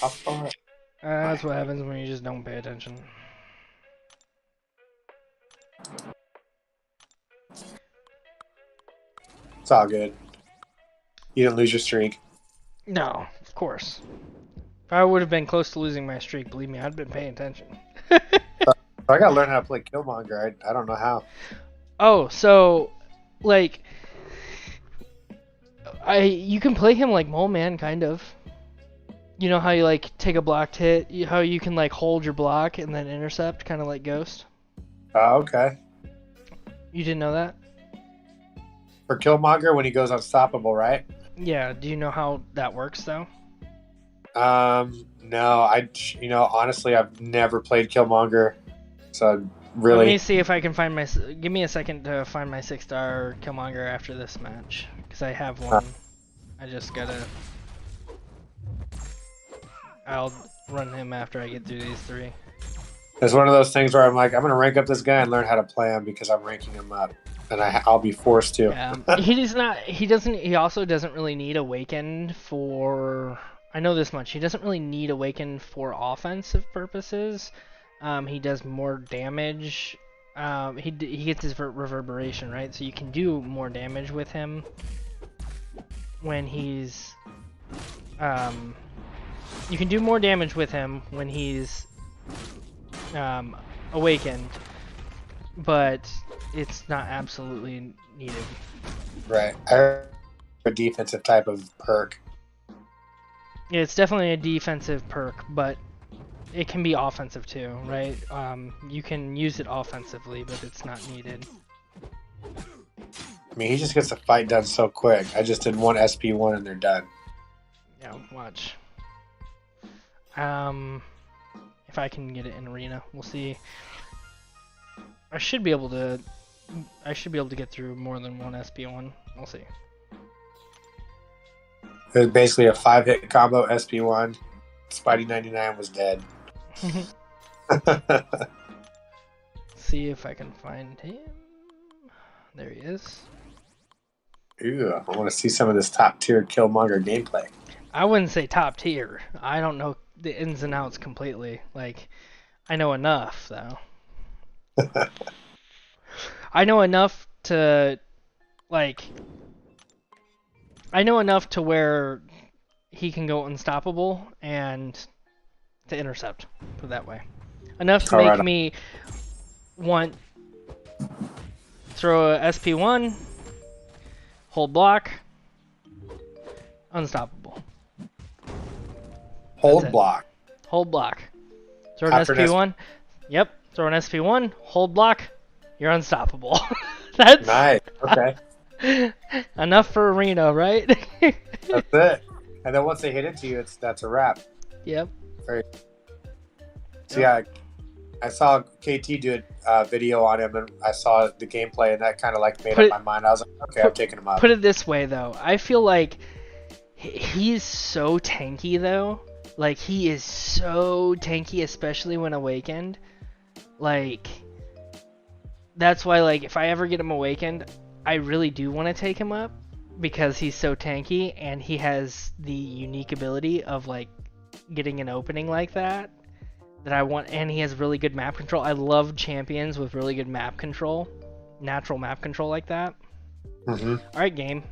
[SPEAKER 3] How far?
[SPEAKER 1] That's what happens when you just don't pay attention.
[SPEAKER 3] It's all good. You didn't lose your streak.
[SPEAKER 1] No, of course. If I would have been close to losing my streak, believe me, I'd been paying attention.
[SPEAKER 3] I gotta learn how to play Killmonger. I don't know how.
[SPEAKER 1] Oh, so, like, you can play him like Mole Man, kind of. You know how you, like, take a blocked hit? How you can, like, hold your block and then intercept, kind of like Ghost?
[SPEAKER 3] Oh, okay.
[SPEAKER 1] You didn't know that?
[SPEAKER 3] For Killmonger, when he goes unstoppable, right?
[SPEAKER 1] Yeah, do you know how that works, though?
[SPEAKER 3] No, honestly, I've never played Killmonger, so really.
[SPEAKER 1] Let me see if I can find my. Give me a second to find my 6-star Killmonger after this match, because I have one. I just gotta. I'll run him after I get through these 3.
[SPEAKER 3] It's one of those things where I'm like, I'm gonna rank up this guy and learn how to play him because I'm ranking him up, and I'll be forced to.
[SPEAKER 1] Yeah, he's not. He doesn't. He also doesn't really need Awakened for. I know this much. He doesn't really need Awakened for offensive purposes. He does more damage. He gets his reverberation, right? So you can do more damage with him when he's. You can do more damage with him when he's awakened, but it's not absolutely needed.
[SPEAKER 3] Right. I heard a defensive type of perk.
[SPEAKER 1] Yeah, it's definitely a defensive perk, but it can be offensive too, right? You can use it offensively, but it's not needed.
[SPEAKER 3] I mean, he just gets the fight done so quick. I just did one SP1 and they're done.
[SPEAKER 1] Yeah, watch. If I can get it in arena, we'll see. I should be able to get through more than one SP1. We'll see.
[SPEAKER 3] It was basically a 5-hit combo SP1. Spidey 99 was dead.
[SPEAKER 1] See if I can find him. There he is.
[SPEAKER 3] Ooh, I want to see some of this top tier Killmonger gameplay.
[SPEAKER 1] I wouldn't say top tier. I don't know the ins and outs completely. Like, I know enough though. I know enough to, like, I know enough to where he can go unstoppable and to intercept, put it that way. Enough to make me want throw a SP1, hold block, unstoppable.
[SPEAKER 3] Hold block.
[SPEAKER 1] Hold block. Throw an SP1. Yep. Throw an SP1, hold block, you're unstoppable. That's
[SPEAKER 3] nice. Okay.
[SPEAKER 1] Enough for arena, right?
[SPEAKER 3] That's it. And then once they hit into you, that's a wrap.
[SPEAKER 1] Yep.
[SPEAKER 3] Very. So yeah, I saw KT do a video on him, and I saw the gameplay, and that kind of like made up my mind. I was like, okay, I'm taking him out.
[SPEAKER 1] Put it this way, though. I feel like he's so tanky, though. Like, he is so tanky, especially when awakened. Like, that's why, like, if I ever get him awakened, I really do want to take him up because he's so tanky and he has the unique ability of, like, getting an opening like that I want, and he has really good map control. I love champions with really good map control, natural map control like that.
[SPEAKER 3] Mm-hmm.
[SPEAKER 1] All right, game.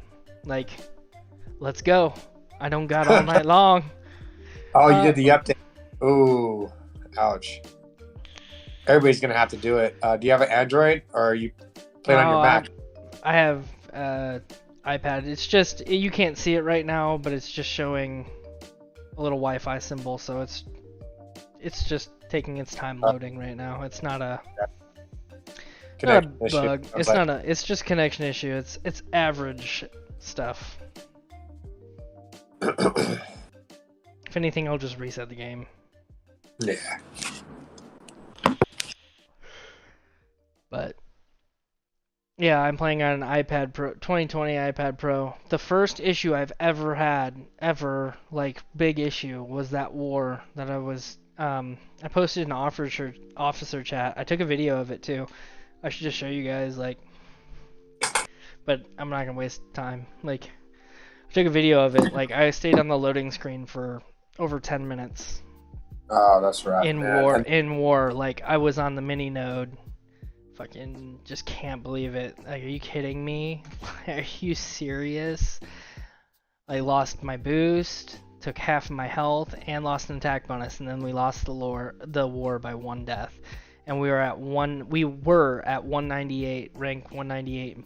[SPEAKER 1] Like, let's go. I don't got all night long.
[SPEAKER 3] Oh, you did the update. Ooh, ouch. Everybody's going to have to do it. Do you have an Android, or are you playing on your Mac?
[SPEAKER 1] I have iPad. It's just, you can't see it right now, but it's just showing a little Wi-Fi symbol, so it's just taking its time loading right now. It's not a
[SPEAKER 3] Connection issue.
[SPEAKER 1] bug.
[SPEAKER 3] Sounds
[SPEAKER 1] It's
[SPEAKER 3] like.
[SPEAKER 1] not a. It's just connection issue. It's average stuff. If anything, I'll just reset the game.
[SPEAKER 3] Yeah.
[SPEAKER 1] But yeah, I'm playing on an iPad Pro, 2020 iPad Pro. The first issue I've ever had, like big issue, was that war that I was. I posted in officer chat. I took a video of it too. I should just show you guys, like, but I'm not gonna waste time. Like, I took a video of it. Like, I stayed on the loading screen for over 10 minutes
[SPEAKER 3] Oh, that's right.
[SPEAKER 1] in
[SPEAKER 3] man.
[SPEAKER 1] war.
[SPEAKER 3] And
[SPEAKER 1] In war, like I was on the mini node. Fucking just can't believe it. Like, are you kidding me? Are you serious? I lost my boost, took half of my health, and lost an attack bonus, and then we lost the war by 1 death. And we were at 198, rank 198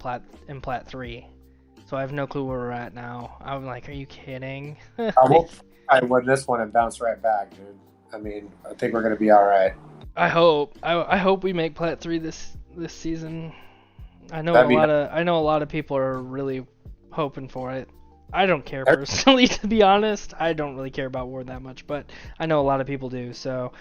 [SPEAKER 1] in plat 3. So I have no clue where we're at now. I'm like, are you kidding?
[SPEAKER 3] I win this one and bounce right back, dude. I mean, I think we're gonna be all right.
[SPEAKER 1] I hope. I hope we make plat 3 this season. I know
[SPEAKER 3] That'd be
[SPEAKER 1] I know a lot of people are really hoping for it. I don't care personally, to be honest. I don't really care about war that much, but I know a lot of people do. So,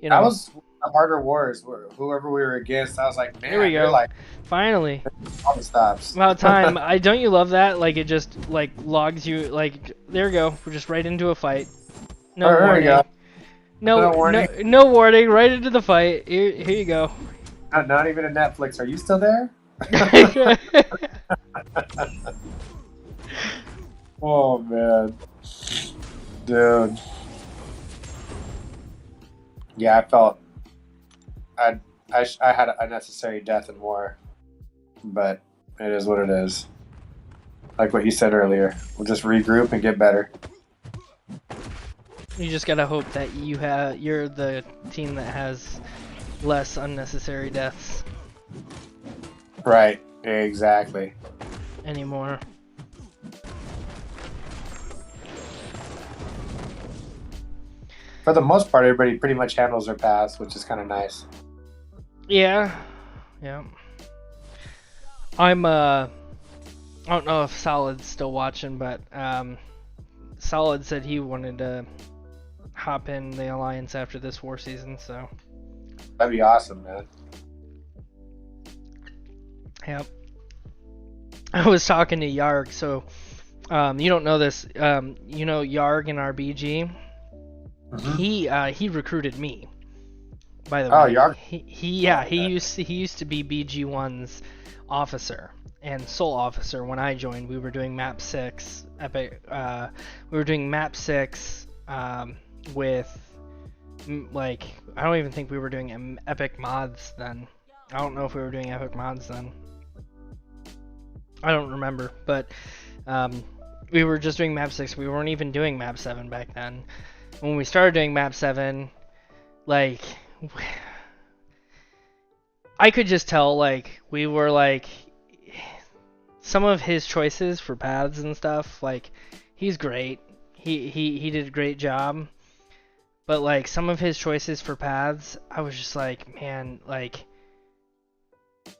[SPEAKER 1] you know.
[SPEAKER 3] That was the harder wars. Whoever we were against, I was like, man,
[SPEAKER 1] Here we
[SPEAKER 3] they're
[SPEAKER 1] go.
[SPEAKER 3] like
[SPEAKER 1] Finally.
[SPEAKER 3] all the stops.
[SPEAKER 1] About time. Don't you love that? Like, it just like logs you. Like, there we go. We're just right into a fight. No
[SPEAKER 3] There we
[SPEAKER 1] warning.
[SPEAKER 3] go.
[SPEAKER 1] No,
[SPEAKER 3] No warning.
[SPEAKER 1] No warning. Right into the fight. Here you go.
[SPEAKER 3] Not even a Netflix. Are you still there? Oh man, dude. Yeah, I felt I had a unnecessary death in war, but it is what it is. Like what you said earlier, we'll just regroup and get better.
[SPEAKER 1] You just gotta hope that you're the team that has less unnecessary deaths
[SPEAKER 3] Right. Exactly.
[SPEAKER 1] anymore.
[SPEAKER 3] For the most part, everybody pretty much handles their paths, which is kind of nice.
[SPEAKER 1] Yeah. I don't know if Solid's still watching, but Solid said he wanted to hop in the Alliance after this war season, so
[SPEAKER 3] That'd be awesome, man.
[SPEAKER 1] yep. I was talking to Yarg, so you don't know this, you know Yarg in our BG?
[SPEAKER 3] Mhm.
[SPEAKER 1] He recruited me. By the
[SPEAKER 3] Oh,
[SPEAKER 1] way,
[SPEAKER 3] Yarg?
[SPEAKER 1] he used to be BG1's officer and sole officer when I joined. We were doing map 6 epic. We were doing map 6 with like, I don't even think we were doing epic mods then. I don't know if we were doing epic mods then. I don't remember, but we were just doing map 6. We weren't even doing map 7 back then. When we started doing map 7, like, I could just tell, like, we were like, some of his choices for paths and stuff, like, he's great. He did a great job. But like some of his choices for paths, I was just like, man, like,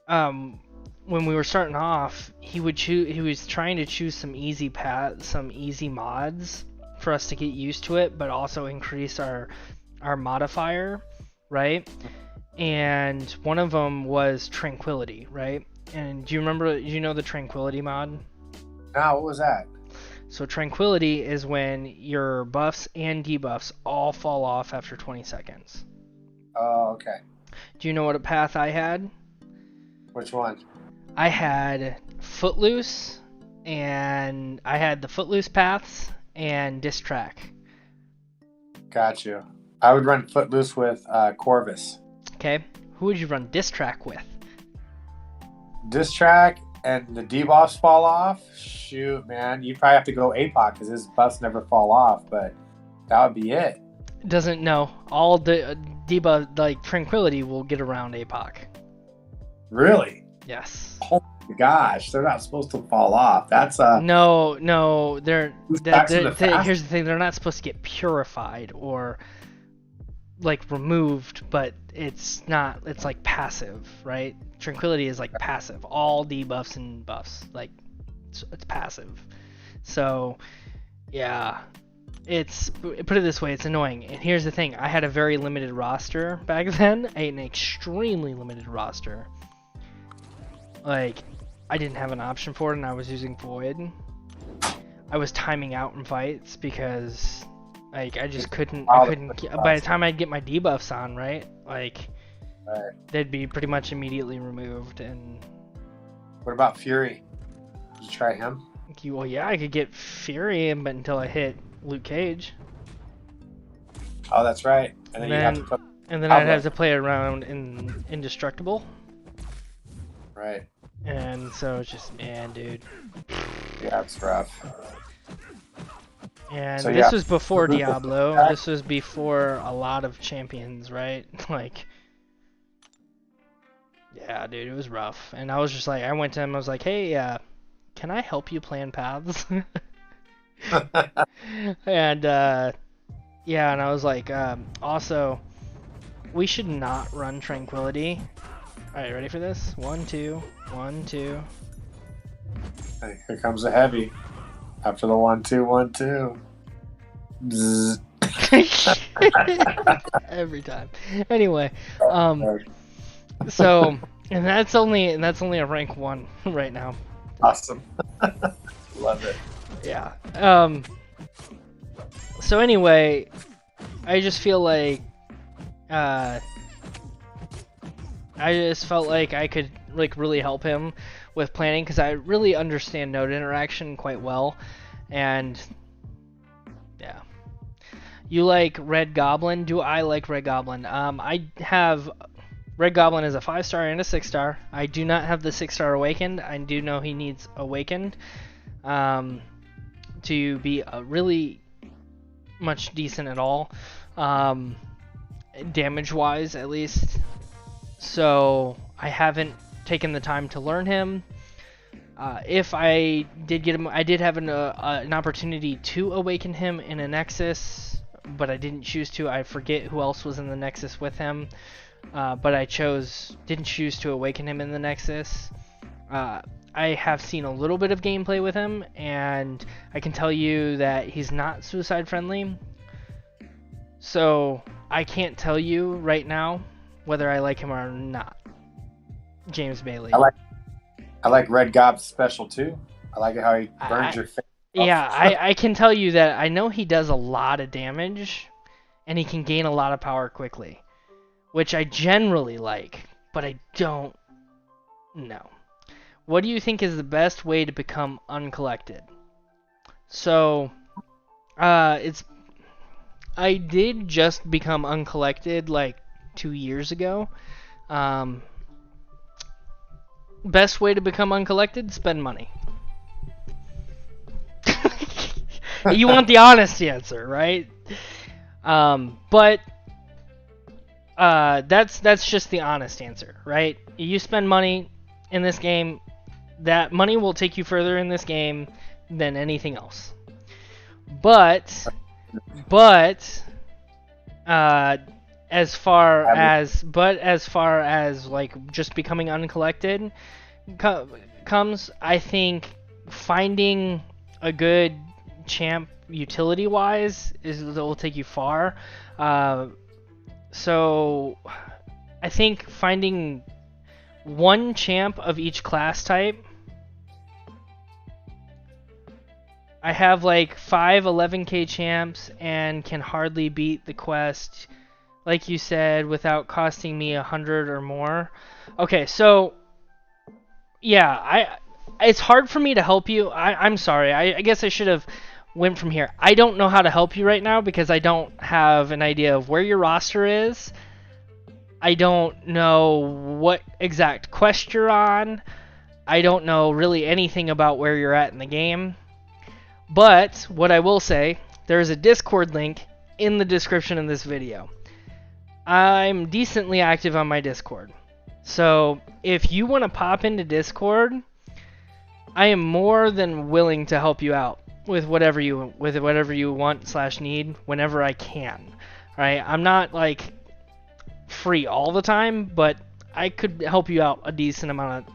[SPEAKER 1] when we were starting off, he was trying to choose some easy paths, some easy mods for us to get used to it, but also increase our modifier, right? And one of them was Tranquility, right? And do you know the Tranquility mod?
[SPEAKER 3] Now, what was that?
[SPEAKER 1] So Tranquility is when your buffs and debuffs all fall off after 20 seconds.
[SPEAKER 3] Oh, okay.
[SPEAKER 1] Do you know what path I had?
[SPEAKER 3] Which one?
[SPEAKER 1] I had Footloose, and I had the Footloose paths and Diss Track.
[SPEAKER 3] Got you. I would run Footloose with Corvus.
[SPEAKER 1] Okay, who would you run Diss Track with?
[SPEAKER 3] Diss track and the debuffs fall off. Shoot, man, you probably have to go APOC because his buffs never fall off. But that would be it.
[SPEAKER 1] Doesn't know. All the debuff, like Tranquility, will get around APOC.
[SPEAKER 3] Really?
[SPEAKER 1] Yes.
[SPEAKER 3] Oh Gosh, they're not supposed to fall off. That's
[SPEAKER 1] No,
[SPEAKER 3] back from the fast.
[SPEAKER 1] here's the thing, they're not supposed to get purified or like removed, but it's not, it's like passive, right? Tranquility is like passive. All debuffs and buffs, like it's passive. So, yeah. It's, put it this way, it's annoying. And here's the thing, I had a very limited roster back then, an extremely limited roster. Like, I didn't have an option for it, and I was using Void. I was timing out in fights because, like, I just couldn't. By the time I'd get my debuffs on, right, like, they'd be pretty much immediately removed. And
[SPEAKER 3] what about Fury? Did you try him?
[SPEAKER 1] well, yeah, I could get Fury, but until I hit Luke Cage.
[SPEAKER 3] Oh, that's right. And then,
[SPEAKER 1] I'd have to play around in Indestructible.
[SPEAKER 3] Right.
[SPEAKER 1] And so it's just, man, dude.
[SPEAKER 3] Yeah, it's rough.
[SPEAKER 1] And so, this was before Diablo. This was before a lot of champions, right? Like, yeah, dude, it was rough. And I was just like, I went to him, I was like, hey, can I help you plan paths? And, yeah, and I was like, also, we should not run Tranquility. Alright, ready for this? 1, 2, 1, 2.
[SPEAKER 3] Hey, here comes a heavy. After the 1, 2, 1, 2. Bzzz.
[SPEAKER 1] Every time. Anyway, so, and that's only a rank 1 right now.
[SPEAKER 3] Awesome. Love it.
[SPEAKER 1] Yeah. So anyway, I just feel like, I just felt like I could like really help him with planning because I really understand node interaction quite well, and yeah. You like Red Goblin? Do I like Red Goblin? I have Red Goblin is a 5-star and a 6-star. I do not have the 6-star Awakened. I do know he needs Awakened to be really much decent at all, damage-wise at least. So I haven't taken the time to learn him. If I did get him, I did have an opportunity to awaken him in a Nexus, but I didn't choose to. I forget who else was in the Nexus with him, but I didn't choose to awaken him in the Nexus. I have seen a little bit of gameplay with him, and I can tell you that he's not suicide friendly. So I can't tell you right now whether I like him or not. James Bailey.
[SPEAKER 3] I like Red Gob's special too. I like how he burns your face.
[SPEAKER 1] Yeah, I can tell you that I know he does a lot of damage, and he can gain a lot of power quickly, which I generally like, but I don't know. What do you think is the best way to become uncollected? So, I did just become uncollected like 2 years ago. Best way to become uncollected? Spend money. You want the honest answer, right? But that's just the honest answer, right? You spend money in this game, that money will take you further in this game than anything else. But as far as like just becoming uncollected comes, I think finding a good champ utility wise will take you far. So I think finding one champ of each class type. I have like 5 11k champs and can hardly beat the quest, like you said, without costing me 100 or more. Okay, so yeah, it's hard for me to help you. I'm sorry. I guess I should have went from here. I don't know how to help you right now because I don't have an idea of where your roster is. I don't know what exact quest you're on. I don't know really anything about where you're at in the game. But what I will say, there's a Discord link in the description of this video. I'm decently active on my Discord. So if you want to pop into Discord I am more than willing to help you out with whatever you want / need whenever I can. Right? I'm not like free all the time, but I could help you out a decent amount.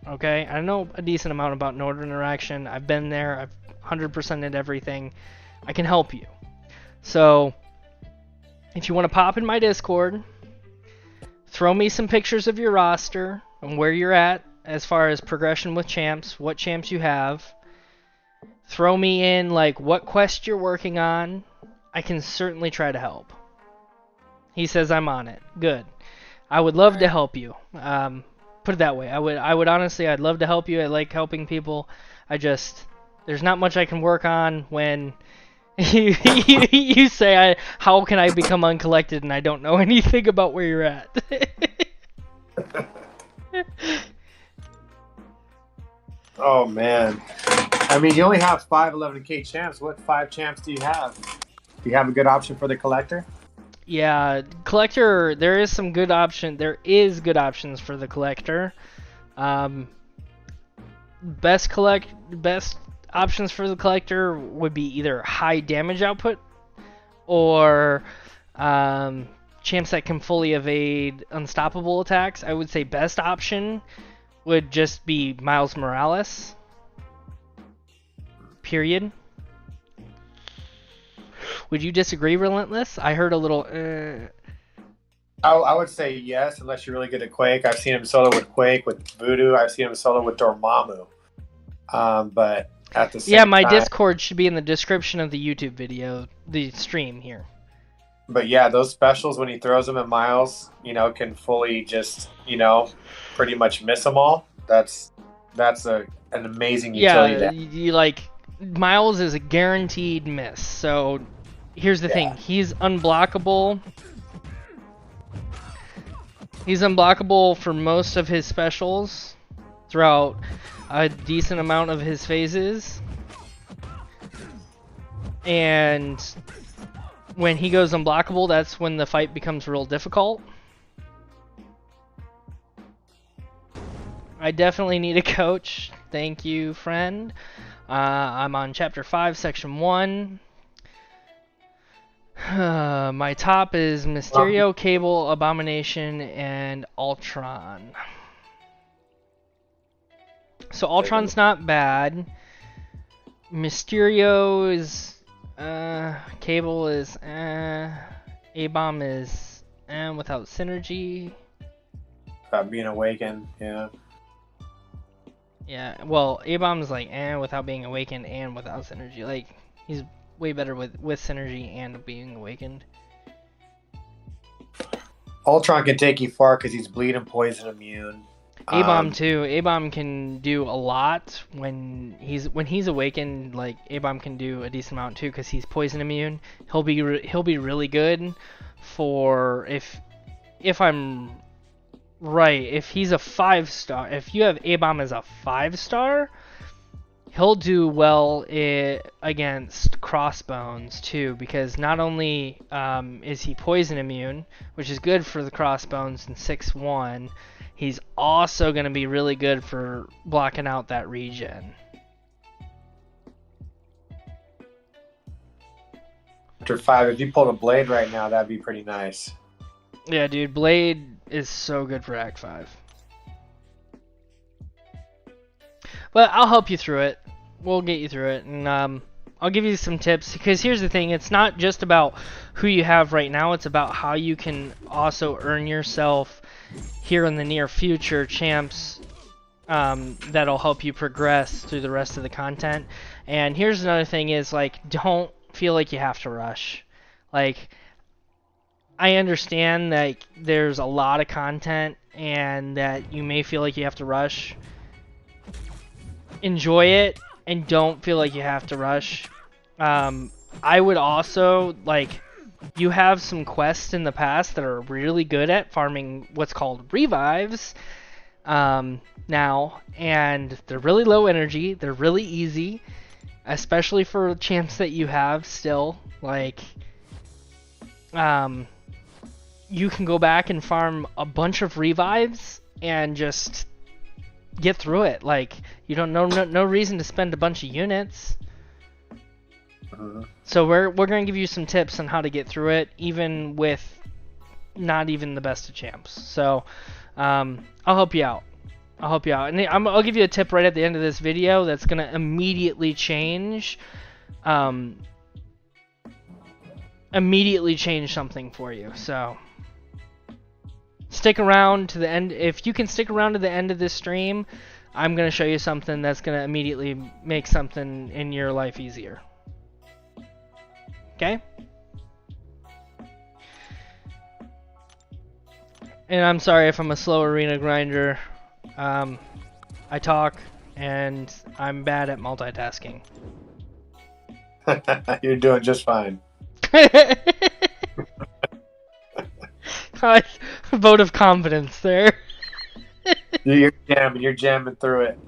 [SPEAKER 1] Okay? I know a decent amount about Northern Interaction. I've been there. I've 100%ed everything. I can help you. So if you want to pop in my Discord, throw me some pictures of your roster and where you're at as far as progression with champs, what champs you have. Throw me in like what quest you're working on. I can certainly try to help. He says I'm on it. Good. I would love to help you. Put it that way. I would honestly, I'd love to help you. I like helping people. There's not much I can work on when you say, how can I become uncollected and I don't know anything about where you're at.
[SPEAKER 3] Oh, man. I mean, you only have 511K champs. What 5 champs do you have? Do you have a good option for the collector?
[SPEAKER 1] Yeah, collector, there is good options for the collector. Best options for the collector would be either high damage output or champs that can fully evade unstoppable attacks. I would say best option would just be Miles Morales. Period. Would you disagree, Relentless? I heard a little.
[SPEAKER 3] I would say yes, unless you're really good at Quake. I've seen him solo with Quake, with Voodoo. I've seen him solo with Dormammu. But at the same
[SPEAKER 1] my
[SPEAKER 3] time,
[SPEAKER 1] Discord should be in the description of the YouTube video, the stream here.
[SPEAKER 3] But yeah, those specials when he throws them at Miles, can fully just, pretty much miss them all. That's an amazing utility.
[SPEAKER 1] Yeah, Miles is a guaranteed miss. So here's the thing: he's unblockable. He's unblockable for most of his specials throughout a decent amount of his phases. And when he goes unblockable, that's when the fight becomes real difficult. I definitely need a coach. Thank you, friend. I'm on Chapter 5, Section 1. My top is Mysterio, Cable, Abomination, and Ultron. So Ultron's not bad. Mysterio is... Cable is... A-Bomb is... without synergy.
[SPEAKER 3] Being awakened, yeah.
[SPEAKER 1] Yeah, well, A-Bomb's without being awakened and without synergy. He's way better with synergy and being awakened.
[SPEAKER 3] Ultron can take you far because he's bleed and poison immune.
[SPEAKER 1] A-Bomb too. A-Bomb can do a lot when he's awakened. A-Bomb can do a decent amount too because he's poison immune. He'll be really good for if I'm right. If he's a 5-star, if you have A-Bomb as a 5-star, he'll do well against Crossbones too, because not only is he poison immune, which is good for the Crossbones in 6-1, he's also going to be really good for blocking out that regen.
[SPEAKER 3] After 5, if you pulled a Blade right now, that'd be pretty nice.
[SPEAKER 1] Yeah, dude, Blade is so good for Act 5. But I'll help you through it. We'll get you through it, and I'll give you some tips, because here's the thing, it's not just about who you have right now, it's about how you can also earn yourself here in the near future champs that'll help you progress through the rest of the content. And here's another thing is, don't feel like you have to rush. I understand that there's a lot of content and that you may feel like you have to rush. Enjoy it and don't feel like you have to rush. I would also, you have some quests in the past that are really good at farming what's called revives now, and they're really low energy, they're really easy, especially for champs that you have still. You can go back and farm a bunch of revives and just get through it. Like, you don't no reason to spend a bunch of units. So we're gonna give you some tips on how to get through it, even with not even the best of champs. So I'll help you out. And I'll give you a tip right at the end of this video that's gonna immediately change something for you. So stick around to the end. If you can stick around to the end of this stream, I'm gonna show you something that's gonna immediately make something in your life easier. Okay? And I'm sorry if I'm a slow arena grinder. I talk, and I'm bad at multitasking.
[SPEAKER 3] You're doing just fine.
[SPEAKER 1] Vote of confidence there.
[SPEAKER 3] You're jamming through it.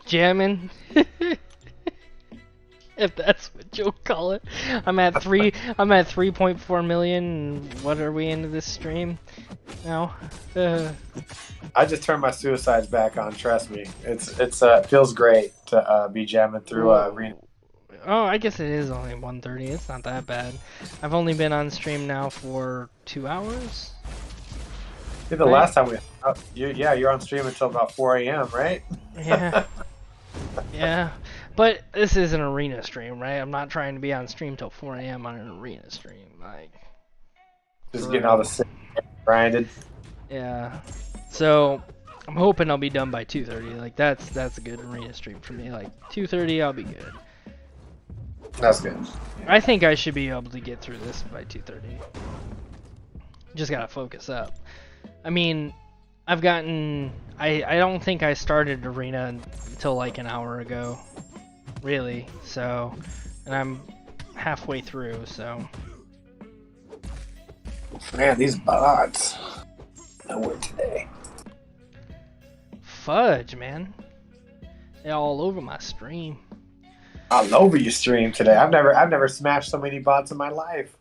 [SPEAKER 1] Jamming. If that's what you'll call it. I'm at 3.4 million. What are we into this stream now?
[SPEAKER 3] I just turned my suicides back on. Trust me, it feels great to be jamming through arena.
[SPEAKER 1] Oh, I guess it is only 1:30. It's not that bad. I've only been on stream now for 2 hours.
[SPEAKER 3] See, the last time you're on stream until about 4 a.m., right?
[SPEAKER 1] Yeah. Yeah. But this is an arena stream, right? I'm not trying to be on stream till 4 a.m. on an arena stream. Like,
[SPEAKER 3] just getting all the sick grinded.
[SPEAKER 1] Yeah. So I'm hoping I'll be done by 2:30. Like, that's a good arena stream for me. Like 2:30, I'll be good.
[SPEAKER 3] That's good.
[SPEAKER 1] I think I should be able to get through this by 2:30. Just gotta focus up. I mean, I don't think I started arena until like an hour ago, really. So, and I'm halfway through. So,
[SPEAKER 3] man, these bots nowhere today.
[SPEAKER 1] Fudge, man. They're all over my stream.
[SPEAKER 3] All over your stream today. I've never smashed so many bots in my life.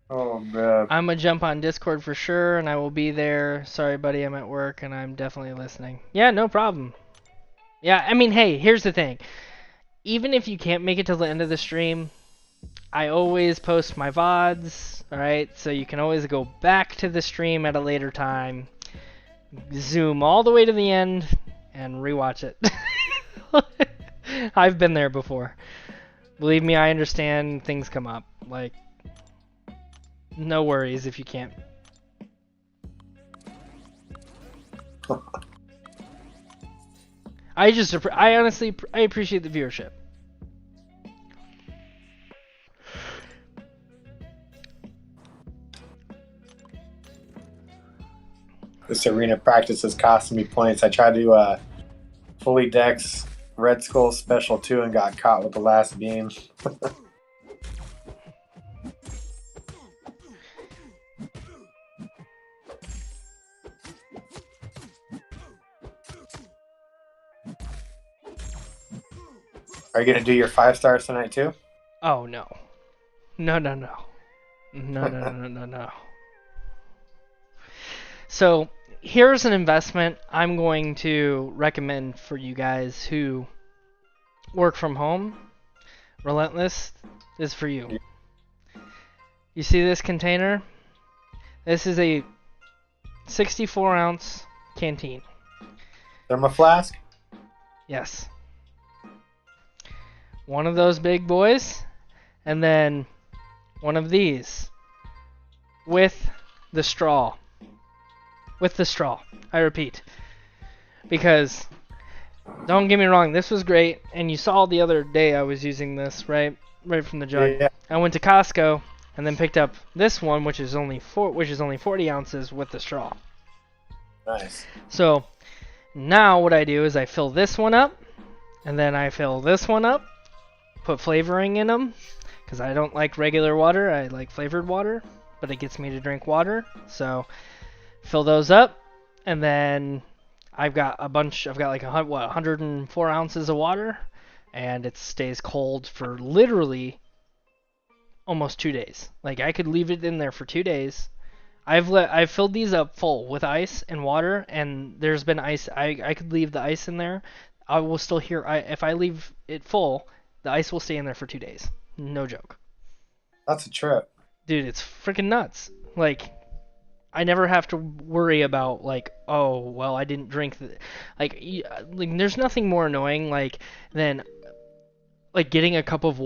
[SPEAKER 3] Oh man.
[SPEAKER 1] I'm gonna jump on Discord for sure, and I will be there. Sorry, buddy, I'm at work, and I'm definitely listening. Yeah, no problem. Yeah, I mean, hey, here's the thing. Even if you can't make it till the end of the stream, I always post my VODs, alright? So you can always go back to the stream at a later time, zoom all the way to the end, and rewatch it. I've been there before. Believe me, I understand things come up. Like, no worries if you can't. I honestly appreciate the viewership.
[SPEAKER 3] This arena practice is costing me points. I tried to fully dex Red Skull Special 2 and got caught with the last beam. Are you gonna do your 5 stars tonight too?
[SPEAKER 1] Oh no. No. No. So here's an investment I'm going to recommend for you guys who work from home. Relentless is for you. You see this container? This is a 64-ounce canteen.
[SPEAKER 3] Thermoflask?
[SPEAKER 1] Yes. One of those big boys, and then one of these with the straw. With the straw, I repeat. Because, don't get me wrong, this was great, and you saw the other day I was using this, right from the jug.
[SPEAKER 3] Yeah.
[SPEAKER 1] I went to Costco and then picked up this one, which is only 40 ounces with the straw.
[SPEAKER 3] Nice.
[SPEAKER 1] So now what I do is I fill this one up, and then I fill this one up, put flavoring in them, because I don't like regular water, I like flavored water, but it gets me to drink water. So fill those up, and then I've got like 104 ounces of water, and it stays cold for literally almost 2 days. Like I could leave it in there for 2 days. I've filled these up full with ice and water, and there's been ice. I could leave the ice in there. I will still hear. If I leave it full, the ice will stay in there for 2 days. No joke,
[SPEAKER 3] That's a trip.
[SPEAKER 1] dude. It's freaking nuts. Like I never have to worry about like, oh well, I didn't drink like there's nothing more annoying than like getting a cup of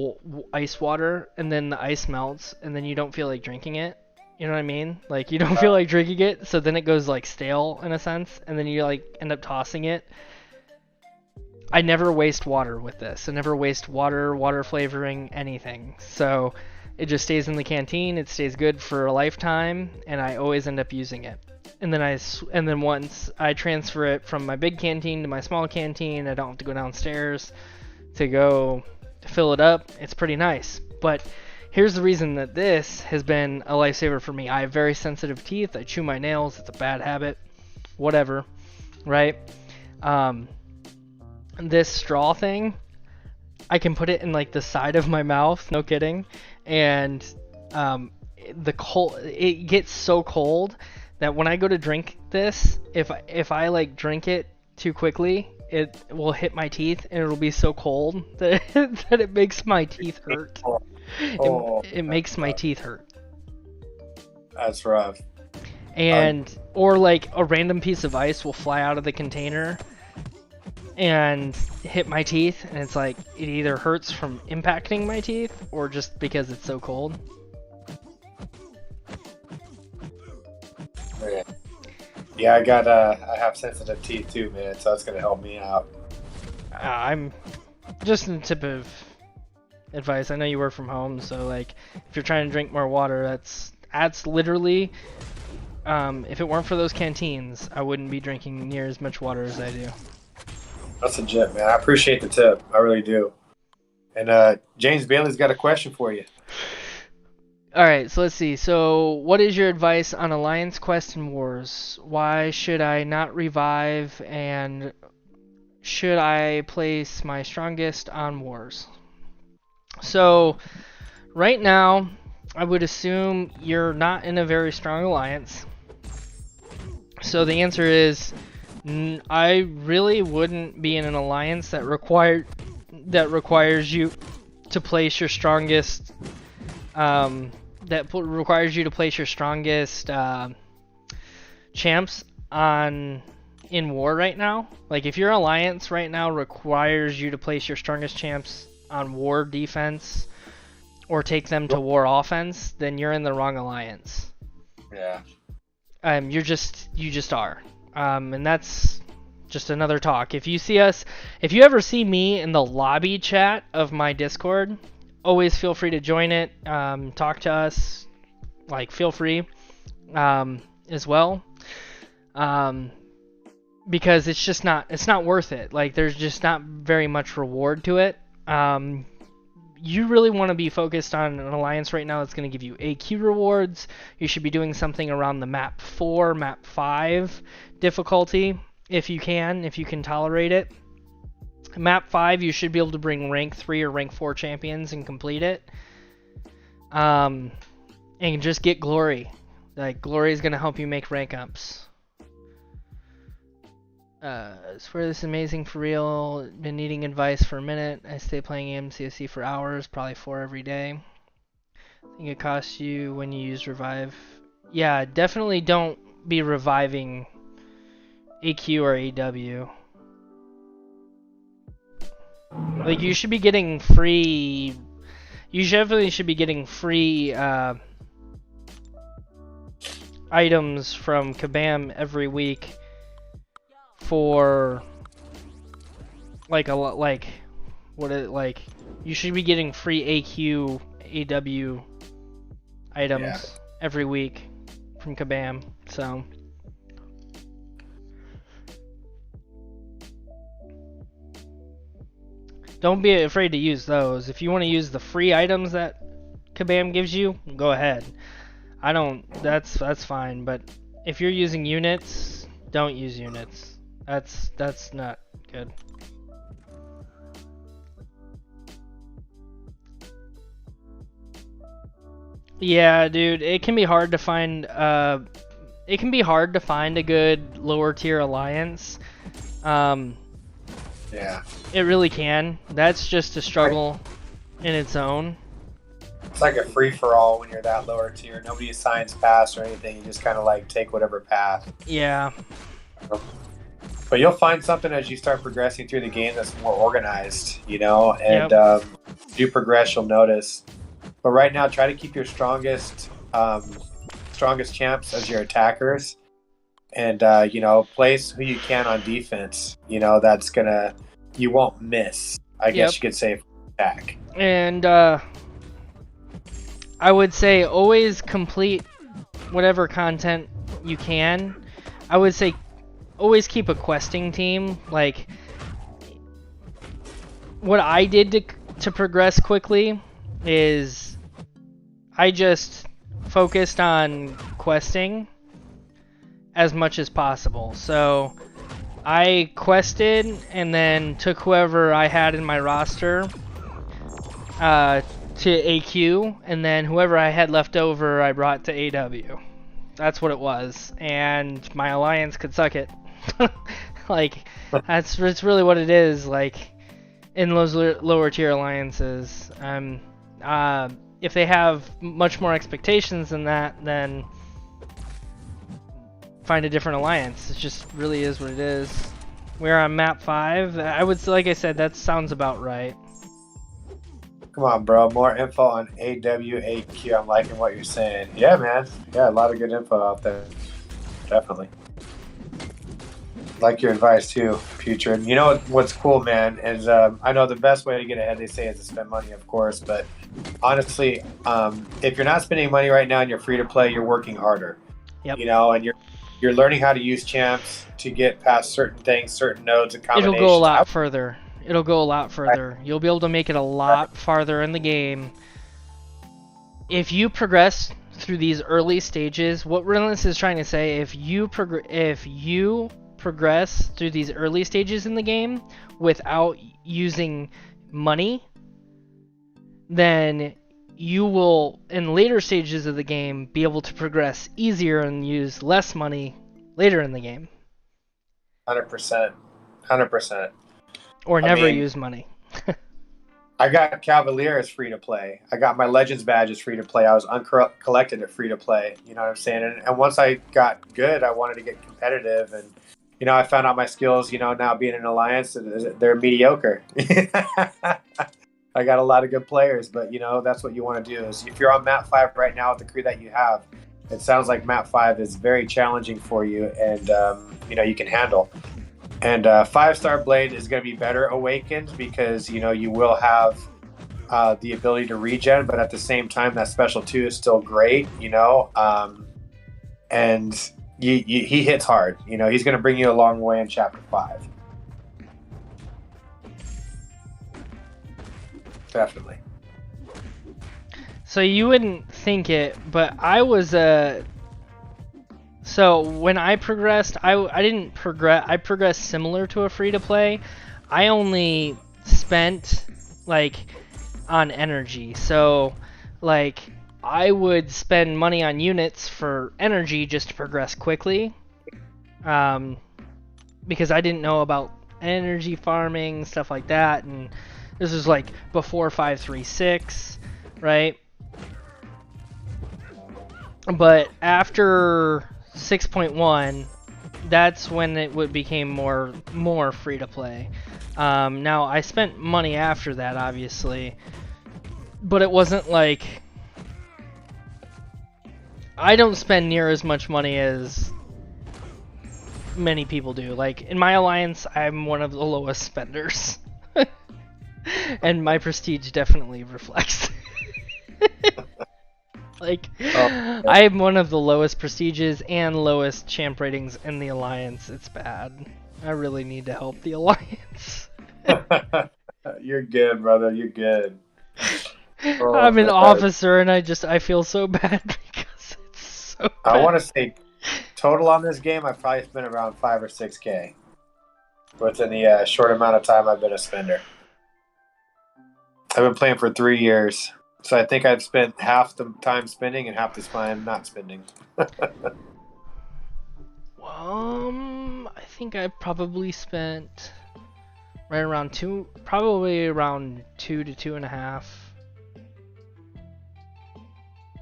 [SPEAKER 1] ice water and then the ice melts and then you don't feel like drinking it. You know what I mean? Like you don't feel like drinking it, so then it goes like stale in a sense, and then you like end up tossing it. I never waste water with this. I never waste water flavoring, anything. So it just stays in the canteen. It stays good for a lifetime, and I always end up using it. And then once I transfer it from my big canteen to my small canteen, I don't have to go downstairs to go fill it up. It's pretty nice. But here's the reason that this has been a lifesaver for me. I have very sensitive teeth. I chew my nails. It's a bad habit. Whatever, right? This straw thing, I can put it in like the side of my mouth. No kidding. And it gets so cold that when I go to drink this, if I like drink it too quickly, it will hit my teeth and it'll be so cold that that it makes my teeth hurt. It makes my teeth hurt.
[SPEAKER 3] That's rough.
[SPEAKER 1] And or like a random piece of ice will fly out of the container and hit my teeth, and it's like it either hurts from impacting my teeth or just because it's so cold.
[SPEAKER 3] Yeah, I have sensitive teeth too, man, so that's gonna help me out.
[SPEAKER 1] I'm just a tip of advice. I know you work from home, so like if you're trying to drink more water, that's literally if it weren't for those canteens, I wouldn't be drinking near as much water as I do.
[SPEAKER 3] That's legit, man. I appreciate the tip. I really do. And James Bailey's got a question for you.
[SPEAKER 1] All right, so let's see. So, what is your advice on Alliance Quest and Wars? Why should I not revive, and should I place my strongest on Wars? So, right now, I would assume you're not in a very strong alliance. So the answer is I really wouldn't be in an alliance that requires you to place your strongest champs in war right now. Like if your alliance right now requires you to place your strongest champs on war defense or take them to war offense, then you're in the wrong alliance.
[SPEAKER 3] Yeah.
[SPEAKER 1] You just are. And that's just another talk. If you ever see me in the lobby chat of my Discord, always feel free to join it. Talk to us. Like, feel free as well. Because it's not worth it. Like, there's just not very much reward to it. You really want to be focused on an alliance right now that's going to give you AQ rewards. You should be doing something around the map 4, map 5 difficulty if you can tolerate it. Map 5, you should be able to bring rank 3 or rank 4 champions and complete it. And just get glory. Like, glory is going to help you make rank ups. Swear this is amazing for real. Been needing advice for a minute. I stay playing AMCSC for hours, probably 4 every day. I think it costs you when you use revive. Yeah, definitely don't be reviving AQ or AW. Like you should be getting free. You definitely should be getting free items from Kabam every week. For you should be getting free AQ AW items every week from Kabam. So don't be afraid to use those. If you want to use the free items that Kabam gives you, go ahead. That's fine, but if you're using units, don't use units. That's not good. Yeah, dude, it can be hard to find. It can be hard to find a good lower tier alliance. Um,
[SPEAKER 3] Yeah.
[SPEAKER 1] it really can. That's just a struggle in its own.
[SPEAKER 3] It's like a free for all when you're that lower tier. Nobody assigns paths or anything. You just kind of like take whatever path.
[SPEAKER 1] Yeah.
[SPEAKER 3] But you'll find something as you start progressing through the game that's more organized, and
[SPEAKER 1] Yep.
[SPEAKER 3] you progress, you'll notice. But right now, try to keep your strongest champs as your attackers, and place who you can on defense. That's gonna you won't miss. I
[SPEAKER 1] Yep.
[SPEAKER 3] guess you could say for attack.
[SPEAKER 1] And I would say always complete whatever content you can. I would say always keep a questing team. Like what I did to progress quickly is I just focused on questing as much as possible. So I quested and then took whoever I had in my roster to AQ, and then whoever I had left over I brought to AW. That's what it was, and my alliance could suck it. Like that's really what it is. Like in those lower tier alliances, if they have much more expectations than that, then find a different alliance. It just really is what it is. We're on map 5. I would, like I said, that sounds about right.
[SPEAKER 3] Come on, bro. More info on AWAQ. I'm liking what you're saying. Yeah, man. Yeah, a lot of good info out there. Definitely. Like your advice too, Putrid. You know what's cool, man, is I know the best way to get ahead, they say, is to spend money, of course. But honestly, if you're not spending money right now and you're free to play, you're working harder.
[SPEAKER 1] Yep.
[SPEAKER 3] And you're learning how to use champs to get past certain things, certain nodes and combinations.
[SPEAKER 1] It'll go a lot further. It'll go a lot further. You'll be able to make it a lot farther in the game. If you progress through these early stages, what Relentless is trying to say, if you progress through these early stages in the game without using money, then you will, in later stages of the game, be able to progress easier and use less money later in the game.
[SPEAKER 3] 100%. 100%.
[SPEAKER 1] Or never use money.
[SPEAKER 3] I got Cavalier as free to play. I got my Legends badge as free to play. I was uncollected at free to play. You know what I'm saying? And once I got good, I wanted to get competitive. And, I found out my skills, now being in an alliance, they're mediocre. I got a lot of good players, but, that's what you want to do. Is if you're on map 5 right now with the crew that you have, it sounds like map 5 is very challenging for you and, you can handle. And 5-star Blade is going to be better awakened because, you will have the ability to regen, but at the same time, that special 2 is still great, and he hits hard. He's going to bring you a long way in Chapter 5. Definitely.
[SPEAKER 1] So you wouldn't think it, but I was So when I progressed, I didn't progress. I progressed similar to a free to play. I only spent like on energy. So like I would spend money on units for energy just to progress quickly. Because I didn't know about energy farming, stuff like that, and this was like before 5.3.6, right? But after 6.1, that's when it became more free to play. Now I spent money after that, obviously, but it wasn't like I don't spend near as much money as many people do. Like in my alliance, I'm one of the lowest spenders, and my prestige definitely reflects. Like, I'm one of the lowest prestiges and lowest champ ratings in the alliance. It's bad. I really need to help the alliance.
[SPEAKER 3] You're good, brother. You're good.
[SPEAKER 1] I'm an officer, and I feel so bad because it's so bad.
[SPEAKER 3] I want to say, total on this game, I've probably spent around 5 or 6K within the short amount of time I've been a spender. I've been playing for 3 years. So I think I've spent half the time spending and half the time not spending.
[SPEAKER 1] I think I probably spent right around probably around 2 to 2.5.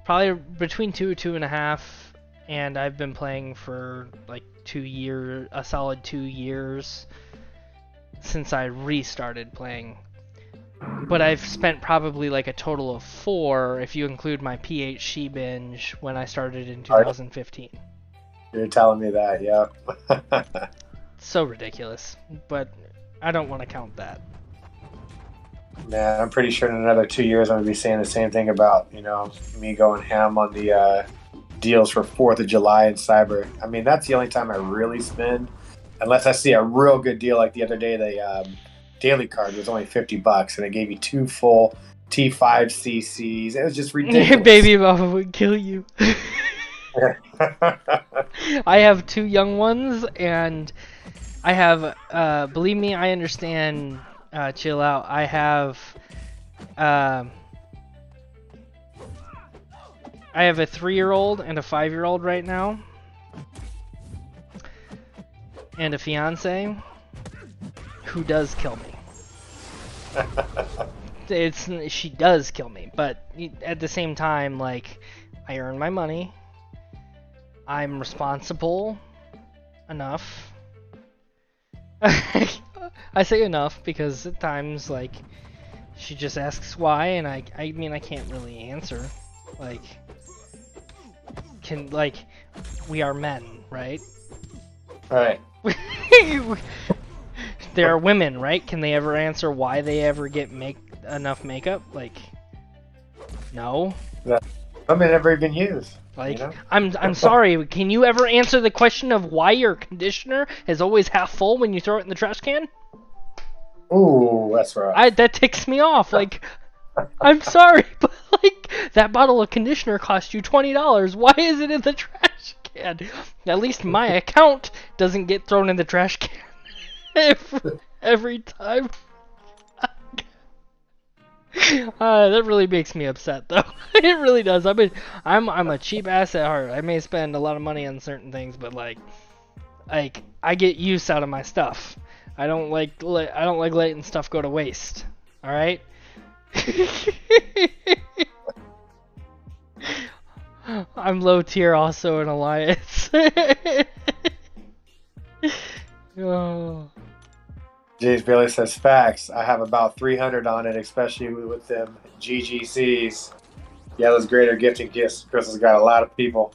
[SPEAKER 1] Probably between 2 and 2.5, and I've been playing for like a solid 2 years since I restarted playing. But I've spent probably like a total of 4 if you include my PHC binge when I started in 2015.
[SPEAKER 3] You're telling me that, yeah.
[SPEAKER 1] So ridiculous, but I don't want to count that.
[SPEAKER 3] Man, I'm pretty sure in another 2 years I'm going to be saying the same thing about, me going ham on the deals for 4th of July and Cyber. I mean, that's the only time I really spend, unless I see a real good deal like the other day. The daily card was only $50, and it gave you 2 full T5 CCs. It was just ridiculous.
[SPEAKER 1] Baby mama would kill you. I have 2 young ones, and I have, believe me, I understand, chill out. I have a 3-year-old and a 5-year-old right now, and a fiance who does kill me. She does kill me, but at the same time, like, I earn my money. I'm responsible enough. I say enough because at times, like, she just asks why, and I mean, I can't really answer. Like, we are men, right?
[SPEAKER 3] Right.
[SPEAKER 1] There are women, right? Can they ever answer why they ever get enough makeup? Like, no.
[SPEAKER 3] Women never even use.
[SPEAKER 1] Like, I'm sorry. Can you ever answer the question of why your conditioner is always half full when you throw it in the trash can?
[SPEAKER 3] Ooh, that's right.
[SPEAKER 1] That ticks me off. Like, I'm sorry, but like that bottle of conditioner cost you $20. Why is it in the trash can? At least my account doesn't get thrown in the trash can every time. That really makes me upset, though. It really does. I'm a cheap ass at heart. I may spend a lot of money on certain things, but like I get use out of my stuff. I don't like letting stuff go to waste. All right. I'm low tier, also in Alliance. Oh.
[SPEAKER 3] James Bailey says facts. I have about 300 on it, especially with them GGCs. Yeah, those greater gifting gifts. Chris has got a lot of people.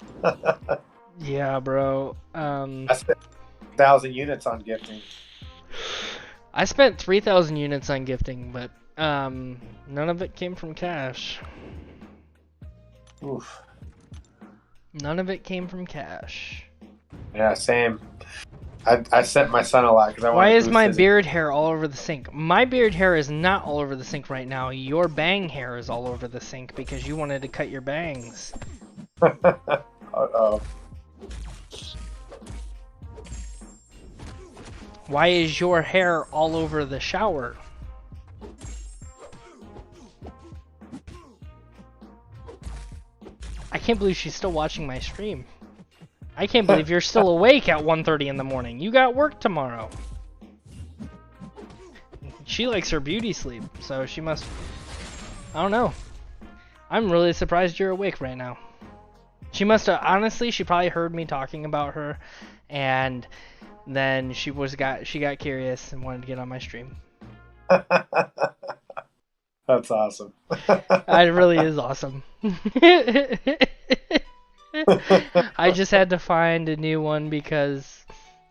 [SPEAKER 1] Yeah, bro.
[SPEAKER 3] I spent 1,000 units on gifting.
[SPEAKER 1] I spent 3,000 units on gifting, but none of it came from cash.
[SPEAKER 3] Oof.
[SPEAKER 1] None of it came from cash.
[SPEAKER 3] Yeah, same. I sent my son a lot because I wanted.
[SPEAKER 1] Why is my beard hair all over the sink? My beard hair is not all over the sink right now. Your bang hair is all over the sink because you wanted to cut your bangs.
[SPEAKER 3] Uh-oh.
[SPEAKER 1] Why is your hair all over the shower? I can't believe she's still watching my stream. I can't believe you're still awake at 1:30 in the morning. You got work tomorrow. She likes her beauty sleep, so she must... I don't know. I'm really surprised you're awake right now. She must have... Honestly, she probably heard me talking about her, and then she got curious and wanted to get on my stream.
[SPEAKER 3] That's awesome.
[SPEAKER 1] It really is awesome. I just had to find a new one because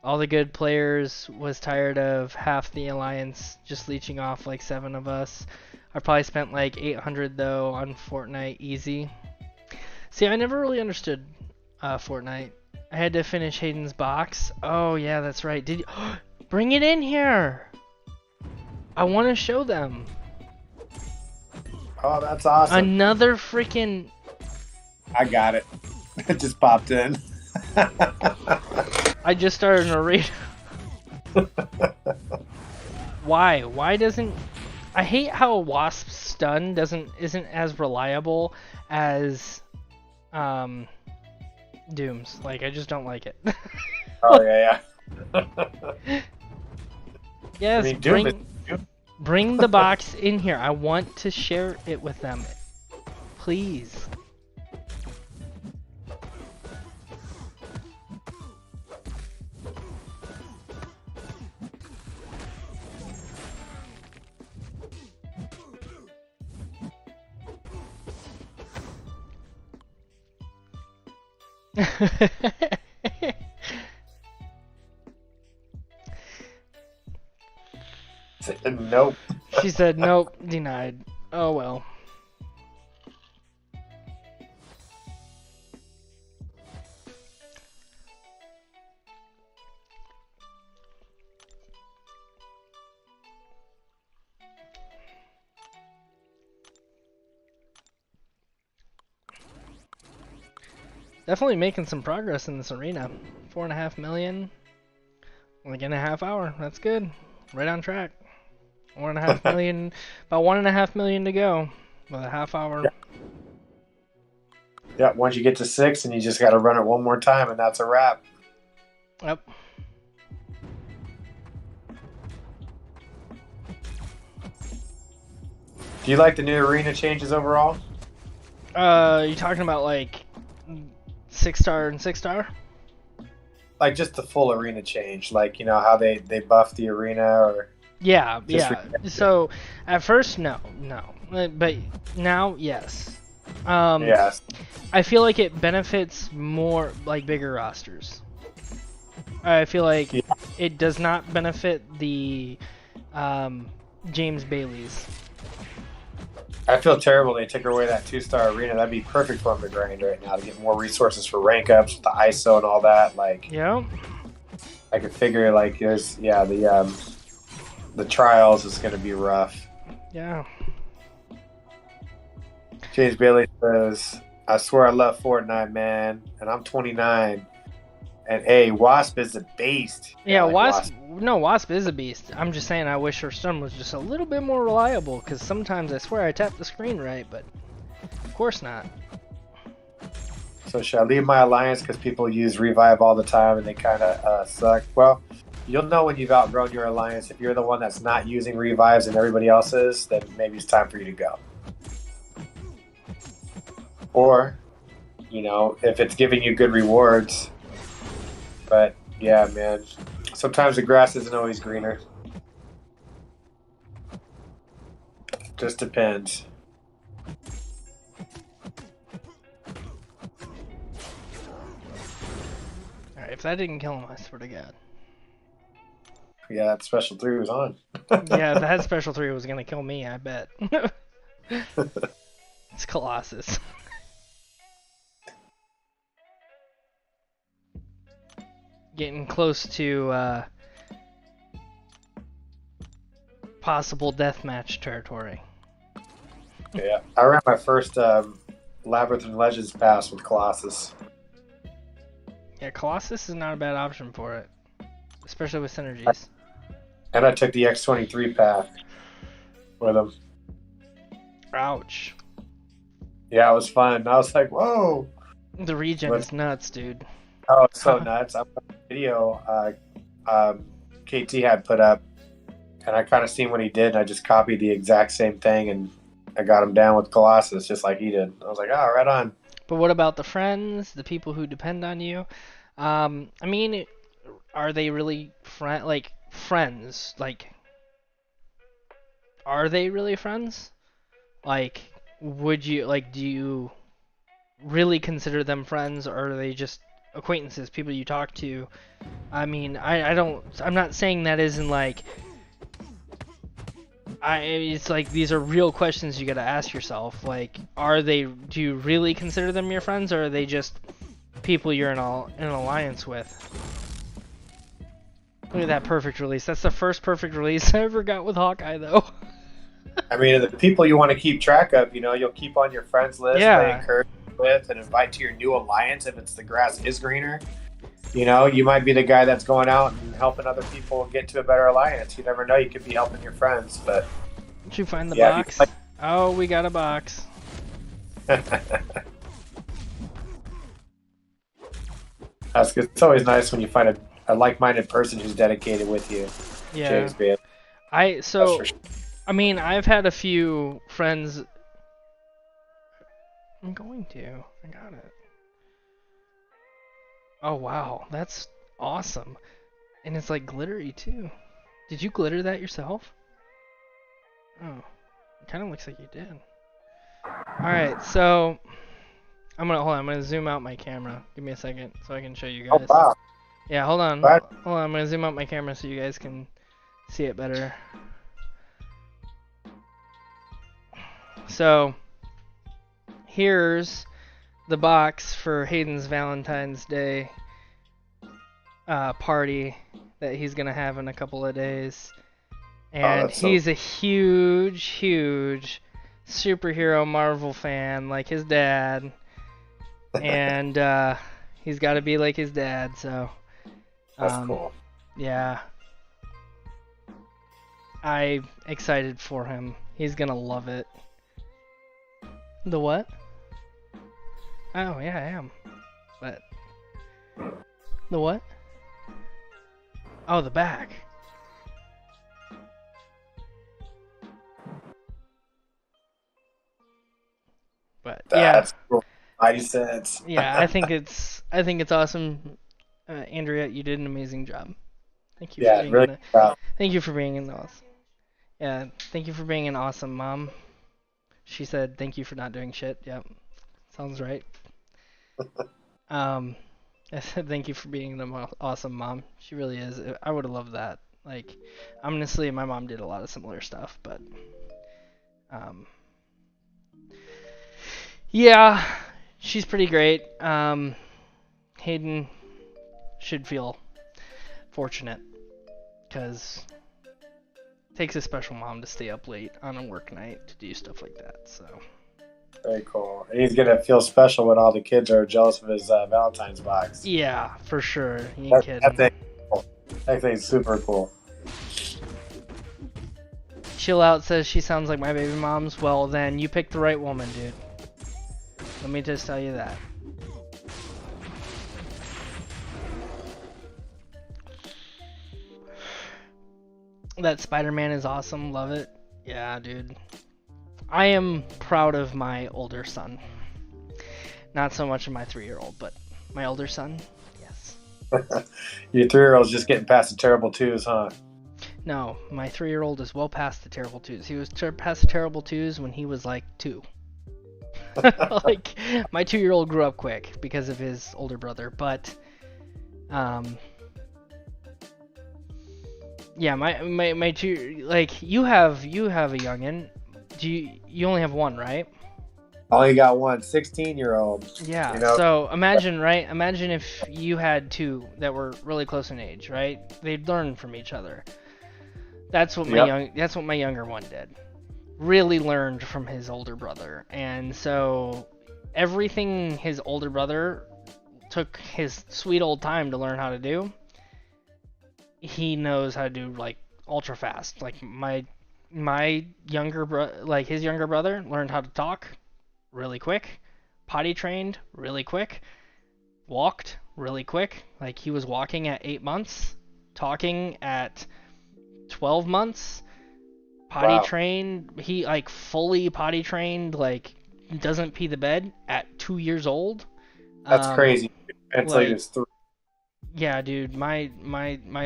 [SPEAKER 1] all the good players was tired of half the alliance just leeching off like 7 of us. I probably spent like 800 though on Fortnite easy. See, I never really understood Fortnite. I had to finish Hayden's box. Oh yeah, that's right. Did you bring it in here? I want to show them.
[SPEAKER 3] Oh, that's awesome.
[SPEAKER 1] Another freaking...
[SPEAKER 3] I got it. It just popped in.
[SPEAKER 1] I just started narrating. Why? Why doesn't... I hate how Wasp's stun isn't as reliable as Doom's. Like, I just don't like it.
[SPEAKER 3] Oh yeah.
[SPEAKER 1] Yes,
[SPEAKER 3] I mean,
[SPEAKER 1] bring the box in here. I want to share it with them. Please.
[SPEAKER 3] Nope.
[SPEAKER 1] She said nope, denied. Oh well. Definitely making some progress in this arena. 4.5 million. Like in a half hour. That's good. Right on track. 1.5 million. About 1.5 million to go. With a half hour.
[SPEAKER 3] Yeah, once you get to 6, and you just got to run it one more time, and that's a wrap.
[SPEAKER 1] Yep.
[SPEAKER 3] Do you like the new arena changes overall?
[SPEAKER 1] You talking about like 6-star and 6-star?
[SPEAKER 3] Like just the full arena change, like how they buff the arena, or
[SPEAKER 1] Yeah,
[SPEAKER 3] Just
[SPEAKER 1] yeah. So at first, no, but now, yes.
[SPEAKER 3] yes,
[SPEAKER 1] I feel like it benefits more like bigger rosters. I feel like
[SPEAKER 3] Yeah.
[SPEAKER 1] it does not benefit the James Baileys.
[SPEAKER 3] I feel terrible they took away that 2-star arena. That'd be perfect for them to grind right now to get more resources for rank ups, with the ISO and all that. Like,
[SPEAKER 1] Yeah.
[SPEAKER 3] I could figure like the trials is going to be rough.
[SPEAKER 1] Yeah.
[SPEAKER 3] James Bailey says, "I swear I love Fortnite, man, and I'm 29." And hey, Wasp is a beast.
[SPEAKER 1] Yeah,
[SPEAKER 3] like
[SPEAKER 1] Wasp. No, Wasp is a beast. I'm just saying I wish her stun was just a little bit more reliable, because sometimes I swear I tap the screen right, but of course not.
[SPEAKER 3] So should I leave my alliance because people use revive all the time and they kind of suck? Well, you'll know when you've outgrown your alliance. If you're the one that's not using revives and everybody else is, then maybe it's time for you to go. Or, if it's giving you good rewards. But yeah, man, sometimes the grass isn't always greener. Just depends.
[SPEAKER 1] Alright, if that didn't kill him, I swear to God.
[SPEAKER 3] Yeah, that special 3 was on.
[SPEAKER 1] Yeah, that special 3 was gonna kill me, I bet. It's Colossus. Getting close to possible deathmatch territory.
[SPEAKER 3] Yeah, I ran my first Labyrinth and Legends pass with Colossus.
[SPEAKER 1] Yeah, Colossus is not a bad option for it, especially with synergies.
[SPEAKER 3] And I took the X23 path with him.
[SPEAKER 1] Ouch.
[SPEAKER 3] Yeah, it was fun. I was like, whoa.
[SPEAKER 1] The regen is nuts, dude.
[SPEAKER 3] Oh, it's so nuts. I watched a video KT had put up, and I kind of seen what he did, and I just copied the exact same thing, and I got him down with Colossus just like he did. I was like, oh, right on.
[SPEAKER 1] But what about the friends, the people who depend on you? I mean, are they really friends? Like, are they really friends? Like, do you really consider them friends, or are they just acquaintances, people you talk to? I mean, I'm not saying that isn't like, it's like these are real questions you gotta ask yourself. Like, do you really consider them your friends, or are they just people you're in an alliance with? Look at that perfect release. That's the first perfect release I ever got with Hawkeye, though.
[SPEAKER 3] I mean, the people you want to keep track of, you'll keep on your friends list, they encourage you with, and invite to your new alliance if it's the grass is greener. You might be the guy that's going out and helping other people get to a better alliance. You never know, you could be helping your friends, but
[SPEAKER 1] Did you find the
[SPEAKER 3] Yeah,
[SPEAKER 1] box? Oh, we got a box.
[SPEAKER 3] That's good. It's always nice when you find a like-minded person who's dedicated with you.
[SPEAKER 1] Yeah.
[SPEAKER 3] James Bailey. That's
[SPEAKER 1] So
[SPEAKER 3] for sure.
[SPEAKER 1] I mean, I've had a few friends. I'm going to. I got it. Oh wow, that's awesome. And it's like glittery too. Did you glitter that yourself? Oh, it kind of looks like you did. All right, so I'm gonna zoom out my camera. Give me a second so I can show you
[SPEAKER 3] Oh
[SPEAKER 1] guys.
[SPEAKER 3] wow.
[SPEAKER 1] Yeah, hold on.
[SPEAKER 3] Right.
[SPEAKER 1] Hold on. I'm gonna zoom out my camera so you guys can see it better. So here's the box for Hayden's Valentine's Day party that he's gonna have in a couple of days. And he's a huge superhero Marvel fan, like his dad. And he's got to be like his dad, so.
[SPEAKER 3] That's cool.
[SPEAKER 1] Yeah. I'm excited for him. He's gonna love it. The what? Oh, yeah, I am. But. The what? Oh, the back. But
[SPEAKER 3] That's cool. 90 cents.
[SPEAKER 1] Yeah, I think it's awesome. Andrea, you did an amazing job. Thank you for being
[SPEAKER 3] really
[SPEAKER 1] thank you for being an awesome. Yeah, thank you for being an awesome mom. She said thank you for not doing shit. Yep. Sounds right. I said thank you for being an awesome mom. She really is. I would have loved that. Like, honestly, my mom did a lot of similar stuff, but yeah, she's pretty great. Hayden should feel fortunate because it takes a special mom to stay up late on a work night to do stuff like that. So
[SPEAKER 3] very cool. And he's gonna feel special when all the kids are jealous of his Valentine's box.
[SPEAKER 1] Yeah, for sure. You ain't kidding.
[SPEAKER 3] That thing's super cool.
[SPEAKER 1] Chill Out says she sounds like my baby mom's. Well, then you picked the right woman, dude. Let me just tell you that. That Spider-Man is awesome. Love it. Yeah, dude. I am proud of my older son. Not so much of my 3-year-old, but my older son, yes.
[SPEAKER 3] Your 3-year-old's just getting past the terrible twos, huh?
[SPEAKER 1] No, my 3-year-old is well past the terrible twos. He was past the terrible twos when he was like 2. Like, my 2-year-old grew up quick because of his older brother, but yeah, my two, like, you have a youngin. You only have one, right?
[SPEAKER 3] I only got one 16-year-old.
[SPEAKER 1] Yeah.
[SPEAKER 3] You know?
[SPEAKER 1] So imagine, right? Imagine if you had 2 that were really close in age, right? They'd learn from each other. That's what my younger one did. Really learned from his older brother, and so everything his older brother took his sweet old time to learn how to do, he knows how to do like ultra fast. Like my younger like his younger brother learned how to talk really quick, potty trained really quick, walked really quick. Like he was walking at 8 months, talking at 12 months, potty trained. He like fully potty trained, like doesn't pee the bed at 2 years old.
[SPEAKER 3] That's crazy.
[SPEAKER 1] Like,
[SPEAKER 3] it's 3.
[SPEAKER 1] Yeah, dude, my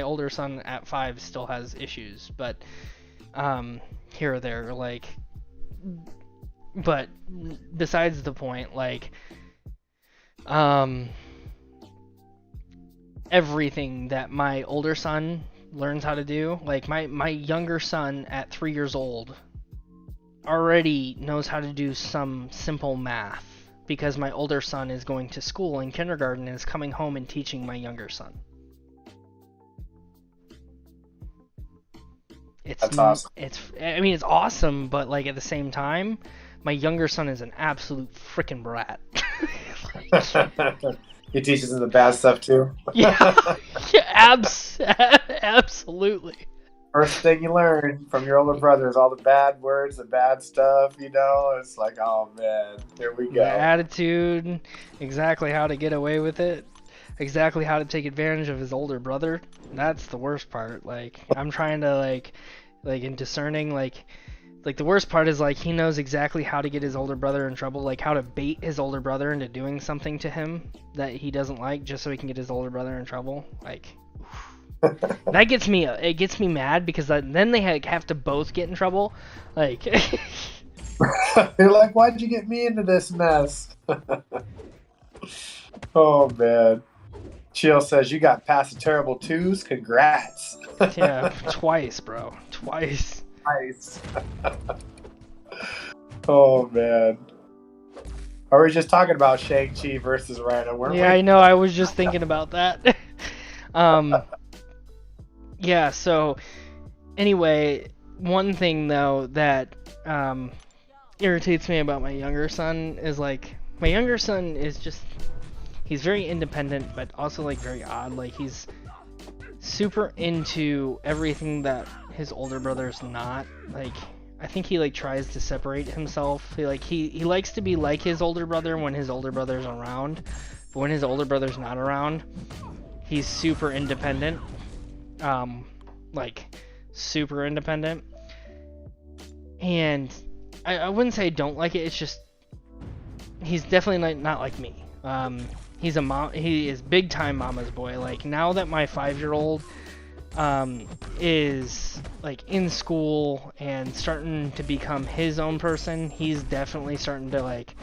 [SPEAKER 1] older son at 5 still has issues, but here or there, like, but besides the point, like, everything that my older son learns how to do, like my younger son at 3 years old already knows how to do some simple math because my older son is going to school in kindergarten and is coming home and teaching my younger son.
[SPEAKER 3] That's awesome.
[SPEAKER 1] It's awesome, but like at the same time, my younger son is an absolute freaking brat.
[SPEAKER 3] He teaches them the bad stuff too.
[SPEAKER 1] Yeah, absolutely.
[SPEAKER 3] First thing you learn from your older brother is all the bad words, the bad stuff, It's like, oh man, here we
[SPEAKER 1] The
[SPEAKER 3] go.
[SPEAKER 1] attitude, exactly how to get away with it, exactly how to take advantage of his older brother. That's the worst part. Like I'm trying to like in discerning like the worst part is like he knows exactly how to get his older brother in trouble, like how to bait his older brother into doing something to him that he doesn't like just so he can get his older brother in trouble. Like that gets me it gets me mad because then they have to both get in trouble. Like
[SPEAKER 3] They're like, why'd you get me into this mess? Oh man. Chill says you got past the terrible twos. Congrats.
[SPEAKER 1] yeah, twice, bro. Twice.
[SPEAKER 3] Nice. Oh man. Are we just talking about Shang-Chi versus Rhino, weren't
[SPEAKER 1] Yeah,
[SPEAKER 3] we?
[SPEAKER 1] I know. I was just thinking about that. Yeah, so anyway, one thing though that irritates me about my younger son is like my younger son is just he's very independent but also like very odd. Like he's super into everything that his older brother's not. Like I think he like tries to separate himself. He likes to be like his older brother when his older brother's around, but when his older brother's not around, he's super independent. Like super independent. And I wouldn't say I don't like it. It's just he's definitely not like me. He's a mom. He is big time mama's boy. Like now that my 5-year-old is like in school and starting to become his own person, he's definitely starting to like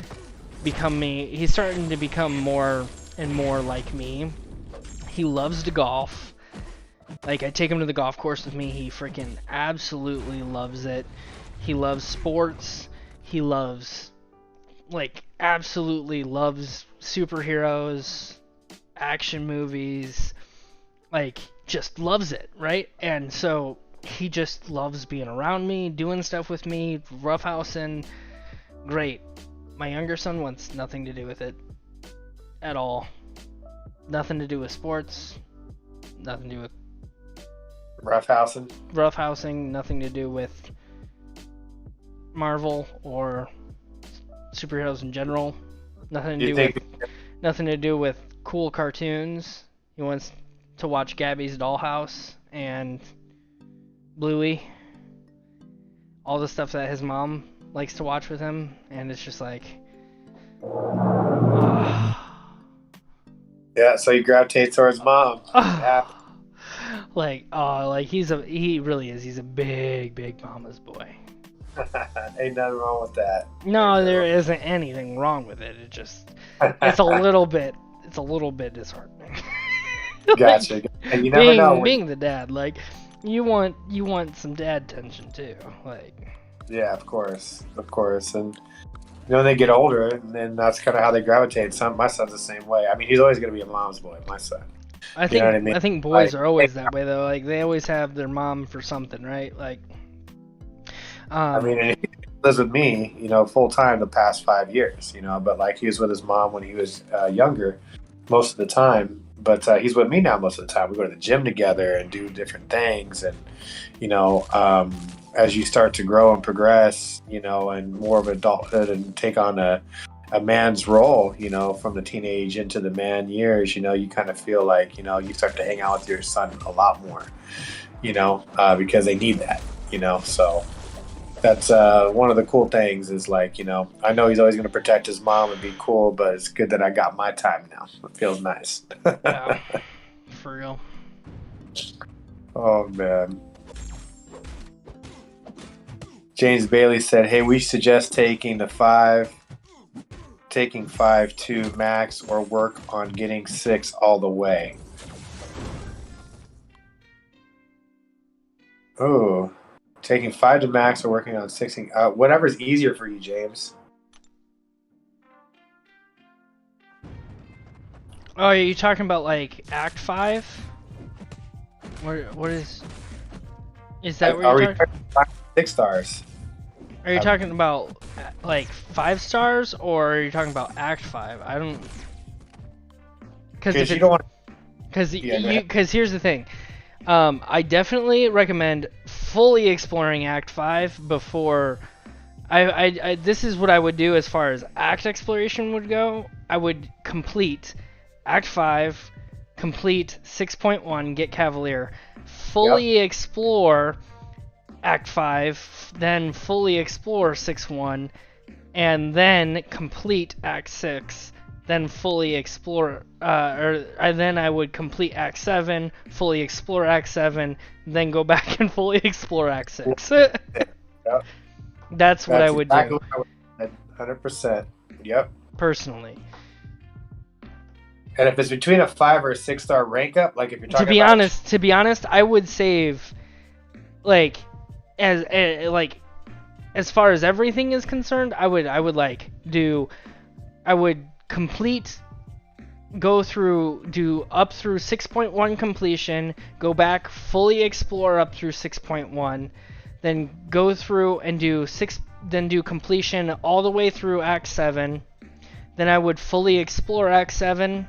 [SPEAKER 1] become me. He's starting to become more and more like me. He loves to golf. Like I take him to the golf course with me. He freaking absolutely loves it. He loves sports. He loves like absolutely loves superheroes, action movies, like just loves it, right? And so he just loves being around me, doing stuff with me, roughhousing. Great. My younger son wants nothing to do with it at all. Nothing to do with sports, nothing to do with
[SPEAKER 3] Roughhousing.
[SPEAKER 1] nothing to do with Marvel or superheroes in general. Nothing to do with cool cartoons. He wants to watch Gabby's Dollhouse and Bluey. All the stuff that his mom likes to watch with him, and it's just like
[SPEAKER 3] Yeah, so you gravitate towards mom.
[SPEAKER 1] like he really is. He's a big mama's boy.
[SPEAKER 3] Ain't nothing wrong with that.
[SPEAKER 1] No, there isn't anything wrong with it. It just it's a little bit disheartening.
[SPEAKER 3] Gotcha. And you never know.
[SPEAKER 1] Being the dad, like you want some dad tension too, like.
[SPEAKER 3] Yeah, of course, and when they get older, and then that's kind of how they gravitate. My son's the same way. I mean, he's always going to be a mom's boy. My son.
[SPEAKER 1] I think boys are always that way though. Like they always have their mom for something, right? Like.
[SPEAKER 3] I mean, he lives with me, full time the past 5 years, but like he was with his mom when he was younger most of the time. But he's with me now most of the time. We go to the gym together and do different things. And, as you start to grow and progress, and more of adulthood and take on a man's role, from the teenage into the man years, you kind of feel like, you start to hang out with your son a lot more, because they need that, so. That's one of the cool things is like, I know he's always going to protect his mom and be cool, but it's good that I got my time now. It feels nice.
[SPEAKER 1] Yeah, for real.
[SPEAKER 3] Oh, man. James Bailey said, hey, we suggest taking 5 to max or work on getting 6 all the way. Oh. Taking 5 to max or working on 6. Whatever's easier for you, James.
[SPEAKER 1] Oh, are you talking about like Act 5? What is that what you're talking?
[SPEAKER 3] 6 stars.
[SPEAKER 1] Are you talking about like 5 stars or are you talking about Act 5? I don't. Because here's the thing. I definitely recommend fully exploring Act 5 before this is what I would do as far as act exploration would go. I would complete Act 5, complete 6.1, get Cavalier, fully explore Act 5, then fully explore 6.1, and then complete Act 6, then fully explore, then I would complete Act 7, fully explore Act 7, then go back and fully explore Act 6.
[SPEAKER 3] Yep.
[SPEAKER 1] That's what I would
[SPEAKER 3] exactly
[SPEAKER 1] do.
[SPEAKER 3] What I would, 100%. Yep.
[SPEAKER 1] Personally.
[SPEAKER 3] And if it's between a 5 or a 6-star rank up, like if you're talking
[SPEAKER 1] To be honest, I would save, like, as far as everything is concerned, I would complete, do up through 6.1 completion, go back, fully explore up through 6.1, then go through and do completion all the way through Act 7. Then I would fully explore Act 7,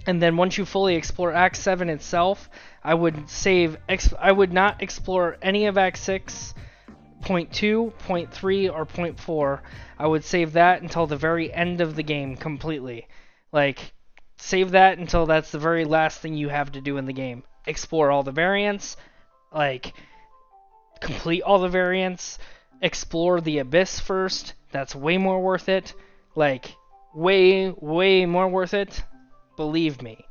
[SPEAKER 1] and then once you fully explore Act 7 itself, I would not explore any of Act 6, point 2, point 3, or point 4. I would save that until the very end of the game completely. Like, save that until that's the very last thing you have to do in the game. Explore all the variants, like, complete all the variants, explore the Abyss first. That's way more worth it. Like, way, way more worth it. Believe me.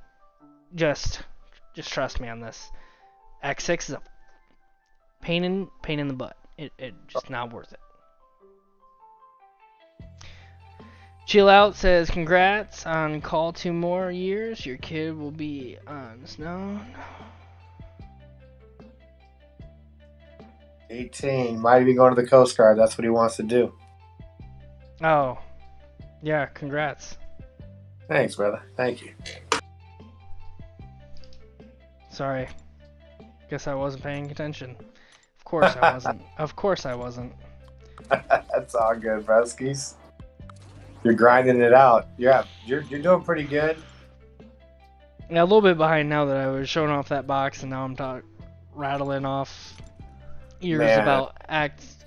[SPEAKER 1] Just trust me on this. Act 6 is a pain in the butt. It just not worth it. Chill Out says, congrats on call 2 more years. Your kid will be on snow.
[SPEAKER 3] 18. Might be going to the Coast Guard. That's what he wants to do.
[SPEAKER 1] Oh. Yeah, congrats.
[SPEAKER 3] Thanks, brother. Thank you.
[SPEAKER 1] Sorry. Guess I wasn't paying attention. Of course I wasn't. Of course I wasn't.
[SPEAKER 3] That's all good, broskies. You're grinding it out. Yeah, you're doing pretty good.
[SPEAKER 1] Yeah, a little bit behind now that I was showing off that box, and now I'm rattling off years about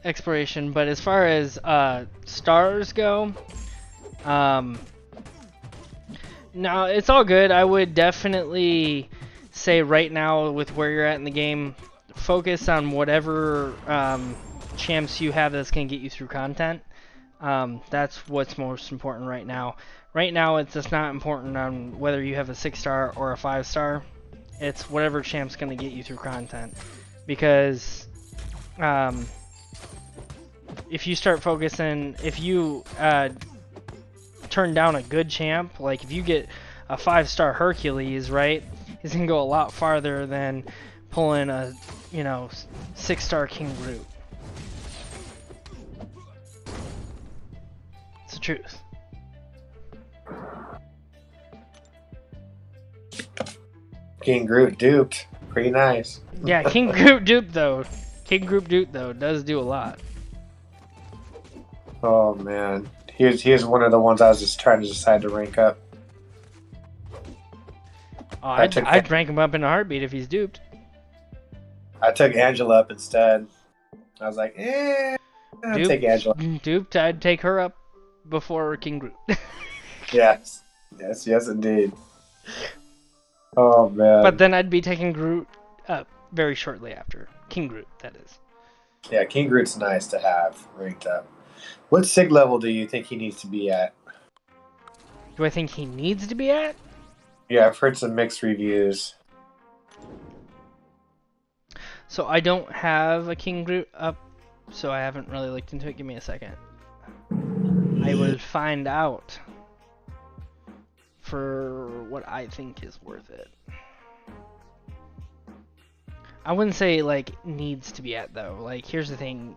[SPEAKER 1] exploration. But as far as stars go, no, it's all good. I would definitely say right now, with where you're at in the game, focus on whatever champs you have that's going to get you through content. That's what's most important right now. Right now, it's just not important on whether you have a 6-star or a 5-star. It's whatever champ's going to get you through content. Because if you start focusing, if you turn down a good champ, like if you get a 5-star Hercules, right, he's going to go a lot farther than pulling a, 6-star King Groot. It's the truth.
[SPEAKER 3] King Groot duped. Pretty nice.
[SPEAKER 1] Yeah, King Groot duped though. King Groot duped though does do a lot.
[SPEAKER 3] Oh man, here's one of the ones I was just trying to decide to rank up.
[SPEAKER 1] Oh, I'd rank him up in a heartbeat if he's duped.
[SPEAKER 3] I took Angela up instead. I was like, I'll take Angela.
[SPEAKER 1] Duped, I'd take her up before King Groot.
[SPEAKER 3] Yes, indeed. Oh man.
[SPEAKER 1] But then I'd be taking Groot up very shortly after. King Groot, that is.
[SPEAKER 3] Yeah, King Groot's nice to have ranked up. What SIG level do you think he needs to be at?
[SPEAKER 1] Do I think he needs to be at?
[SPEAKER 3] Yeah, I've heard some mixed reviews.
[SPEAKER 1] So I don't have a King Groot up, so I haven't really looked into it. Give me a second. I will find out for what I think is worth it. I wouldn't say like needs to be at though. Like here's the thing,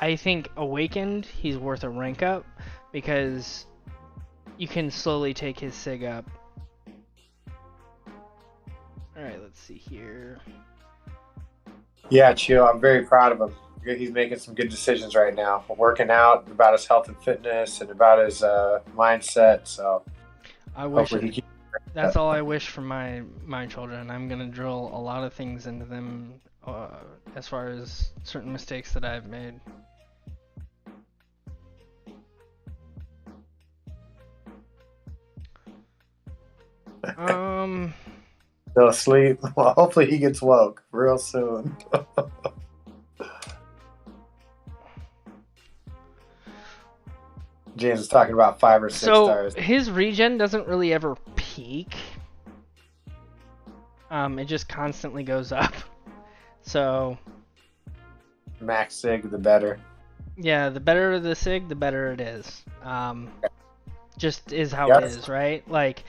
[SPEAKER 1] I think Awakened he's worth a rank up because you can slowly take his SIG up. Alright, let's see here.
[SPEAKER 3] Yeah, Chill, I'm very proud of him. He's making some good decisions right now. Working out, about his health and fitness, and about his mindset. So
[SPEAKER 1] I wish that's all I wish for my children. I'm gonna drill a lot of things into them as far as certain mistakes that I've made.
[SPEAKER 3] Still asleep. Well, hopefully he gets woke real soon. James is talking about 5 or 6 stars.
[SPEAKER 1] So his regen doesn't really ever peak. It just constantly goes up. So
[SPEAKER 3] Max Sig, the better.
[SPEAKER 1] yeah, the better the sig, the better it is. Just is how it is, right? Like,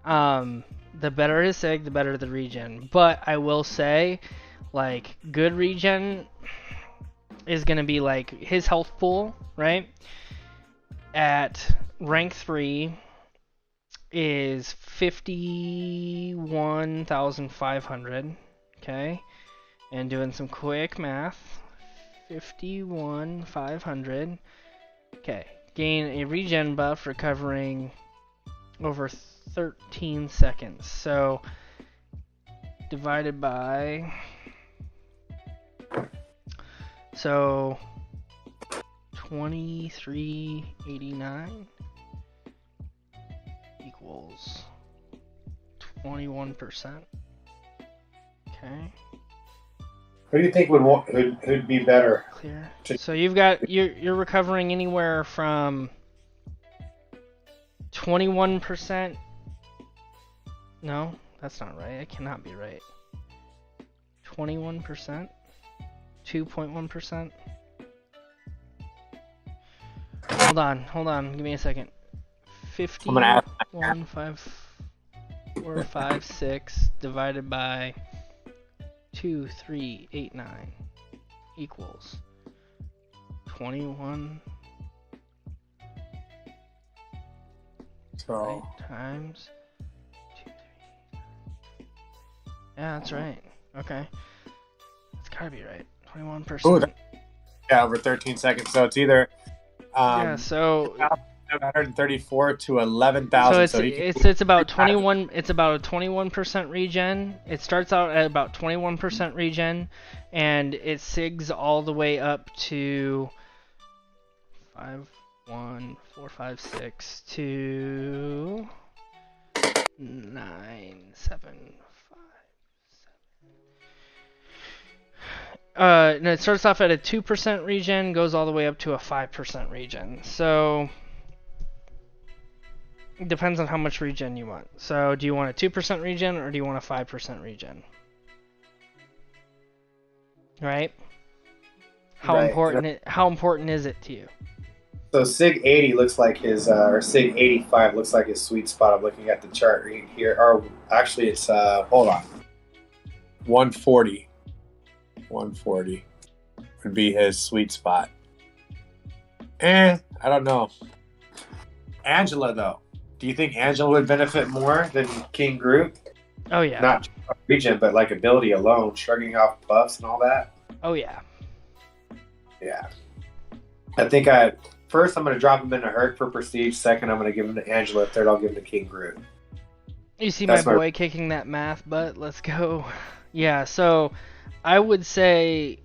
[SPEAKER 1] the better his sig, the better the regen. But I will say, like, good regen is gonna be like his health pool, right? At rank 3 is 51,500. Okay, and doing some quick math, 51,500. Okay, gain a regen buff recovering over 13 seconds. So divided by, so 2389 equals 21%. Okay.
[SPEAKER 3] Who do you think would be better?
[SPEAKER 1] Clear. So you're recovering anywhere from 21%. No, that's not right. It cannot be right. 21%, 2.1%. Hold on. Give me a second. 51,546 divided by 2389 equals 21.
[SPEAKER 3] So
[SPEAKER 1] right, times 2, 3. Yeah, that's right. Okay, it's gotta be right. 21%.
[SPEAKER 3] Yeah, over 13 seconds. So it's either
[SPEAKER 1] yeah. So
[SPEAKER 3] 734 to 11,000.
[SPEAKER 1] So it's about 21. It's about a 21% regen. It starts out at about 21% regen, and it sigs all the way up to 5, 1, 4, 5, 6 to 9, 7, 5, 7. No, it starts off at a 2% regen, goes all the way up to a 5% regen. So it depends on how much regen you want. So do you want a 2% regen or do you want a 5% regen? Right? How important is it to you?
[SPEAKER 3] So Sig 80 looks like his, or Sig 85 looks like his sweet spot. I'm looking at the chart right here. Or actually, it's hold on, 140. 140 would be his sweet spot. I don't know. Angela, though. Do you think Angela would benefit more than King Groot?
[SPEAKER 1] Oh, yeah.
[SPEAKER 3] Not regen, but like ability alone, shrugging off buffs and all that?
[SPEAKER 1] Oh, yeah.
[SPEAKER 3] Yeah. I think first I'm going to drop him into Herc for Prestige. Second, I'm going to give him to Angela. Third, I'll give him to King Groot.
[SPEAKER 1] You see my boy kicking that math butt? Let's go. Yeah, so I would say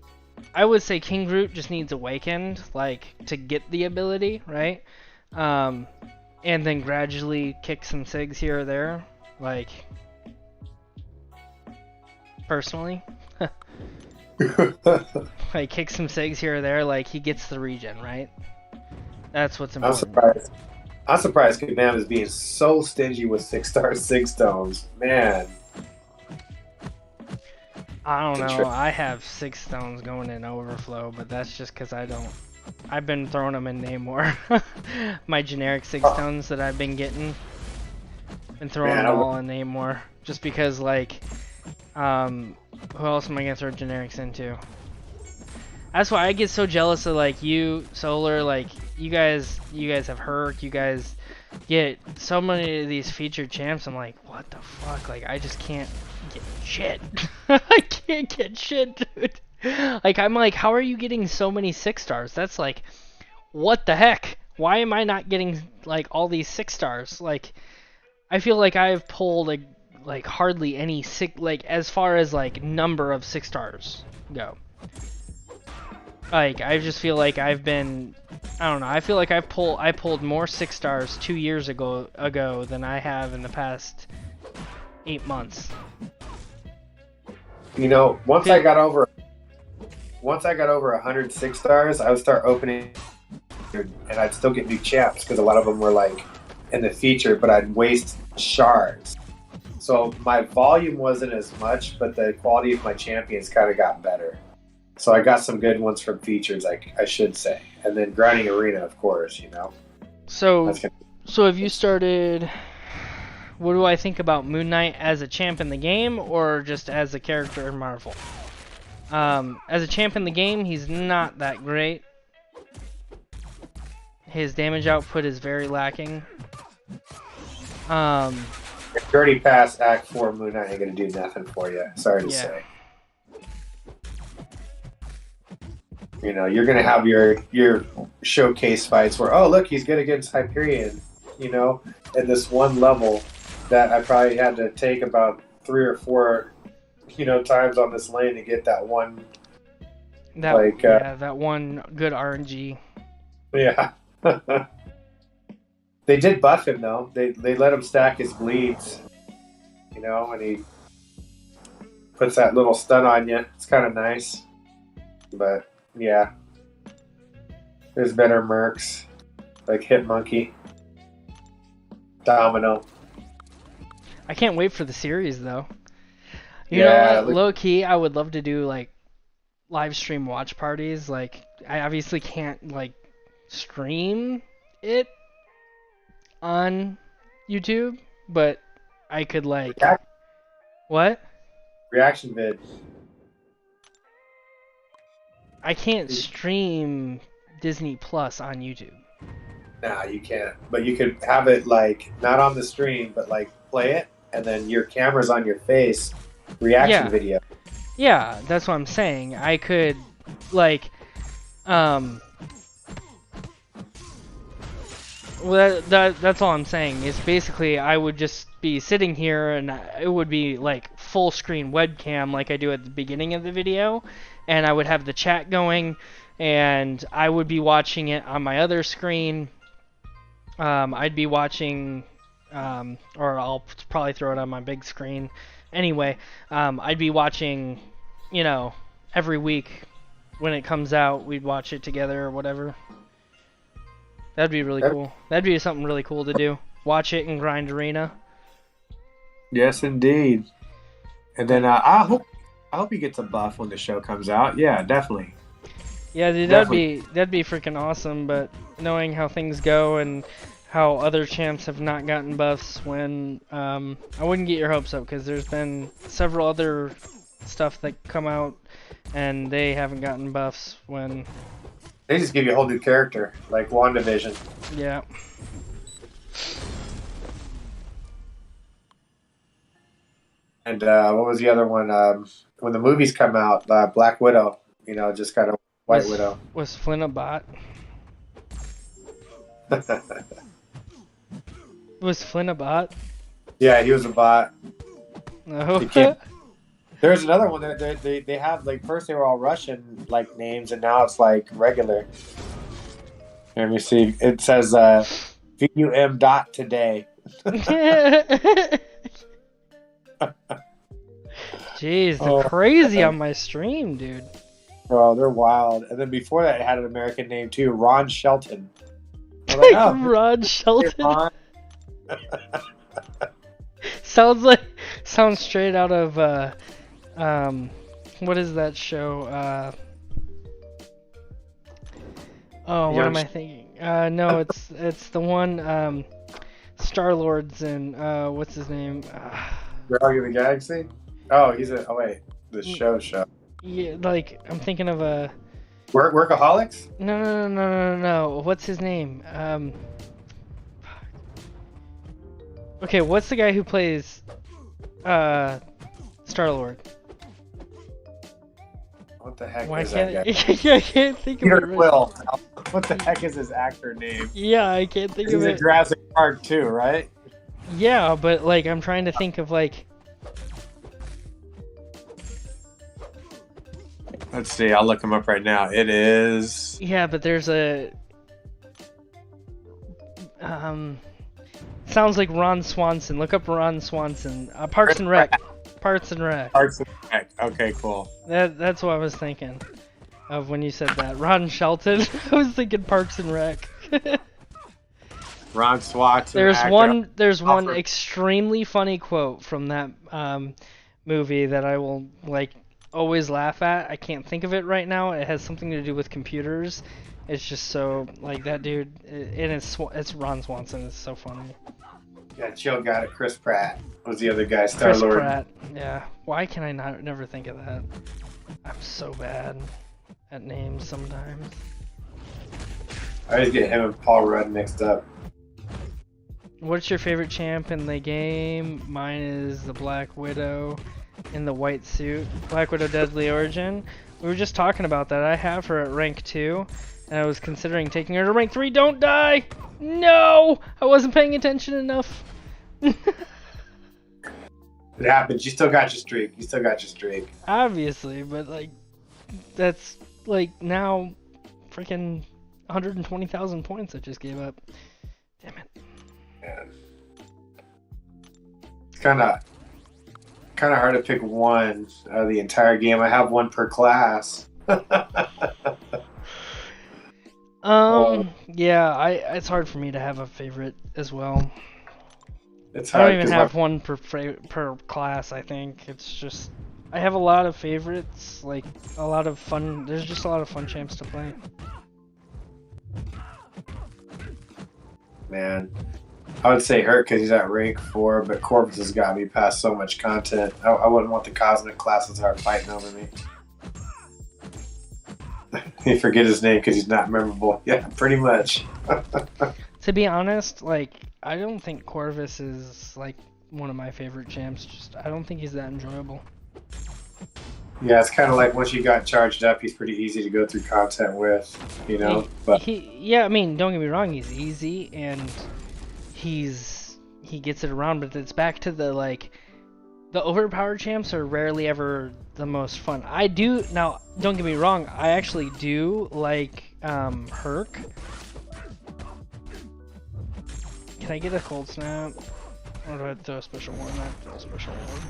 [SPEAKER 1] King Groot just needs Awakened, like, to get the ability, right? And then gradually kick some SIGs here or there, like, personally. Like, kick some SIGs here or there, like, he gets the regen, right? That's what's important.
[SPEAKER 3] I'm surprised Kabam is being so stingy with 6-star 6 stones. Man.
[SPEAKER 1] I don't know. I have 6 stones going in overflow, but that's just because I've been throwing them in Namor. My generic 6 stones that I've been getting. Been throwing them all in Namor. Just because, like, who else am I going to throw generics into? That's why I get so jealous of, like, you, Solar, like, you guys have Herc, you guys get so many of these featured champs. I'm like, what the fuck? Like, I just can't get shit. I can't get shit, dude. Like, I'm like, how are you getting so many 6 stars? That's like, what the heck? Why am I not getting, like, all these 6 stars? Like, I feel like I've pulled, like hardly any like as far as like number of 6-stars go. Like I just feel like I don't know. I feel like I pulled more 6-stars 2 years ago than I have in the past 8 months.
[SPEAKER 3] You know, once I got over 106 stars, I would start opening, and I'd still get new champs because a lot of them were like in the feature, but I'd waste shards. So my volume wasn't as much, but the quality of my champions kind of got better. So I got some good ones from features, I should say, and then grinding arena, of course, you know.
[SPEAKER 1] So have you started? What do I think about Moon Knight as a champ in the game, or just as a character in Marvel? As a champ in the game, he's not that great. His damage output is very lacking.
[SPEAKER 3] If you're already past Act 4, Moon Knight ain't gonna do nothing for you. Sorry to say. You know, you're gonna have your showcase fights where, oh look, he's good against Hyperion. You know, in this one level that I probably had to take about 3 or 4, times on this lane to get that one.
[SPEAKER 1] That one good RNG.
[SPEAKER 3] Yeah. They did buff him though. They let him stack his bleeds, and he puts that little stun on you. It's kind of nice, but yeah, there's better mercs like Hitmonkey, Domino.
[SPEAKER 1] I can't wait for the series though. You know, low key, I would love to do like live stream watch parties. Like, I obviously can't like stream it on YouTube, but I could like what?
[SPEAKER 3] Reaction vid.
[SPEAKER 1] I can't stream Disney Plus on YouTube.
[SPEAKER 3] Nah, you can't. But you could have it like not on the stream, but like play it, and then your camera's on your face. Reaction video.
[SPEAKER 1] Yeah, that's what I'm saying. I could like well, that's all I'm saying. Is basically I would just be sitting here and it would be like full screen webcam like I do at the beginning of the video, and I would have the chat going and I would be watching it on my other screen. I'd be watching or I'll probably throw it on my big screen. Anyway, I'd be watching, every week when it comes out, we'd watch it together or whatever. That'd be really cool. That'd be something really cool to do. Watch it in Grind Arena.
[SPEAKER 3] Yes, indeed. And then I hope he gets a buff when the show comes out. Yeah, definitely.
[SPEAKER 1] Yeah, dude, that'd be freaking awesome. But knowing how things go and how other champs have not gotten buffs, when I wouldn't get your hopes up because there's been several other stuff that come out and they haven't gotten buffs when.
[SPEAKER 3] They just give you a whole new character, like WandaVision.
[SPEAKER 1] Yeah.
[SPEAKER 3] And what was the other one? When the movies come out, Black Widow, just kind of White Widow.
[SPEAKER 1] Was Flynn a bot? Was Flynn a bot?
[SPEAKER 3] Yeah, he was a bot.
[SPEAKER 1] No.
[SPEAKER 3] There's another one that they have, like, first they were all Russian like names, and now it's like regular. Let me see. It says VUM dot today.
[SPEAKER 1] Jeez, they're crazy on my stream, dude.
[SPEAKER 3] Bro, they're wild. And then before that, it had an American name too, Ron Shelton. Like, oh,
[SPEAKER 1] Ron Shelton. Sounds straight out of what is that show? What am I thinking? No, it's the one Star-Lord's in what's his name?
[SPEAKER 3] Guardian of the Galaxy? Oh, the show.
[SPEAKER 1] Yeah, like I'm thinking of a
[SPEAKER 3] Workaholics?
[SPEAKER 1] No. What's his name? Okay, what's the guy who plays Star-Lord?
[SPEAKER 3] What the heck is that guy?
[SPEAKER 1] I can't think of it.
[SPEAKER 3] Peter Quill. What the heck is his actor name?
[SPEAKER 1] Yeah, I can't think of it.
[SPEAKER 3] He's in Jurassic Park too, right?
[SPEAKER 1] Yeah, but like I'm trying to think of like
[SPEAKER 3] Let's see. I'll look him up right now. It is.
[SPEAKER 1] Yeah, but there's a sounds like Ron Swanson. Look up Ron Swanson. Parks and Rec. Parks and Rec.
[SPEAKER 3] Parks and Rec. Okay, cool.
[SPEAKER 1] That's what I was thinking of when you said that. Ron Shelton. I was thinking Parks and Rec.
[SPEAKER 3] Ron Swanson.
[SPEAKER 1] There's one extremely funny quote from that movie that I will like always laugh at. I can't think of it right now. It has something to do with computers. It's just so like that dude, and it's Ron Swanson. It's so funny.
[SPEAKER 3] Yeah, Jill got it. Chris Pratt was the other guy.
[SPEAKER 1] Chris
[SPEAKER 3] Star-Lord.
[SPEAKER 1] Pratt. Yeah. Why can I never think of that? I'm so bad at names sometimes.
[SPEAKER 3] I always get him and Paul Rudd mixed up.
[SPEAKER 1] What's your favorite champ in the game? Mine is the Black Widow in the white suit. Black Widow Deadly Origin. We were just talking about that. I have her at rank 2, and I was considering taking her to rank 3. Don't die! No! I wasn't paying attention enough.
[SPEAKER 3] It happens. You still got your streak.
[SPEAKER 1] Obviously, but like, that's like now freaking 120,000 points I just gave up. Damn it.
[SPEAKER 3] Man. It's kind of hard to pick one out of the entire game. I have one per class.
[SPEAKER 1] Yeah, it's hard for me to have a favorite as well.
[SPEAKER 3] It's
[SPEAKER 1] I
[SPEAKER 3] hard.
[SPEAKER 1] don't even have one per class. I think it's just I have a lot of favorites, like a lot of fun. There's just a lot of fun champs to play.
[SPEAKER 3] Man, I would say Hurt because he's at rank 4, but Corvus has got me past so much content. I wouldn't want the Cosmic classes hard fighting over me. You forget his name because he's not memorable. Yeah, pretty much.
[SPEAKER 1] To be honest, like I don't think Corvus is like one of my favorite champs. Just I don't think he's that enjoyable.
[SPEAKER 3] Yeah, it's kind of like once you got charged up, he's pretty easy to go through content with, you know.
[SPEAKER 1] Yeah, I mean, don't get me wrong, he's easy and he gets it around, but it's back to the like the overpowered champs are rarely ever the most fun. I do now. Don't get me wrong, I actually do like Herc. Can I get a cold snap? Or do I throw a special one? I throw a special one.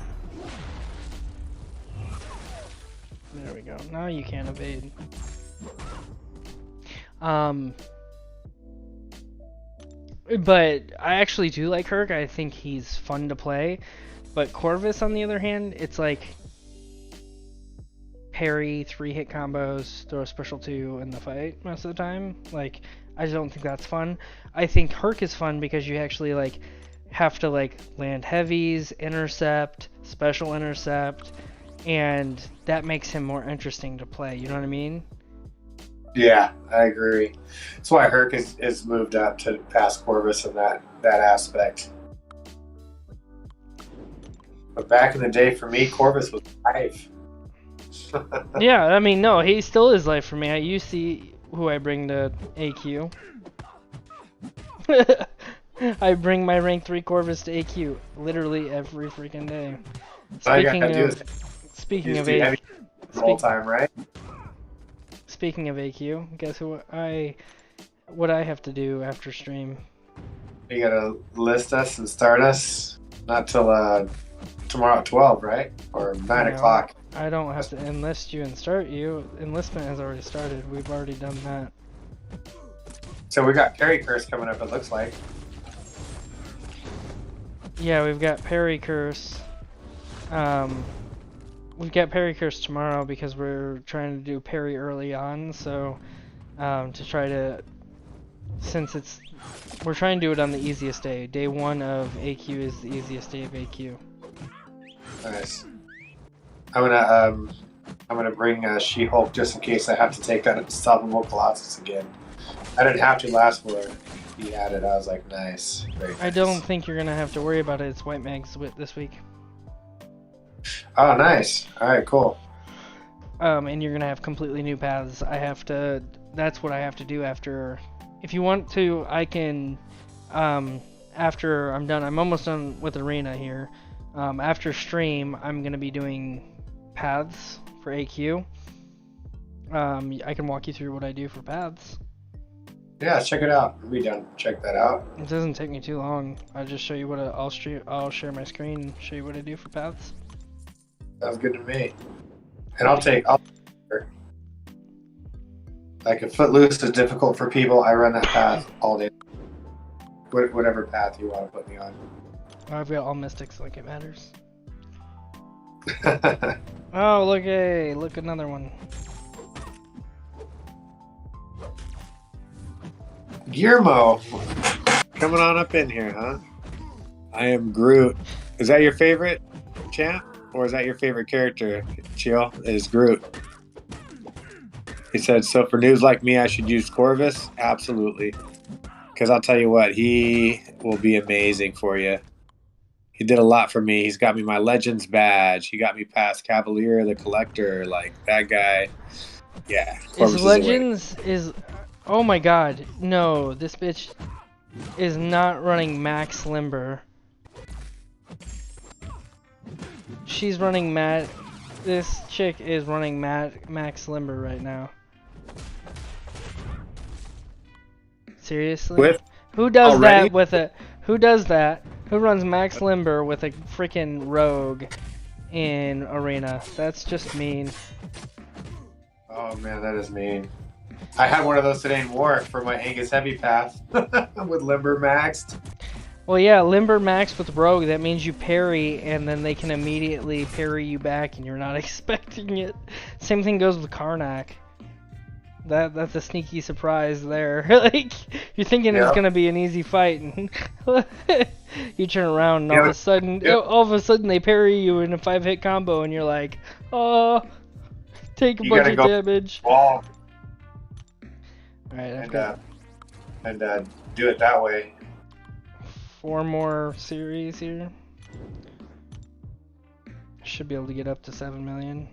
[SPEAKER 1] There we go. Now you can't evade. But I actually do like Herc. I think he's fun to play. But Corvus, on the other hand, it's like parry, 3-hit combos, throw a special 2 in the fight most of the time. Like, I don't think that's fun. I think Herc is fun because you actually like have to like land heavies, intercept, special intercept, and that makes him more interesting to play. You know what I mean?
[SPEAKER 3] Yeah, I agree. That's why Herc is moved up to past Corvus in that aspect. But back in the day, for me, Corvus was life.
[SPEAKER 1] Yeah, I mean, no, he still is life for me. You see who I bring to AQ. I bring my rank 3 Corvus to AQ literally every freaking day. Speaking of AQ,
[SPEAKER 3] roll time, right?
[SPEAKER 1] Speaking of AQ, guess what I have to do after stream?
[SPEAKER 3] You gotta list us and start us. Not till tomorrow at 12, right? Or 9 o'clock.
[SPEAKER 1] I don't have to enlist you and start you. Enlistment has already started. We've already done that.
[SPEAKER 3] So we got Parry Curse coming up, it looks like.
[SPEAKER 1] Yeah, we've got Parry Curse. We've got Parry Curse tomorrow because we're trying to do parry early on. So, to try to, we're trying to do it on the easiest day. Day 1 of AQ is the easiest day of AQ.
[SPEAKER 3] Nice. I'm gonna bring She-Hulk just in case I have to take that Unstoppable Colossus again. I didn't have to last for it. He had it. I was like, nice. Very nice.
[SPEAKER 1] I don't think you're gonna have to worry about it. It's White Mags this week.
[SPEAKER 3] Oh, nice. All right, cool.
[SPEAKER 1] And you're gonna have completely new paths. That's what I have to do after. If you want to, I can. After I'm done, I'm almost done with Arena here. After stream, I'm gonna be doing paths for AQ. I can walk you through what I do for paths.
[SPEAKER 3] Yeah, check it out. I'll be down to check that out.
[SPEAKER 1] It doesn't take me too long. I'll just show you what I'll share my screen and show you what I do for paths.
[SPEAKER 3] Sounds good to me. And I'll like if Footloose is difficult for people, I run that path all day. Whatever path you want to put me on.
[SPEAKER 1] I've got all mystics like it matters. Oh, look another one.
[SPEAKER 3] Guillermo, coming on up in here, huh? I am Groot. Is that your favorite champ? Or is that your favorite character, Chill? Is Groot. He said, so for news like me, I should use Corvus? Absolutely. Because I'll tell you what, he will be amazing for you. He did a lot for me. He's got me my Legends badge. He got me past Cavalier the Collector. Like, that guy. Yeah.
[SPEAKER 1] His Legends is... Oh my god. No, this bitch is not running Max Limber. She's running This chick is running Max Limber right now. Seriously? Who does that with a... Who does that? Who runs Max Limber with a freaking rogue in Arena? That's just mean.
[SPEAKER 3] Oh man, that is mean. I had one of those today in War for my Angus Heavy Path with Limber maxed.
[SPEAKER 1] Well, yeah, Limber maxed with rogue, that means you parry and then they can immediately parry you back and you're not expecting it. Same thing goes with Karnak. That's a sneaky surprise there. Like, you're thinking it's gonna be an easy fight, and you turn around and all of a sudden they parry you in a 5-hit combo, and you're like, oh, take a bunch of damage.
[SPEAKER 3] All
[SPEAKER 1] right,
[SPEAKER 3] and do it that way.
[SPEAKER 1] 4 more series here. Should be able to get up to 7 million.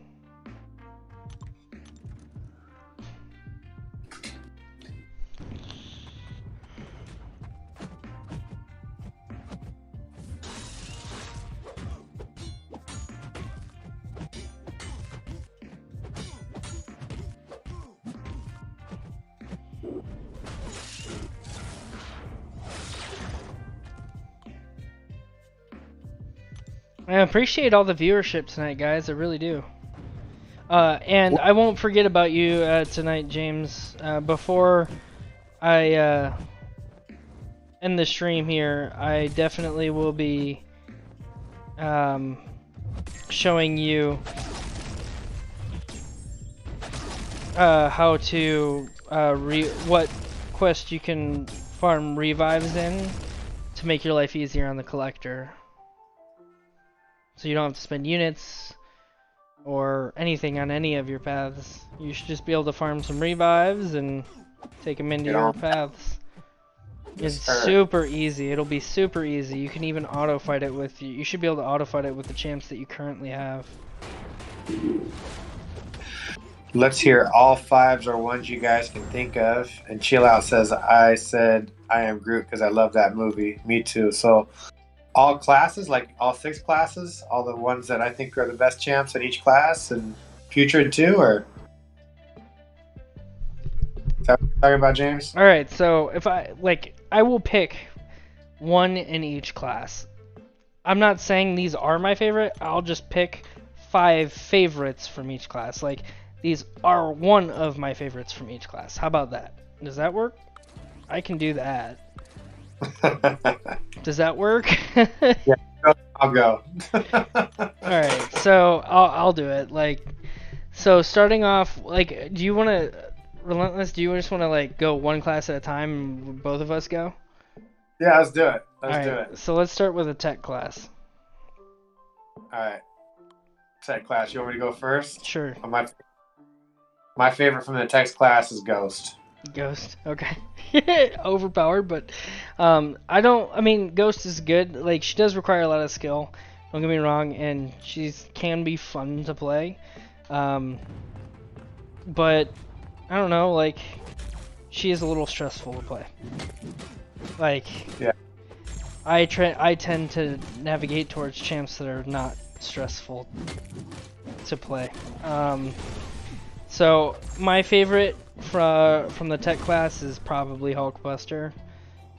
[SPEAKER 1] I appreciate all the viewership tonight, guys. I really do. And I won't forget about you tonight, James. Before I end the stream here, I definitely will be showing you how to what quest you can farm revives in to make your life easier on the collector. So you don't have to spend units or anything on any of your paths. You should just be able to farm some revives and take them into your paths. It's super easy. It'll be super easy. You can even auto fight it with you should be able to auto fight it with the champs that you currently have.
[SPEAKER 3] Let's hear all 5s or ones you guys can think of. And Chill Out says, I said I am Groot because I love that movie. Me too. So all classes, like all 6 classes, all the ones that I think are the best champs in each class, and Putrid too, or is that what you're talking about, James?
[SPEAKER 1] Alright, so if I will pick one in each class. I'm not saying these are my favorite, I'll just pick 5 favorites from each class. Like, these are one of my favorites from each class. How about that? Does that work? I can do that. Does that work?
[SPEAKER 3] Yeah, I'll go.
[SPEAKER 1] Alright, so I'll do it. Like, so starting off, like, do you want to, Relentless, do you just want to, like, go one class at a time and both of us go?
[SPEAKER 3] Yeah, let's do it. Let's do it.
[SPEAKER 1] So let's start with a tech class.
[SPEAKER 3] Alright. Tech class, you want me to go first?
[SPEAKER 1] Sure.
[SPEAKER 3] My favorite from the tech class is Ghost.
[SPEAKER 1] Ghost, okay. Overpowered, but I mean, Ghost is good. Like, she does require a lot of skill, don't get me wrong, and she can be fun to play. But I don't know, like, she is a little stressful to play. Like,
[SPEAKER 3] yeah.
[SPEAKER 1] I tend to navigate towards champs that are not stressful to play. So my favorite from the tech class is probably Hulkbuster.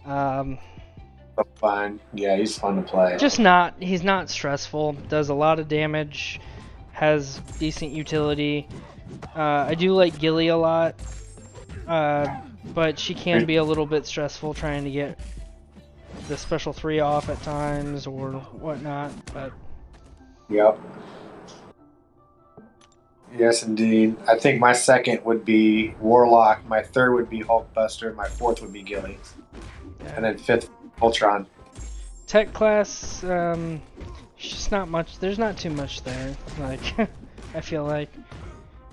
[SPEAKER 3] So fun. Yeah, he's fun to play.
[SPEAKER 1] He's not stressful. Does a lot of damage. Has decent utility. I do like Gilly a lot, but she can be a little bit stressful trying to get the special 3 off at times or whatnot. But
[SPEAKER 3] Yep. Yes, indeed. I think my second would be Warlock. My third would be Hulkbuster. My fourth would be Gilly.
[SPEAKER 1] yeah.
[SPEAKER 3] And then fifth, Ultron.
[SPEAKER 1] Tech class, it's just not much. There's not too much there. Like, I feel like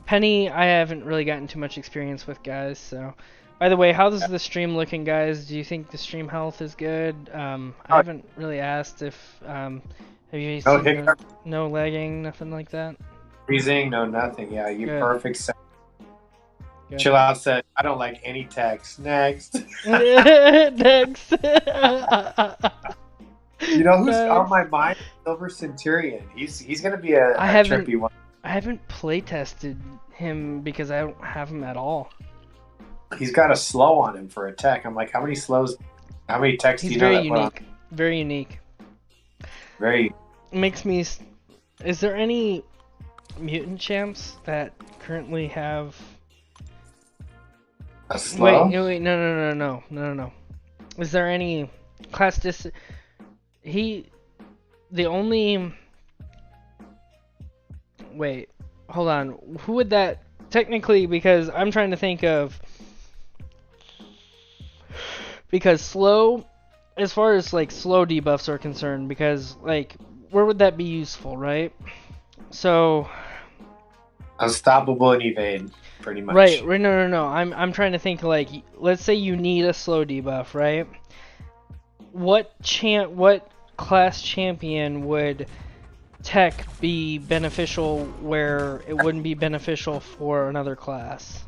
[SPEAKER 1] Penny, I haven't really gotten too much experience with, guys. So, by the way, how's the stream looking, guys? Do you think the stream health is good? I haven't really asked if have you seen no lagging, nothing like that.
[SPEAKER 3] Freezing, no nothing. Yeah, you
[SPEAKER 1] Good.
[SPEAKER 3] perfect.
[SPEAKER 1] Good.
[SPEAKER 3] Chill out said, I don't like any text. Next.
[SPEAKER 1] Next.
[SPEAKER 3] You know who's on my mind? Silver Centurion. He's gonna be a trippy one.
[SPEAKER 1] I haven't play tested him because I don't have him at all.
[SPEAKER 3] He's got a slow on him for a tech. I'm like, how many techs do you know?
[SPEAKER 1] He's very unique. Very unique.
[SPEAKER 3] Very.
[SPEAKER 1] Makes me. Is there any mutant champs that currently have
[SPEAKER 3] a slow?
[SPEAKER 1] Wait, no. Is there any class the only. Wait, hold on. Who would that technically? Because I'm trying to think of. Because slow, as far as like slow debuffs are concerned, because like where would that be useful, right? So.
[SPEAKER 3] Unstoppable and evade, pretty much.
[SPEAKER 1] Right. No. I'm trying to think like, let's say you need a slow debuff, right? What class champion would tech be beneficial where it wouldn't be beneficial for another class?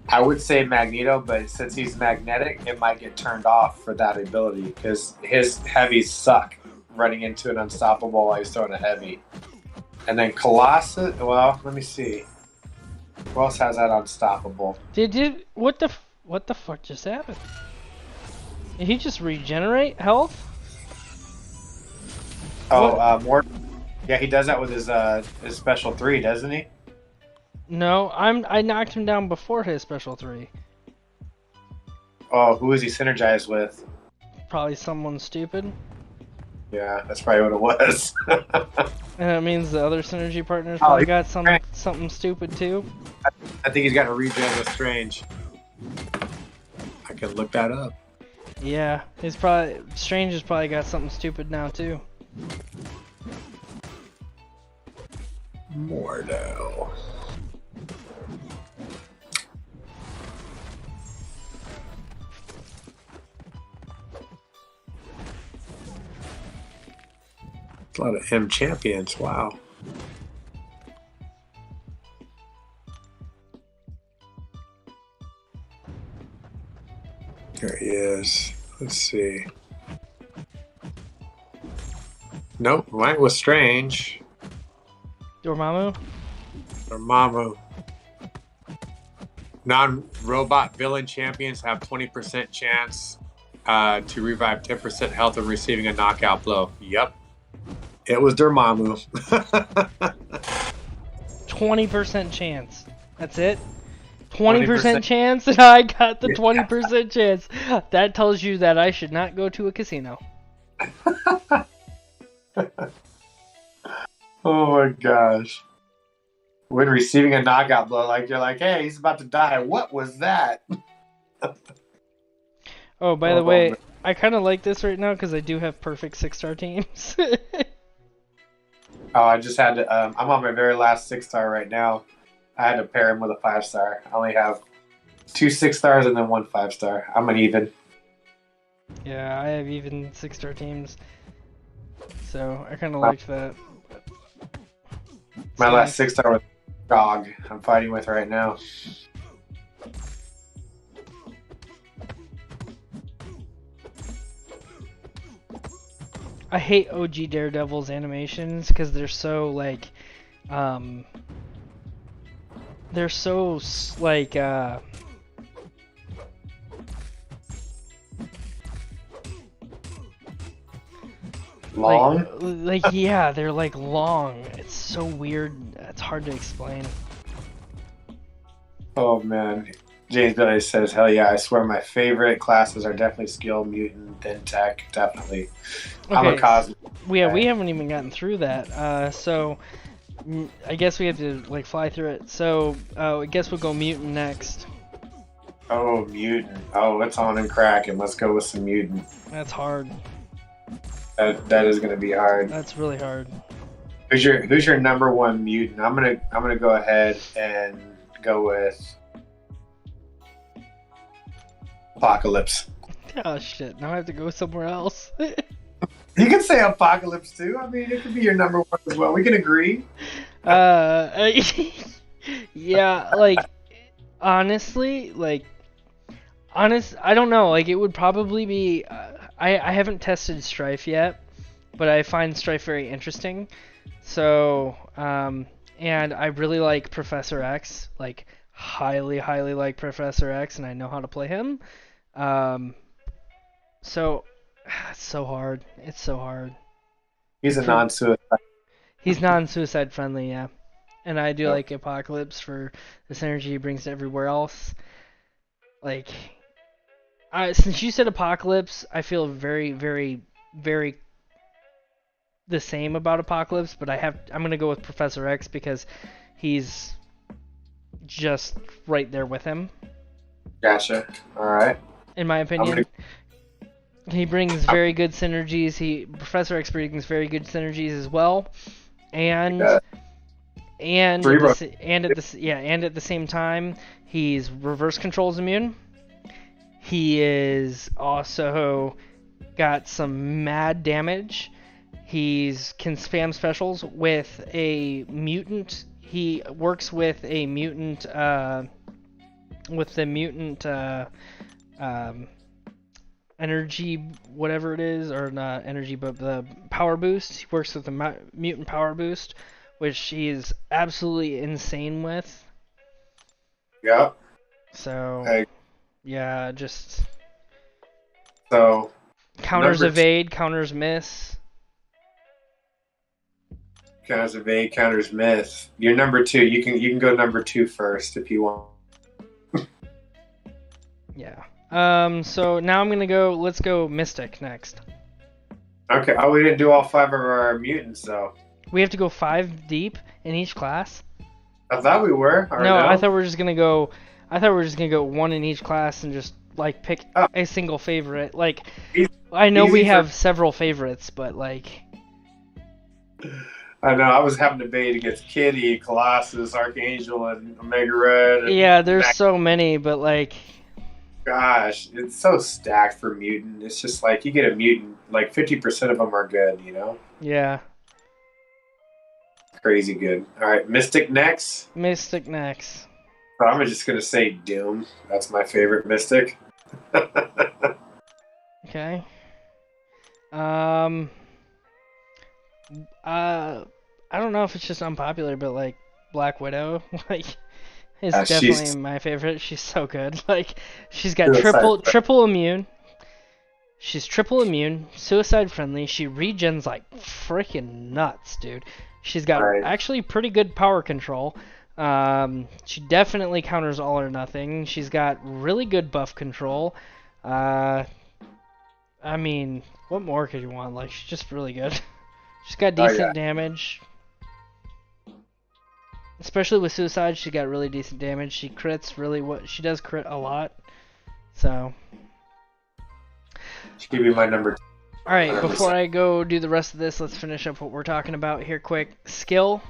[SPEAKER 3] I would say Magneto, but since he's magnetic, it might get turned off for that ability because his heavies suck running into an unstoppable while he's throwing a heavy. And then Colossus, well, let me see. Who else has that unstoppable?
[SPEAKER 1] What the fuck just happened? Did he just regenerate health?
[SPEAKER 3] Oh, more. Yeah, he does that with his special 3, doesn't he?
[SPEAKER 1] No, I knocked him down before his special 3.
[SPEAKER 3] Oh, who is he synergized with?
[SPEAKER 1] Probably someone stupid.
[SPEAKER 3] Yeah, that's probably what it was.
[SPEAKER 1] And that means the other synergy partners probably got something stupid too.
[SPEAKER 3] I think he's got a regen with Strange. I can look that up.
[SPEAKER 1] Yeah, Strange has probably got something stupid now too.
[SPEAKER 3] Mordo. A lot of M champions, wow. There he is. Let's see. Nope, mine was Strange.
[SPEAKER 1] Dormammu?
[SPEAKER 3] Dormammu. Non-robot villain champions have 20% chance to revive 10% health of receiving a knockout blow. Yep. It was Dormammu.
[SPEAKER 1] 20% chance. That's it? 20% chance that I got the 20% chance. That tells you that I should not go to a casino.
[SPEAKER 3] Oh my gosh. When receiving a knockout blow, like you're like, hey, he's about to die. What was that?
[SPEAKER 1] Oh, by the way, I kind of like this right now because I do have perfect 6-star teams.
[SPEAKER 3] Oh, I just had to, I'm on my very last 6-star right now. I had to pair him with a 5-star. I only have 2 6-stars and then 1 5-star. I'm an even.
[SPEAKER 1] Yeah, I have even 6-star teams. So, I kind of liked that.
[SPEAKER 3] My last 6-star was Dog I'm fighting with right now.
[SPEAKER 1] I hate OG Daredevil's animations because they're so like, they're so like
[SPEAKER 3] Long?
[SPEAKER 1] yeah, they're like long. It's so weird. It's hard to explain.
[SPEAKER 3] Oh man. James Billy says, "Hell yeah! I swear my favorite classes are definitely skill, mutant, then tech. Definitely. I'm a
[SPEAKER 1] Okay,
[SPEAKER 3] cosmic
[SPEAKER 1] we
[SPEAKER 3] guy.
[SPEAKER 1] haven't even gotten through that. So I guess we have to like fly through it. So I guess we'll go mutant next.
[SPEAKER 3] Oh, mutant. Oh, it's on and cracking. Let's go with some mutant.
[SPEAKER 1] That's hard.
[SPEAKER 3] That is gonna be hard.
[SPEAKER 1] That's really hard.
[SPEAKER 3] Who's your number one mutant? I'm gonna go ahead and go with Apocalypse.
[SPEAKER 1] Oh shit! Now I have to go somewhere else.
[SPEAKER 3] You can say Apocalypse too. I mean, it could be your number one as well. We can agree.
[SPEAKER 1] uh, yeah, like honestly, I don't know. Like it would probably be. I haven't tested Strife yet, but I find Strife very interesting. So and I really like Professor X. Like highly, highly like Professor X, and I know how to play him. Um, so it's so hard. It's so hard.
[SPEAKER 3] He's a
[SPEAKER 1] For
[SPEAKER 3] non-suicide.
[SPEAKER 1] He's non-suicide friendly, yeah. And I do
[SPEAKER 3] Yep.
[SPEAKER 1] like Apocalypse for the synergy he brings to everywhere else. Like, since you said Apocalypse, I feel very, very, very the same about Apocalypse, but I'm gonna go with Professor X because he's just right there with him,
[SPEAKER 3] Gotcha. All right.
[SPEAKER 1] in my
[SPEAKER 3] I'm
[SPEAKER 1] opinion.
[SPEAKER 3] gonna.
[SPEAKER 1] He brings very good synergies. Professor X brings very good synergies as well, and
[SPEAKER 3] Uh,
[SPEAKER 1] and
[SPEAKER 3] Cerebro.
[SPEAKER 1] and at the same time, he's reverse controls immune. He is also got some mad damage. He's can spam specials with a mutant. He works with a mutant with the mutant um, energy, whatever it is, or not energy, but the power boost. He works with the mutant power boost, which he's absolutely insane with.
[SPEAKER 3] Yep.
[SPEAKER 1] So
[SPEAKER 3] Hey,
[SPEAKER 1] yeah, just
[SPEAKER 3] so
[SPEAKER 1] counters
[SPEAKER 3] number two
[SPEAKER 1] evade, counters miss.
[SPEAKER 3] counters evade, counters miss. You're number two. You can go number two first if you want.
[SPEAKER 1] Yeah. So now I'm gonna go. Let's go Mystic next.
[SPEAKER 3] Okay. Oh, we didn't do all five of our mutants though.
[SPEAKER 1] We have to go 5 deep in each class.
[SPEAKER 3] I thought we were. Or
[SPEAKER 1] No, I
[SPEAKER 3] no?
[SPEAKER 1] thought we were just gonna go. I thought we were just gonna go 1 in each class and just like pick
[SPEAKER 3] Oh,
[SPEAKER 1] a single favorite. Like
[SPEAKER 3] easy,
[SPEAKER 1] I know we
[SPEAKER 3] easy for.
[SPEAKER 1] have several favorites, but like
[SPEAKER 3] I know. I was having to debate against Kitty, Colossus, Archangel, and Omega Red, and
[SPEAKER 1] yeah, there's
[SPEAKER 3] Mac.
[SPEAKER 1] so many, but like
[SPEAKER 3] Gosh, it's so stacked for mutant. It's just like you get a mutant, like 50% of them are good.
[SPEAKER 1] yeah,
[SPEAKER 3] Crazy good. All right, Mystic next.
[SPEAKER 1] Mystic next.
[SPEAKER 3] So I'm just gonna say Doom. That's my favorite Mystic.
[SPEAKER 1] Okay. Um. I don't know if it's just unpopular, but like Black Widow, like is definitely
[SPEAKER 3] She's
[SPEAKER 1] my favorite. She's so good. Like she's got
[SPEAKER 3] suicide.
[SPEAKER 1] triple immune. She's triple immune, suicide friendly. She regens like freaking nuts, dude. She's got
[SPEAKER 3] All right.
[SPEAKER 1] actually pretty good power control. She definitely counters all or nothing. She's got really good buff control. Uh, I mean, what more could you want? Like she's just really good. She's got
[SPEAKER 3] Oh yeah.
[SPEAKER 1] decent damage. Especially with suicide, she got really decent damage. She crits really what she does crit a lot. So,
[SPEAKER 3] She could be my number two.
[SPEAKER 1] all right, before
[SPEAKER 3] 100%.
[SPEAKER 1] I go do the rest of this, let's finish up what we're talking about here quick. Skill.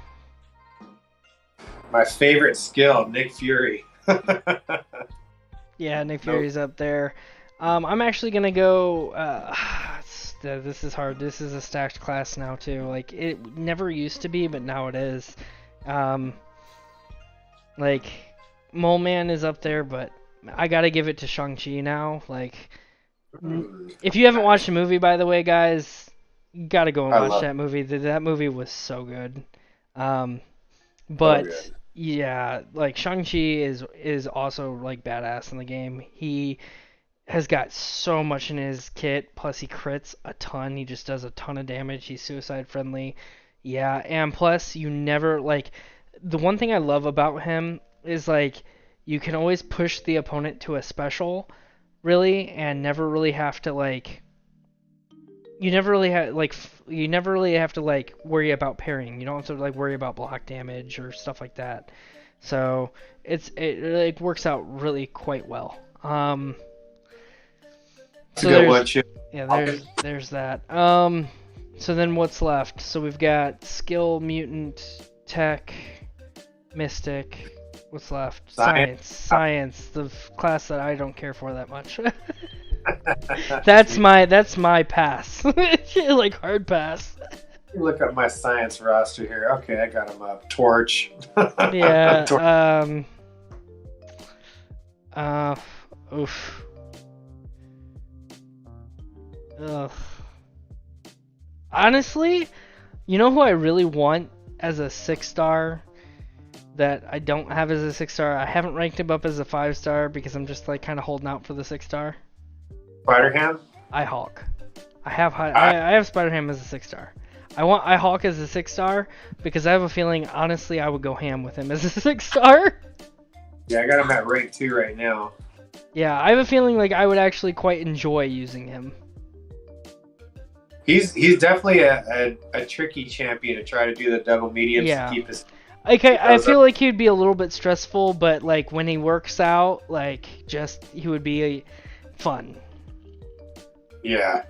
[SPEAKER 3] My favorite skill, Nick Fury.
[SPEAKER 1] Yeah, Nick
[SPEAKER 3] Nope.
[SPEAKER 1] Fury's up there. I'm actually gonna go. This is hard. This is a stacked class now too. Like it never used to be, but now it is. Um, like Mole Man is up there, but I gotta give it to Shang-Chi now. Like if you haven't watched the movie, by the way, guys, you gotta go and
[SPEAKER 3] I
[SPEAKER 1] watch
[SPEAKER 3] love
[SPEAKER 1] that movie. That movie was so good.
[SPEAKER 3] so
[SPEAKER 1] But
[SPEAKER 3] good.
[SPEAKER 1] Yeah, like Shang-Chi is also like badass in the game. He has got so much in his kit, plus he crits a ton. He just does a ton of damage. He's suicide friendly. Yeah, and plus you never like the one thing I love about him is like you can always push the opponent to a special, really, and never really have to like you never really have to like worry about parrying. You don't have to like worry about block damage or stuff like that. So it like works out really quite well.
[SPEAKER 3] That's
[SPEAKER 1] So
[SPEAKER 3] a good
[SPEAKER 1] there's
[SPEAKER 3] one, Chip.
[SPEAKER 1] yeah there's that. So then what's left? So we've got skill, mutant, tech, mystic. What's left? Science, the class that I don't care for that much. That's my pass. Like hard pass.
[SPEAKER 3] Look at my science roster here. Okay, I got him up. Torch.
[SPEAKER 1] Yeah.
[SPEAKER 3] Torch.
[SPEAKER 1] Oof. Ugh. Honestly, you know who I really want as a 6-star that I don't have as a 6-star? I haven't ranked him up as a 5-star because I'm just like kind of holding out for the 6-star.
[SPEAKER 3] Spider-Ham?
[SPEAKER 1] I-Hawk. I have Spider-Ham as a 6-star. I want I-Hawk as a 6-star because I have a feeling, honestly, I would go ham with him as a 6-star.
[SPEAKER 3] Yeah, I got him at rank 2 right now.
[SPEAKER 1] Yeah, I have a feeling like I would actually quite enjoy using him.
[SPEAKER 3] He's definitely a tricky champion to try to do the double mediums
[SPEAKER 1] Yeah.
[SPEAKER 3] to keep his.
[SPEAKER 1] Like I feel like he'd be a little bit stressful, but like when he works out, like just he would be fun.
[SPEAKER 3] Yeah.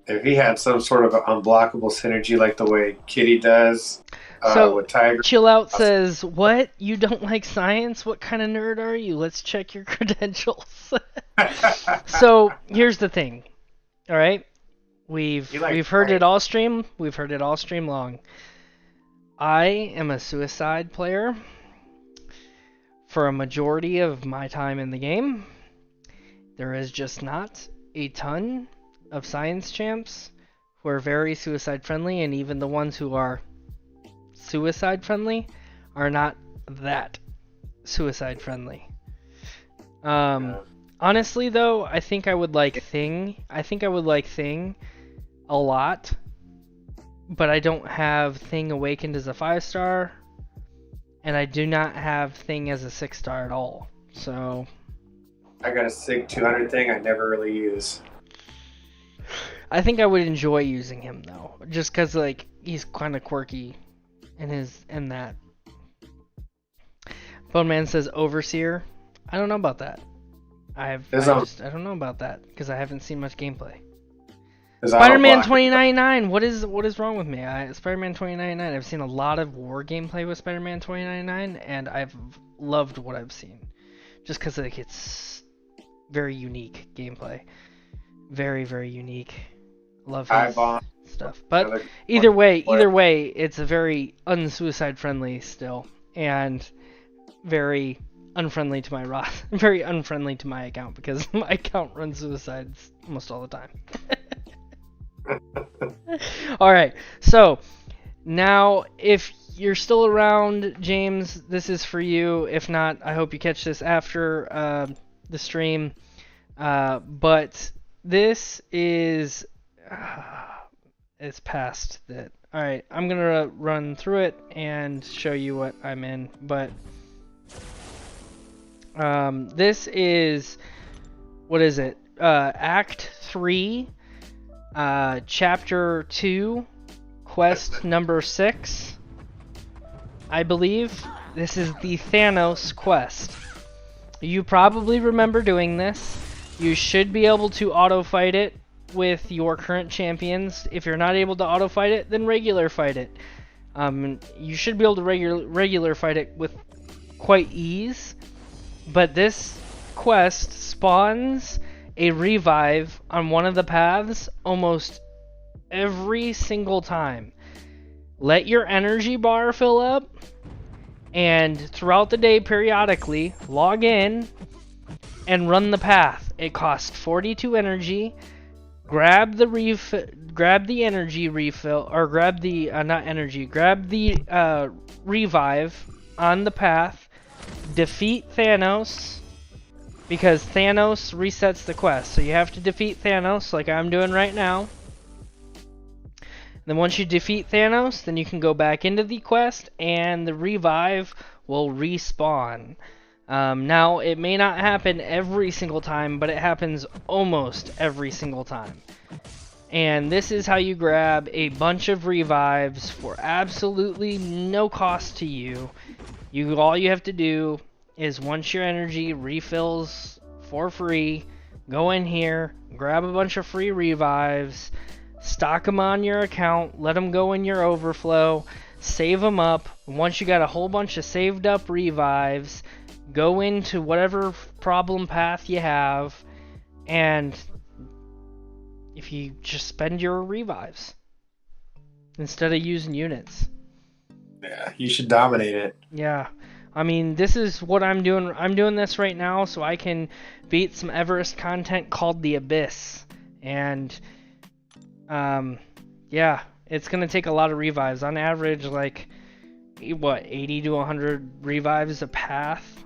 [SPEAKER 3] If he had some sort of unblockable synergy like the way Kitty does with Tiger.
[SPEAKER 1] Chill Out says, "What? You don't like science? What kind of nerd are you? Let's check your credentials." So here's the thing. All right, we've heard it all stream. We've heard it all stream long. I am a suicide player for a majority of my time in the game. There is just not a ton of science champs who are very suicide friendly, and even the ones who are suicide friendly are not that suicide friendly. Honestly, though, I think I would like Thing. I think I would like Thing a lot, but I don't have Thing Awakened as a 5-star, and I do not have Thing as a 6-star at all. So
[SPEAKER 3] I got a SIG 200 thing I never really use.
[SPEAKER 1] I think I would enjoy using him though, just cause like he's kind of quirky in that. Bone Man says Overseer. I don't know about that. I don't know about that because I haven't seen much gameplay. Spider-Man 2099. What is wrong with me? Spider-Man 2099. I've seen a lot of war gameplay with Spider-Man 2099, and I've loved what I've seen. Just because like it's very unique gameplay, very very unique. Love his stuff. But either way, it's a very unsuicide friendly still, and very unfriendly to my very unfriendly to my account because my account runs suicides almost all the time. Alright, so now if you're still around, James, this is for you. If not, I hope you catch this after the stream. But this is it's past that. Alright, I'm gonna run through it and show you what I'm in, but this is, what is it? Act 3, Chapter 2, Quest number 6. I believe this is the Thanos quest. You probably remember doing this. You should be able to auto-fight it with your current champions. If you're not able to auto-fight it, then regular fight it. You should be able to regular fight it with quite ease. But this quest spawns a revive on one of the paths almost every single time. Let your energy bar fill up, and throughout the day periodically log in and run the path. It costs 42 energy. Grab the grab the energy refill, or grab the, not energy, grab the revive on the path, defeat Thanos, because Thanos resets the quest. So you have to defeat Thanos like I'm doing right now. Then once you defeat Thanos, then you can go back into the quest and the revive will respawn. Now, it may not happen every single time, but it happens almost every single time. And this is how you grab a bunch of revives for absolutely no cost to you. All you have to do is, once your energy refills for free, go in here, grab a bunch of free revives, stock them on your account, let them go in your overflow, save them up. Once you got a whole bunch of saved up revives, go into whatever problem path you have, and if you just spend your revives instead of using units.
[SPEAKER 3] Yeah, you should dominate it.
[SPEAKER 1] Yeah. I mean, this is what I'm doing. I'm doing this right now so I can beat some Everest content called The Abyss. And yeah, it's going to take a lot of revives. On average, like, what, 80 to 100 revives a path?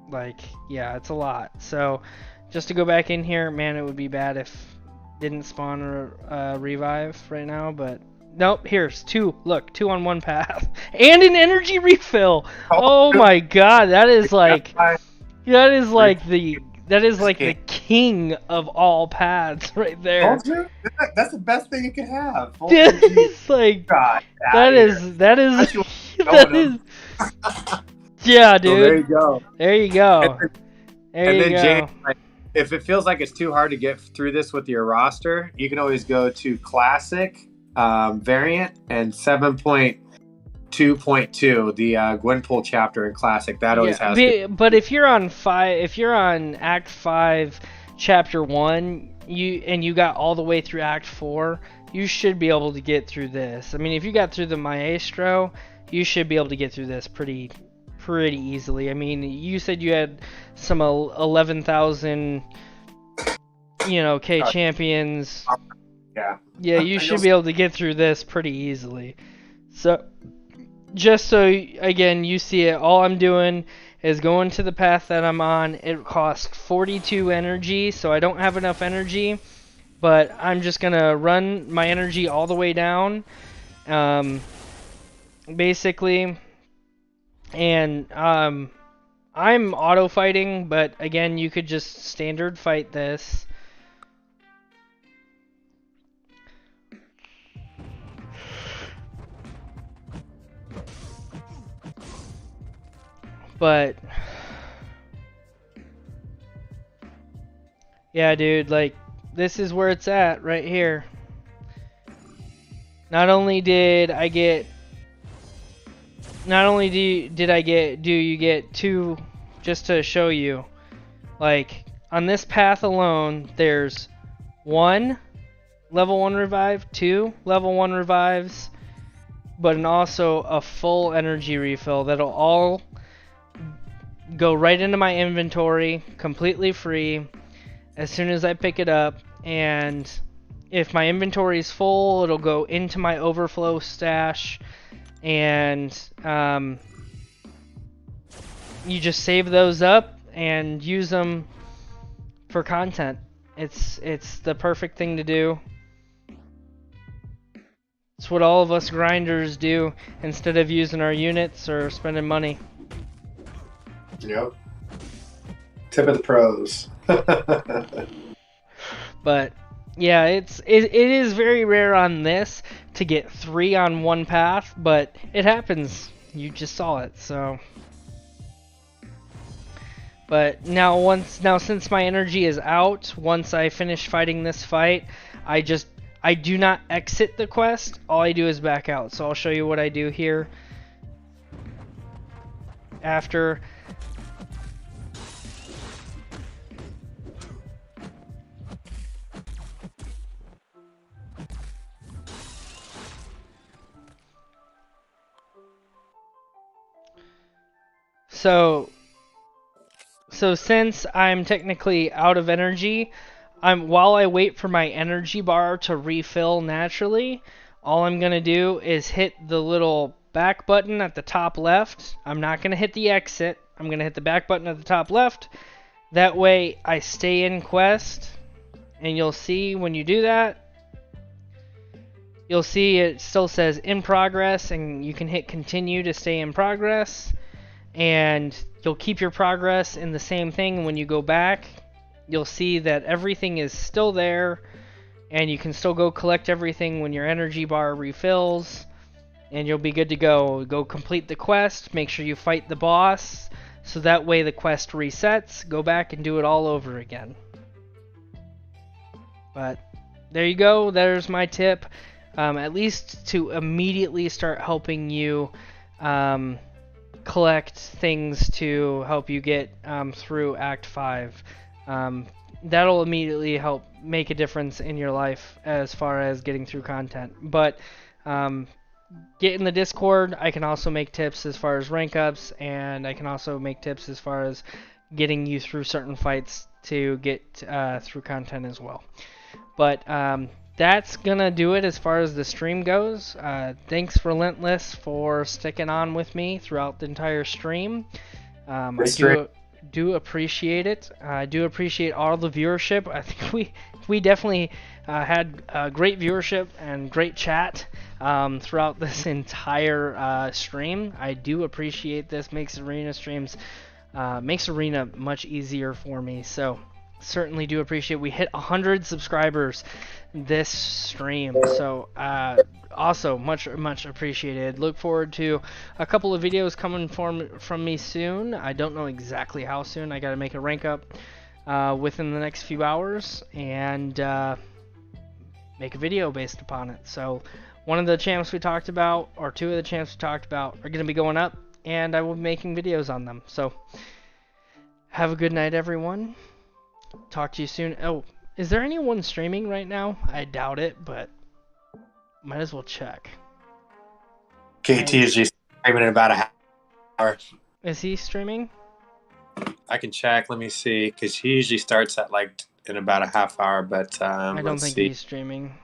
[SPEAKER 1] Like, yeah, it's a lot. So, just to go back in here, man, it would be bad if didn't spawn a revive right now, but nope, here's two. Look, 2 on one path. And an energy refill! Oh my god, that is like the king of all paths right there.
[SPEAKER 3] Told you? That's the best thing you could have.
[SPEAKER 1] It's like,
[SPEAKER 3] God,
[SPEAKER 1] that is yeah, dude.
[SPEAKER 3] So there you go.
[SPEAKER 1] There you go. There you go.
[SPEAKER 3] James, like, if it feels like it's too hard to get through this with your roster, you can always go to Classic, Variant, and 7.2.2, the Gwenpool chapter in Classic. That always has.
[SPEAKER 1] But if you're on Act 5, Chapter 1, you got all the way through Act 4, you should be able to get through this. I mean, if you got through the Maestro, you should be able to get through this pretty easily. I mean, you said you had some 11,000, K champions. Yeah, you should be able to get through this pretty easily. So, just so, again, you see it, all I'm doing is going to the path that I'm on. It costs 42 energy, so I don't have enough energy, but I'm just going to run my energy all the way down, basically. And I'm auto fighting, but again, you could just standard fight this. But yeah, dude, like, this is where it's at right here. Not only do you get 2, just to show you, like, on this path alone, there's 1 level 1 revive, 2 level 1 revives, but also a full energy refill that'll all go right into my inventory, completely free, as soon as I pick it up. And if my inventory is full, it'll go into my overflow stash, and you just save those up and use them for content. It's the perfect thing to do. It's what all of us grinders do instead of using our units or spending money.
[SPEAKER 3] Yep. Tip of the pros.
[SPEAKER 1] But yeah, it is very rare on this to get 3 on one path, but it happens. You just saw it, so. But now since my energy is out, once I finish fighting this fight, I do not exit the quest. All I do is back out. So I'll show you what I do here. After. So since I'm technically out of energy, while I wait for my energy bar to refill naturally, all I'm gonna do is hit the little back button at the top left. I'm not gonna hit the exit. I'm gonna hit the back button at the top left. That way I stay in quest, and you'll see when you do that, you'll see it still says in progress, and you can hit continue to stay in progress, and you'll keep your progress in the same thing. When you go back, you'll see that everything is still there, and you can still go collect everything when your energy bar refills, and you'll be good to go. Go complete the quest, make sure you fight the boss, so that way the quest resets. Go back and do it all over again. But there you go, there's my tip. At least to immediately start helping you collect things to help you get through Act 5. That'll immediately help make a difference in your life as far as getting through content. But get in the Discord. I can also make tips as far as rank ups, and I can also make tips as far as getting you through certain fights to get through content as well. But that's gonna do it as far as the stream goes. Thanks Relentless for sticking on with me throughout the entire stream. I do appreciate it. I do appreciate all the viewership. I think we definitely had great viewership and great chat throughout this entire stream. I do appreciate this. Makes Arena much easier for me. So certainly do appreciate. We hit 100 subscribers this stream, so also much appreciated. Look forward to a couple of videos coming from me soon. I don't know exactly how soon. I gotta make a rank up within the next few hours, and make a video based upon it. So one of the champs we talked about, or two of the champs we talked about, are gonna be going up, and I will be making videos on them. So have a good night, everyone. Talk to you soon. Oh, is there anyone streaming right now? I doubt it, but might as well check.
[SPEAKER 3] KT is just streaming in about a half hour.
[SPEAKER 1] Is he streaming?
[SPEAKER 3] I can check. Let me see, because he usually starts at like in about a half hour. But
[SPEAKER 1] I don't think he's streaming.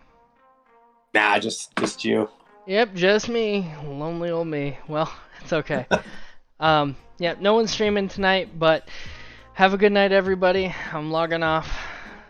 [SPEAKER 3] Nah, just you.
[SPEAKER 1] Yep, just me. Lonely old me. Well, it's okay. Yeah, no one's streaming tonight, but have a good night, everybody. I'm logging off.